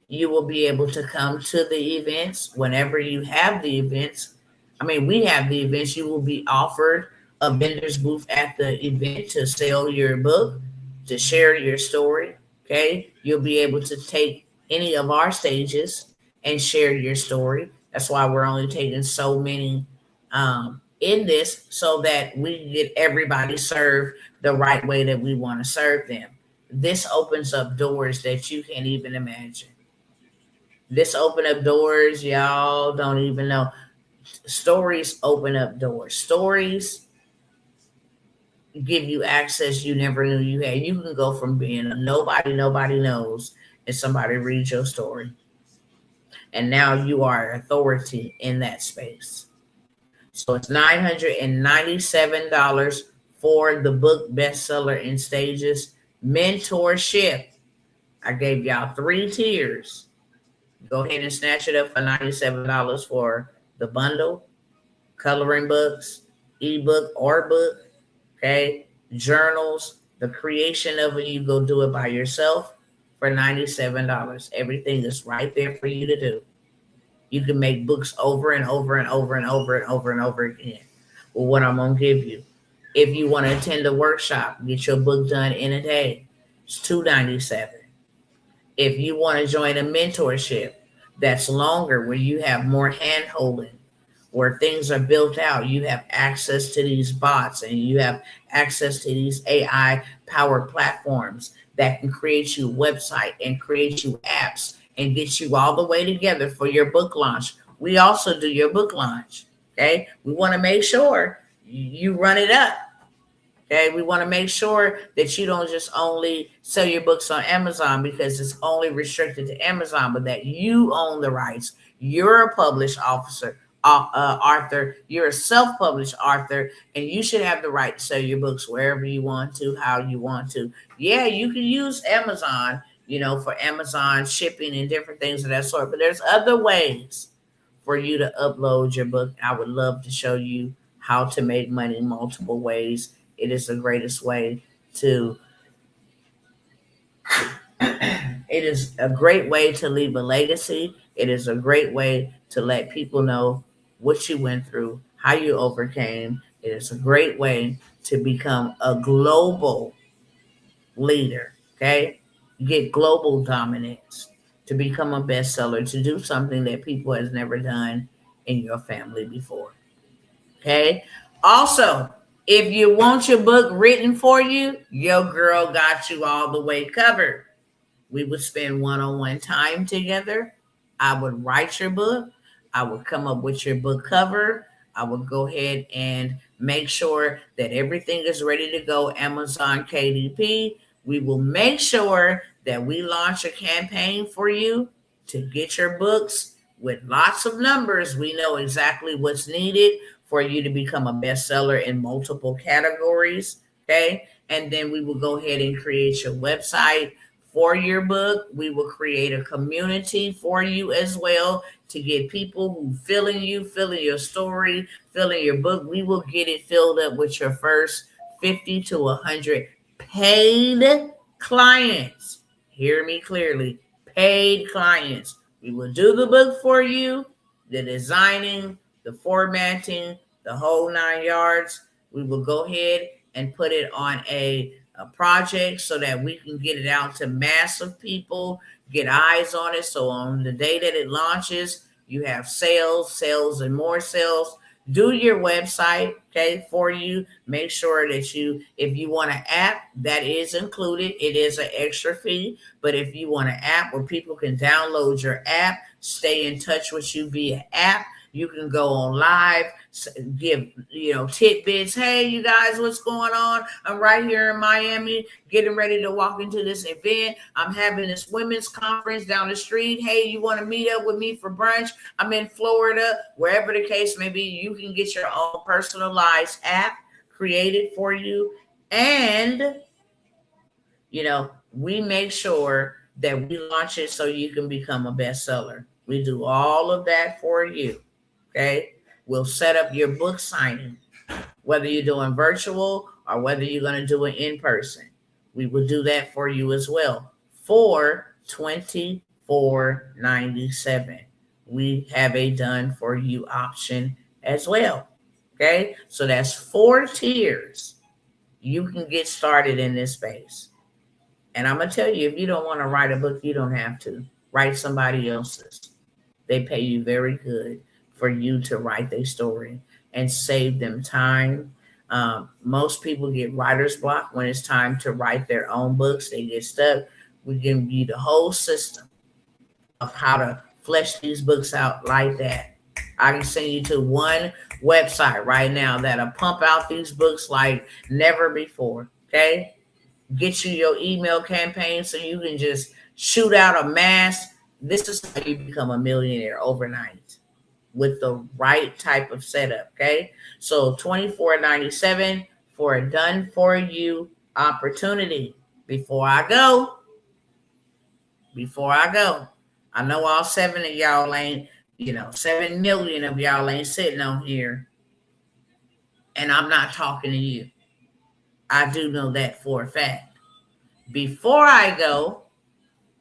you will be able to come to the events. Whenever you have the events, we have the events, you will be offered a vendor's booth at the event to sell your book, to share your story. Okay. You'll be able to take any of our stages and share your story. That's why we're only taking so many in this, so that we get everybody served the right way that we want to serve them. This opens up doors that you can't even imagine. This open up doors y'all don't even know. Stories open up doors. Stories give you access you never knew you had. You can go from being a nobody knows, and somebody reads your story, and now you are authority in that space. So it's $997 for the book, bestseller in stages, mentorship. I gave y'all 3 tiers. Go ahead and snatch it up for $97 for the bundle, coloring books, ebook or book, okay, journals, the creation of it. You go do it by yourself for $97. Everything is right there for you to do. You can make books over and over and over and over and over and over again. Well, what I'm going to give you, if you want to attend a workshop, get your book done in a day, it's $297. If you want to join a mentorship that's longer, where you have more hand holding, where things are built out, you have access to these bots and you have access to these AI powered platforms that can create you a website and create you apps and get you all the way together for your book launch. We also do your book launch. Okay. We want to make sure you run it up. Okay. We want to make sure that you don't just only sell your books on Amazon because it's only restricted to Amazon, but that you own the rights. You're a published author. You're a self-published author, and you should have the right to sell your books wherever you want to, how you want to. Yeah, you can use Amazon, for Amazon shipping and different things of that sort, but there's other ways for you to upload your book. I would love to show you how to make money multiple ways. It is the greatest way to it is a great way to leave a legacy. It is a great way to let people know what you went through, how you overcame. It is a great way to become a global leader, okay? Get global dominance, to become a bestseller, to do something that people has never done in your family before, okay? Also, if you want your book written for you, your girl got you all the way covered. We would spend one-on-one time together. I would write your book. I would come up with your book cover. I would go ahead and make sure that everything is ready to go. Amazon KDP. We will make sure that we launch a campaign for you to get your books with lots of numbers, we know exactly what's needed for you to become a bestseller in multiple categories. Okay. And then we will go ahead and create your website for your book. We will create a community for you as well to get people who feeling you, feeling your story, feeling your book. We will get it filled up with your first 50 to 100 paid clients. Hear me clearly. Paid clients. We will do the book for you, the designing, the formatting, the whole 9 yards. We will go ahead and put it on a project so that we can get it out to massive people, get eyes on it. So on the day that it launches, you have sales, and more sales. Do your website, okay, for you. Make sure that if you want an app, that is included. It is an extra fee. But if you want an app where people can download your app, stay in touch with you via app, you can go on live, give tidbits. Hey, you guys, what's going on? I'm right here in Miami, getting ready to walk into this event. I'm having this women's conference down the street. Hey, you want to meet up with me for brunch? I'm in Florida. Wherever the case may be, you can get your own personalized app created for you. And we make sure that we launch it so you can become a bestseller. We do all of that for you. Okay. We'll set up your book signing, whether you're doing virtual or whether you're going to do it in person. We will do that for you as well for $24.97. We have a done for you option as well. Okay. So that's 4 tiers. You can get started in this space. And I'm going to tell you, if you don't want to write a book, you don't have to. Write somebody else's. They pay you very good for you to write their story and save them time. Most people get writer's block when it's time to write their own books. They get stuck. We give you the whole system of how to flesh these books out like that. I can send you to one website right now that'll pump out these books like never before. Okay. Get you your email campaign so you can just shoot out a mass. This is how you become a millionaire overnight with the right type of setup. Okay. So $24.97 for a done for you opportunity. Before I go, I know all 7 of y'all ain't, 7 million of y'all ain't sitting on here. And I'm not talking to you. I do know that for a fact. Before I go,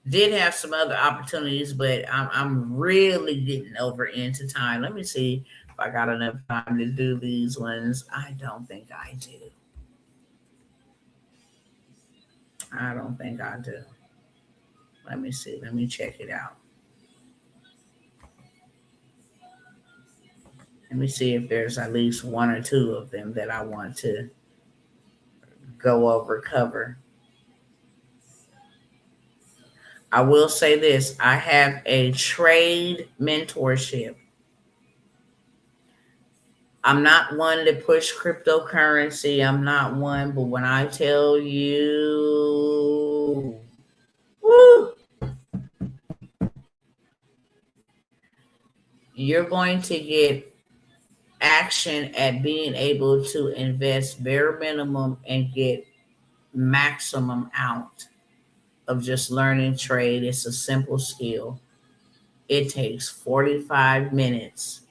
did have some other opportunities, but I'm really getting over into time. Let me see if I got enough time to do these ones. I don't think I do. Let me see. Let me check it out. Let me see if there's at least 1 or 2 of them that I want to cover. I will say this. I have a trade mentorship. I'm not one to push cryptocurrency. I'm not one, but when I tell you, woo, you're going to get action at being able to invest bare minimum and get maximum out of just learning trade. It's a simple skill. It takes 45 minutes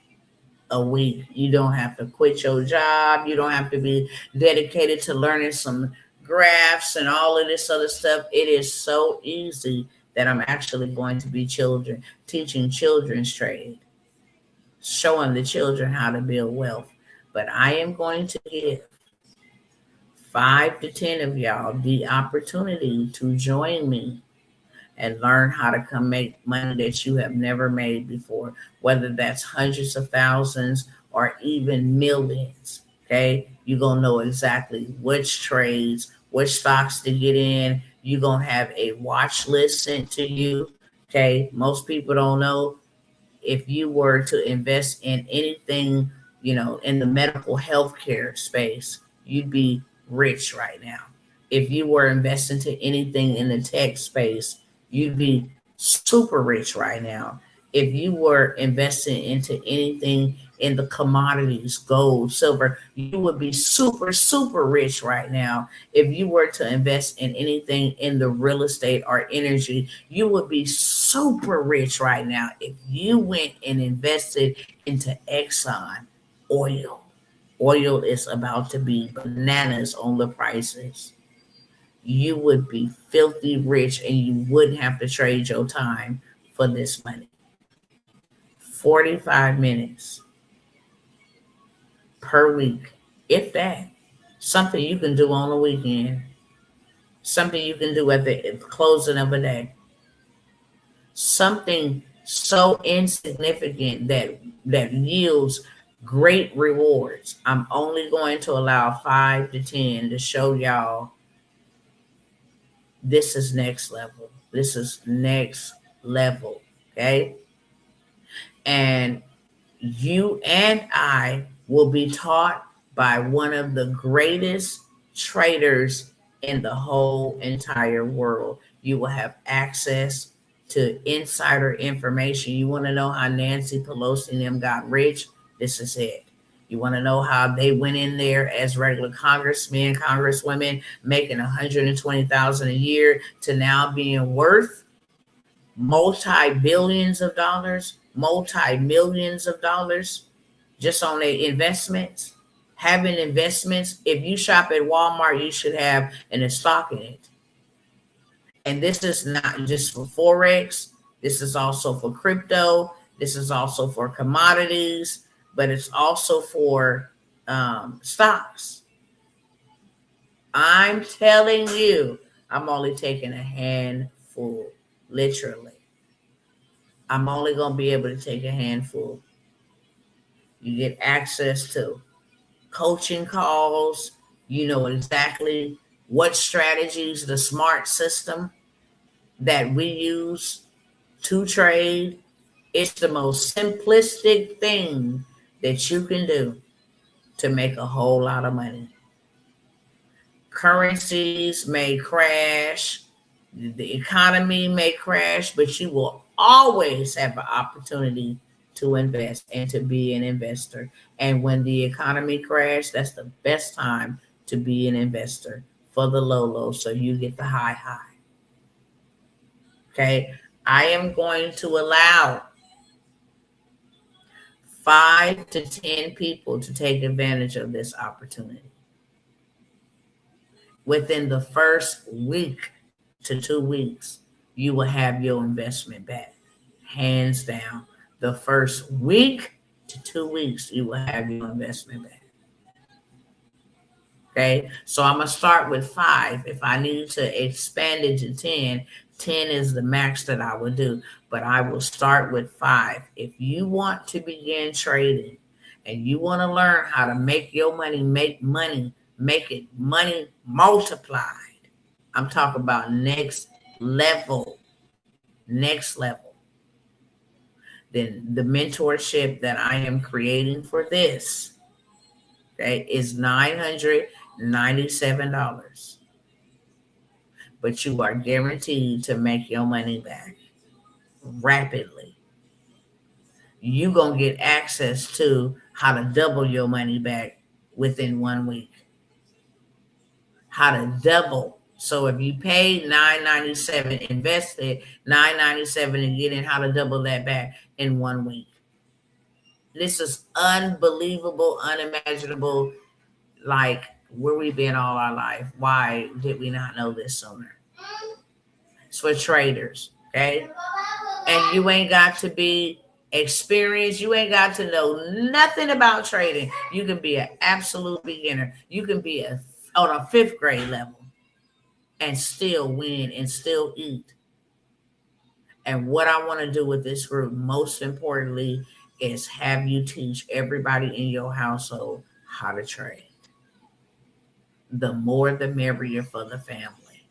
a week. You don't have to quit your job. You don't have to be dedicated to learning some graphs and all of this other stuff. It is so easy that I'm actually going to be teaching children's trade, showing the children how to build wealth. But I am going to give 5 to 10 of y'all the opportunity to join me and learn how to come make money that you have never made before, whether that's hundreds of thousands or even millions. Okay. You're going to know exactly which trades, which stocks to get in. You're going to have a watch list sent to you. Okay. Most people don't know, if you were to invest in anything, in the medical healthcare space, you'd be rich right now. If you were investing to anything in the tech space, you'd be super rich right now. If you were investing into anything in the commodities, gold, silver, you would be super, super rich right now. If you were to invest in anything in the real estate or energy, you would be super rich right now. If you went and invested into Exxon oil, oil is about to be bananas on the prices. You would be filthy rich and you wouldn't have to trade your time for this money. 45 minutes per week, if that. Something you can do on the weekend, something you can do at the closing of a day, something so insignificant that yields great rewards. I'm only going to allow 5 to 10 to show y'all this is next level. This is next level. Okay. And you and I will be taught by one of the greatest traders in the whole entire world. You will have access to insider information. You want to know how Nancy Pelosi and them got rich? This is it. You want to know how they went in there as regular congressmen, congresswomen, making $120,000 a year to now being worth multi-billions of dollars, multi-millions of dollars just on their investments. Having investments, if you shop at Walmart, you should have a stock in it. And this is not just for Forex. This is also for crypto. This is also for commodities, but it's also for stocks. I'm telling you, I'm only taking a handful, literally. I'm only going to be able to take a handful. You get access to coaching calls. You know exactly what strategies, the smart system that we use to trade. It's the most simplistic thing that you can do to make a whole lot of money. Currencies may crash, the economy may crash, but you will always have an opportunity to invest and to be an investor. And when the economy crashes, that's the best time to be an investor for the low, so you get the high. Okay, I am going to allow 5 to 10 people to take advantage of this opportunity. Within the first week to 2 weeks, you will have your investment back. Hands down. The first week to 2 weeks, you will have your investment back. Okay, so I'm going to start with 5. If I need to expand it to 10, 10 is the max that I would do, but I will start with 5. If you want to begin trading and you want to learn how to make your money, make it money multiplied. I'm talking about next level. Then the mentorship that I am creating for this, okay, is $997. But you are guaranteed to make your money back rapidly. You're going to get access to how to double your money back within 1 week. How to double. So if you paid $997, invested $997 and get in, how to double that back in 1 week. This is unbelievable, unimaginable, like where we've been all our life. Why did we not know this sooner? It's for traders, okay? And you ain't got to be experienced. You ain't got to know nothing about trading. You can be an absolute beginner. You can be on a 5th grade level and still win and still eat. And what I want to do with this group, most importantly, is have you teach everybody in your household how to trade. The more the merrier for the family.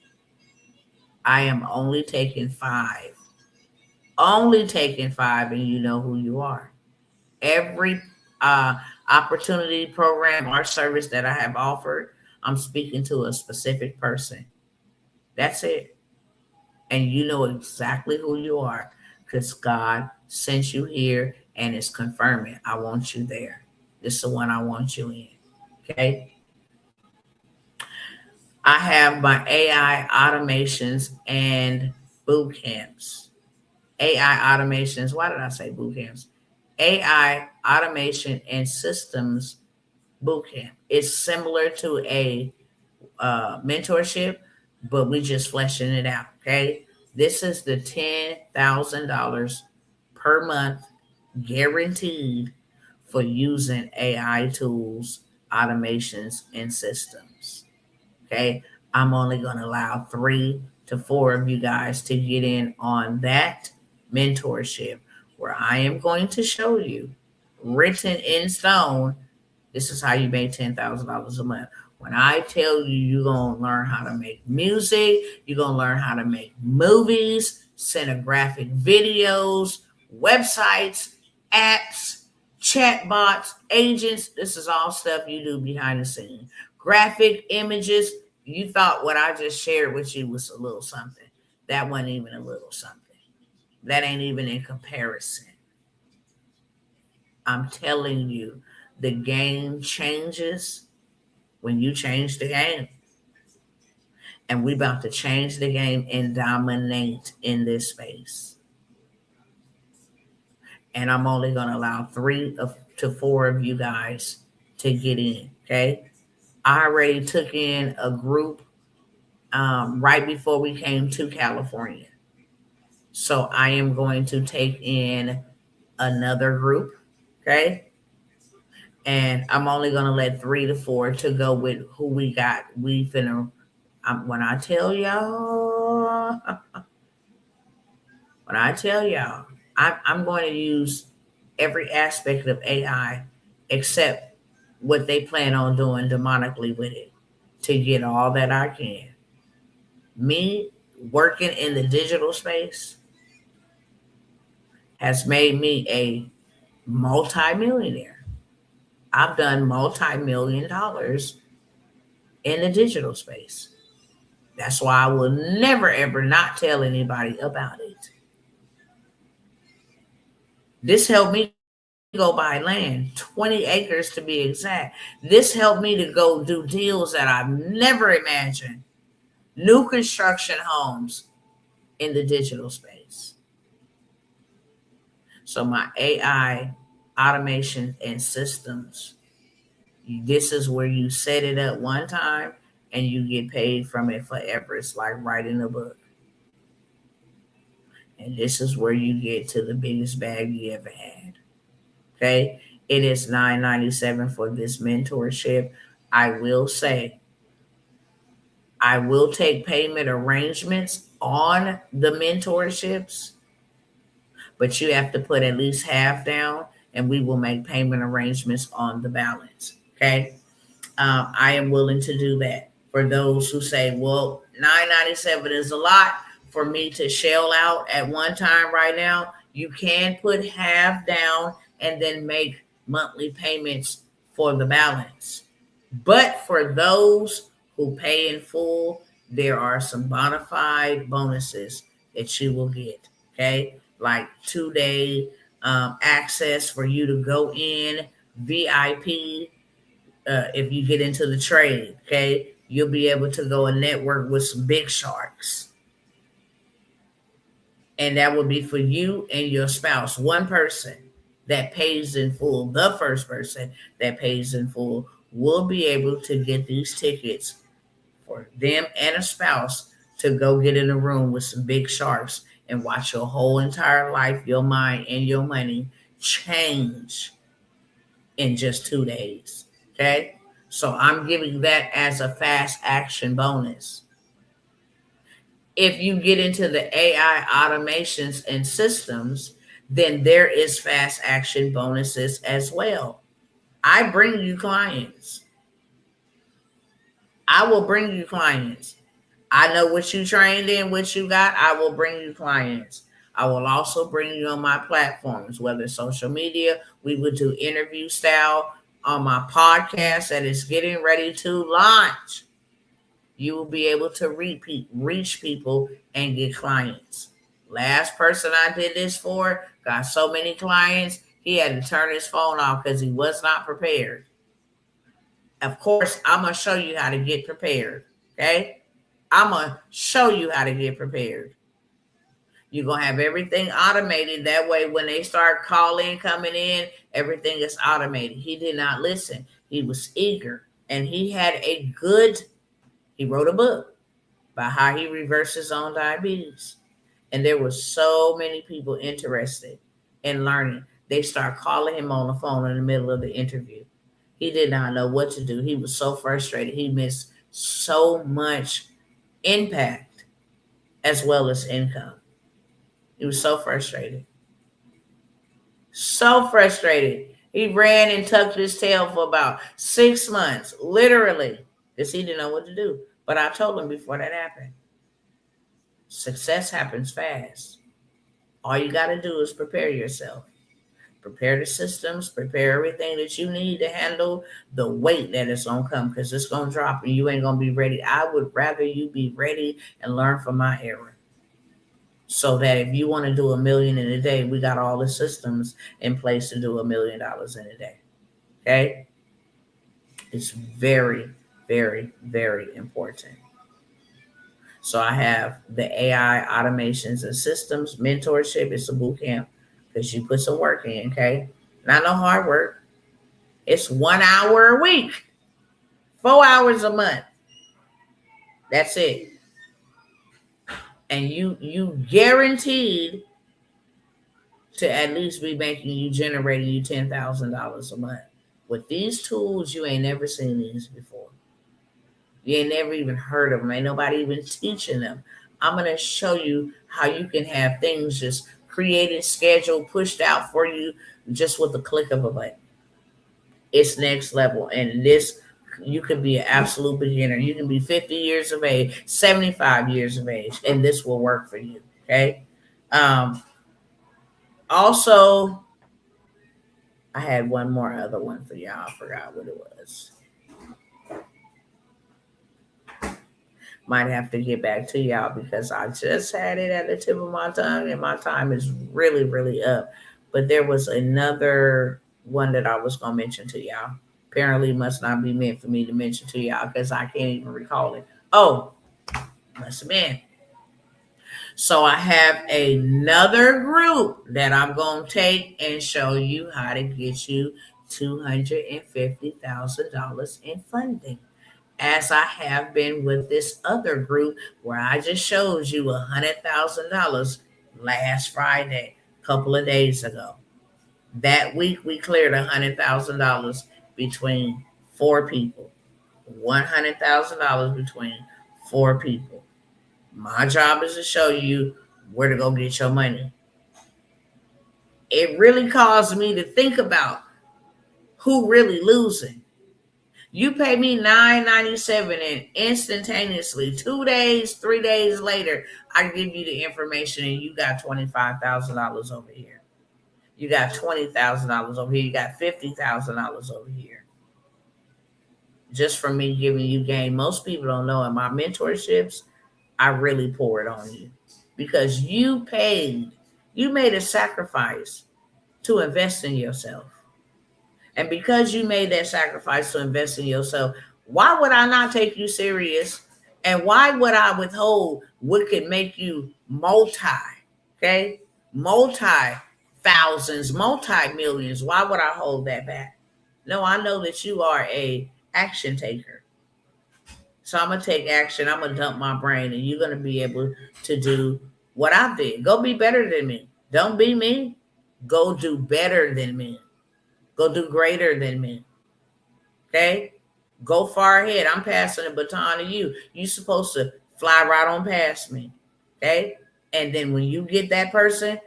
I am only taking 5. Only taking 5, and you know who you are. Every opportunity, program, or service that I have offered, I'm speaking to a specific person. That's it. And you know exactly who you are. because God sent you here and it's confirming. I want you there. This is the one I want you in. Okay. I have my AI automations and boot camps. AI automations. Why did I say boot camps? AI automation and systems boot camp. It's similar to a mentorship, but we just fleshing it out. Okay. This is the $10,000 per month guaranteed for using AI tools, automations, and systems. Okay. I'm only going to allow 3 to 4 of you guys to get in on that mentorship where I am going to show you written in stone. This is how you make $10,000 a month. When I tell you, you're going to learn how to make music, you're going to learn how to make movies, cinematographic videos, websites, apps, chatbots, agents. This is all stuff you do behind the scenes. Graphic images. You thought what I just shared with you was a little something. That wasn't even a little something. That ain't even in comparison. I'm telling you, the game changes when you change the game. And we're about to change the game and dominate in this space. And I'm only going to allow 3 to 4 of you guys to get in. Okay. I already took in a group right before we came to California. So I am going to take in another group. Okay. And I'm only going to let 3 to 4 to go with who we got. We finna, when I tell y'all, I'm going to use every aspect of AI except what they plan on doing demonically with it to get all that I can. Me working in the digital space has made me a multi-millionaire. I've done multi-million dollars in the digital space. That's why I will never, ever not tell anybody about it. This helped me go buy land, 20 acres to be exact. This helped me to go do deals that I've never imagined. New construction homes in the digital space. So my AI automation and systems, this is where you set it up one time and you get paid from it forever. It's like writing a book. And this is where you get to the biggest bag you ever had. Okay. It is $9.97 for this mentorship. I will say, I will take payment arrangements on the mentorships, but you have to put at least half down and we will make payment arrangements on the balance. Okay. I am willing to do that. For those who say, well, $9.97 is a lot for me to shell out at one time right now, you can put half down and then make monthly payments for the balance. But for those who pay in full, there are some bona fide bonuses that you will get. Okay. Like 2-day access for you to go in, VIP. If you get into the trade, okay, you'll be able to go and network with some big sharks. And that will be for you and your spouse. One person that pays in full, the first person that pays in full, will be able to get these tickets for them and a spouse to go get in a room with some big sharks and watch your whole entire life, your mind, and your money change in just 2 days. Okay. So I'm giving that as a fast action bonus. If you get into the AI automations and systems, then there is fast action bonuses as well. I bring you clients. I will bring you clients. I know what you trained in, what you got. I will bring you clients. I will also bring you on my platforms, whether social media, we would do interview style on my podcast that is getting ready to launch. You will be able to reach people and get clients. Last person I did this for got so many clients, he had to turn his phone off because he was not prepared. Of course, I'm going to show you how to get prepared. Okay? I'm going to show you how to get prepared. You're going to have everything automated. That way, when they start calling, coming in, everything is automated. He did not listen. He was eager. And he wrote a book about how he reversed his own diabetes. And there were so many people interested in learning. They start calling him on the phone in the middle of the interview. He did not know what to do. He was so frustrated. He missed so much impact as well as income. He was so frustrated. So frustrated. He ran and tucked his tail for about 6 months, literally, because he didn't know what to do. But I told him before that happened, success happens fast. All you got to do is prepare yourself. Prepare the systems, prepare everything that you need to handle the weight that is going to come, because it's going to drop and you ain't going to be ready. I would rather you be ready and learn from my error. So that if you want to do $1 million in a day, we got all the systems in place to do $1 million in a day. Okay? It's very, very, very important. So I have the AI automations and systems mentorship. It's a boot camp because you put some work in, okay? Not no hard work. It's 1 hour a week, 4 hours a month. That's it. And you guaranteed to at least be generating you $10,000 a month. With these tools, you ain't never seen these before. You ain't never even heard of them. Ain't nobody even teaching them. I'm going to show you how you can have things just created, scheduled, pushed out for you just with the click of a button. It's next level. And this, you can be an absolute beginner. You can be 50 years of age, 75 years of age, and this will work for you. Okay. Also, I had one more other one for y'all. I forgot what it was. Might have to get back to y'all because I just had it at the tip of my tongue and my time is really, really up. But there was another one that I was going to mention to y'all. Apparently must not be meant for me to mention to y'all because I can't even recall it. Oh, must have been. So I have another group that I'm going to take and show you how to get you $250,000 in funding, as I have been with this other group where I just showed you $100,000 last Friday, a couple of days ago. That week we cleared $100,000 between 4 people. $100,000 between 4 people. My job is to show you where to go get your money. It really caused me to think about who really losing. You pay me $9.97 and instantaneously 2 days, 3 days later, I give you the information and you got $25,000 over here. You got $20,000 over here. You got $50,000 over here. Just from me giving you game. Most people don't know in my mentorships, I really pour it on you because you made a sacrifice to invest in yourself. And because you made that sacrifice to invest in yourself, why would I not take you serious? And why would I withhold what could make you multi-thousands, multi-millions? Why would I hold that back? No, I know that you are a action taker. So I'm going to take action. I'm going to dump my brain and you're going to be able to do what I did. Go be better than me. Don't be me. Go do better than me. Go do greater than me. Okay? Go far ahead. I'm passing the baton to you. You're supposed to fly right on past me. Okay? And then when you get that person,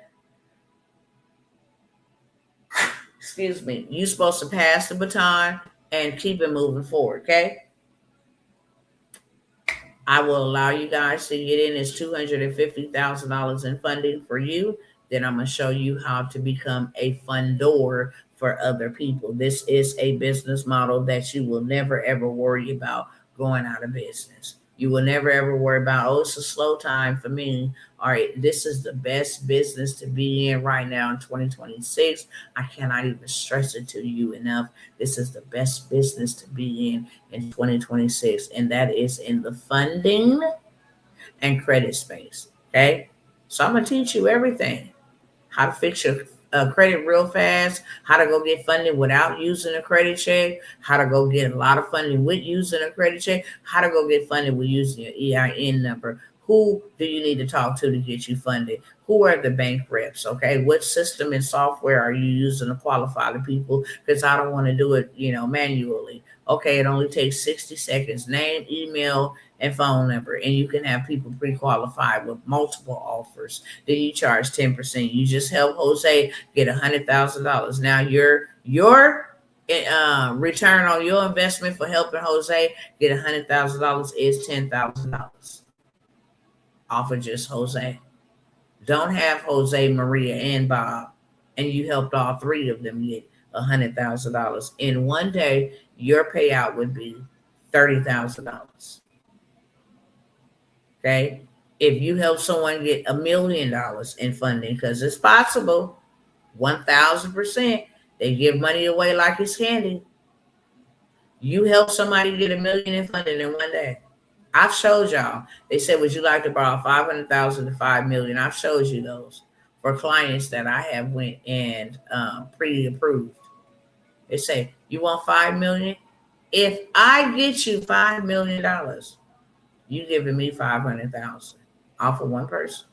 you're supposed to pass the baton and keep it moving forward. Okay? I will allow you guys to get in this $250,000 in funding for you. Then I'm going to show you how to become a fundor for other people. This is a business model that you will never, ever worry about going out of business. You will never ever worry about, oh, it's a slow time for me. All right, this is the best business to be in right now in 2026. I cannot even stress it to you enough. This is the best business to be in 2026, and that is in the funding and credit space. Okay, so I'm gonna teach you everything: how to fix your credit real fast, how to go get funding without using a credit check, how to go get a lot of funding with using a credit check, how to go get funding with using your EIN number. Who do you need to talk to get you funded? Who are the bank reps? Okay, what system and software are you using to qualify the people? Because I don't want to do it, manually. Okay, it only takes 60 seconds. Name, email, and phone number, and you can have people pre-qualified with multiple offers. Then you charge 10%. You just help Jose get $100,000. Now your return on your investment for helping Jose get $100,000 is $10,000 off of just Jose. Don't have Jose, Maria, and Bob, and you helped all three of them get $100,000. In one day, your payout would be $30,000. Okay, if you help someone get $1 million in funding, because it's possible, 1,000%, they give money away like it's candy. You help somebody get $1 million in funding in one day. I've showed y'all. They said, would you like to borrow 500,000 to 5 million? I've showed you those for clients that I have went and pre-approved. They say, you want 5 million? If I get you $5 million, you giving me 500,000 off of one person.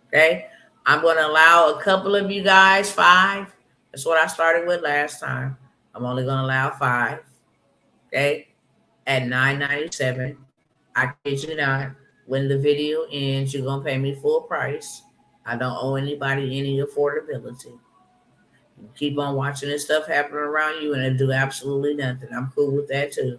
Okay, I'm going to allow a couple of you guys 5. That's what I started with last time. I'm only going to allow 5. Okay, at $9.97. I kid you not. When the video ends, you're going to pay me full price. I don't owe anybody any affordability. You keep on watching this stuff happen around you and it'll do absolutely nothing. I'm cool with that too.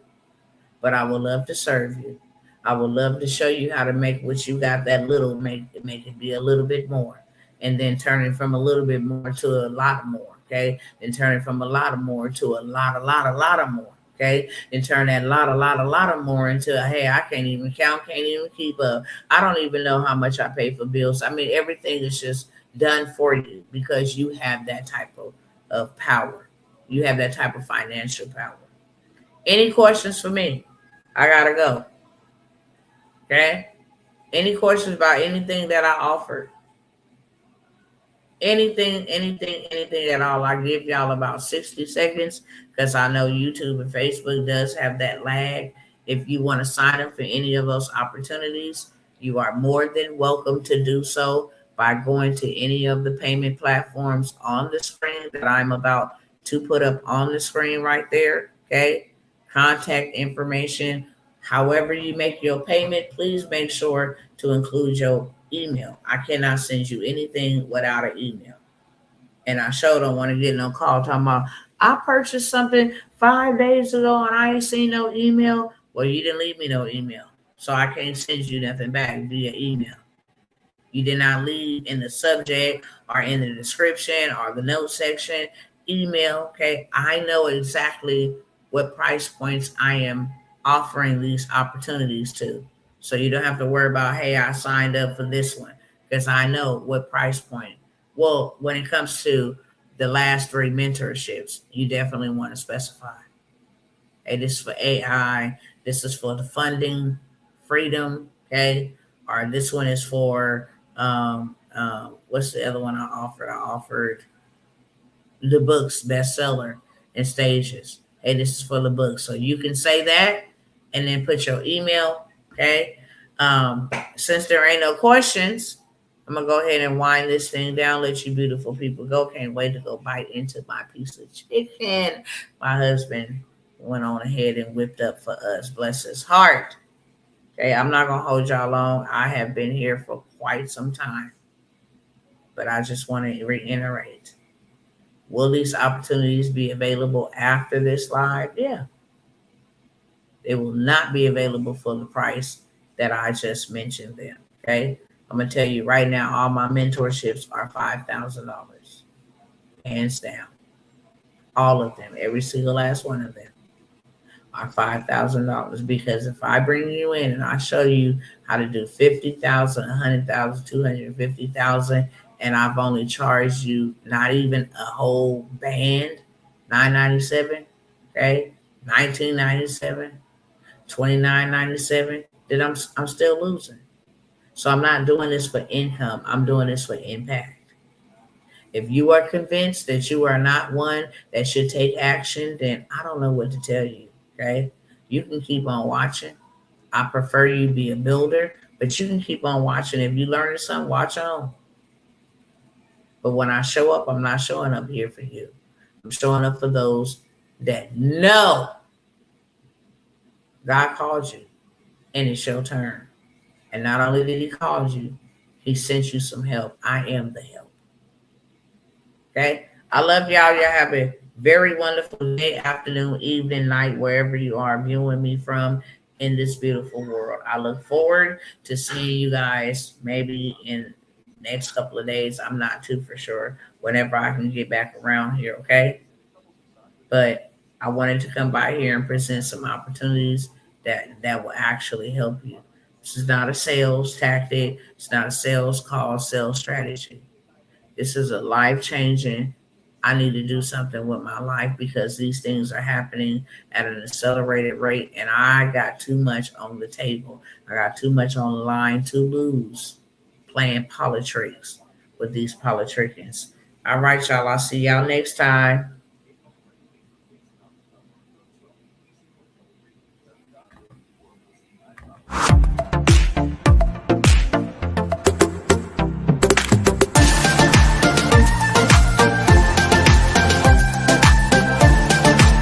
But I would love to serve you. I would love to show you how to make what you got that little, make it be a little bit more. And then turn it from a little bit more to a lot more. Okay. Then turn it from a lot of more to a lot of more. Okay. Then turn that lot of more into a, hey, I can't even count, can't even keep up. I don't even know how much I pay for bills. I mean, everything is just done for you because you have that type of power. You have that type of financial power. Any questions for me? I gotta go. Okay. Any questions about anything that I offered? Anything at all. I give y'all about 60 seconds because I know YouTube and Facebook does have that lag. If you want to sign up for any of those opportunities, you are more than welcome to do so by going to any of the payment platforms on the screen that I'm about to put up on the screen right there. Okay. Contact information. However you make your payment, please make sure to include your email. I cannot send you anything without an email. And I sure don't want to get no call talking about, I purchased something 5 days ago and I ain't seen no email. Well, you didn't leave me no email. So I can't send you nothing back via email. You did not leave in the subject or in the description or the note section email. Okay. I know exactly what price points I am offering these opportunities to. So you don't have to worry about, hey, I signed up for this one because I know what price point. Well, when it comes to the last 3 mentorships, you definitely want to specify. Hey, this is for AI. This is for the funding, freedom, okay? Or this one is for, what's the other one I offered? I offered the books bestseller in stages. Hey, this is for the book. So you can say that and then put your email, okay? Since there ain't no questions, I'm going to go ahead and wind this thing down, let you beautiful people go. Can't wait to go bite into my piece of chicken. My husband went on ahead and whipped up for us. Bless his heart. Okay, I'm not going to hold y'all long. I have been here for quite some time. But I just want to reiterate. Will these opportunities be available after this live? Yeah. They will not be available for the price that I just mentioned them. Okay. I'm going to tell you right now, all my mentorships are $5,000. Hands down. All of them. Every single last one of them. are $5,000, because if I bring you in and I show you how to do 50,000, 100,000, 250,000, and I've only charged you not even a whole band, $997, okay, $1997, $29.97, then I'm still losing. So I'm not doing this for income. I'm doing this for impact. If you are convinced that you are not one that should take action, then I don't know what to tell you. Okay. You can keep on watching. I prefer you be a builder, but you can keep on watching. If you learn something, watch on. But when I show up, I'm not showing up here for you. I'm showing up for those that know God called you and it's your turn. And not only did he call you, he sent you some help. I am the help. Okay. I love y'all. Y'all have a very wonderful day, afternoon, evening, night, wherever you are viewing me from in this beautiful world. I look forward to seeing you guys maybe in next couple of days. I'm not too for sure whenever I can get back around here. Okay. But I wanted to come by here and present some opportunities that will actually help you. This is not a sales tactic. It's not a sales call, sales strategy. This is a life changing. I need to do something with my life because these things are happening at an accelerated rate, and I got too much on the table. I got too much on the line to lose playing politics with these politicians. All right, y'all. I'll see y'all next time.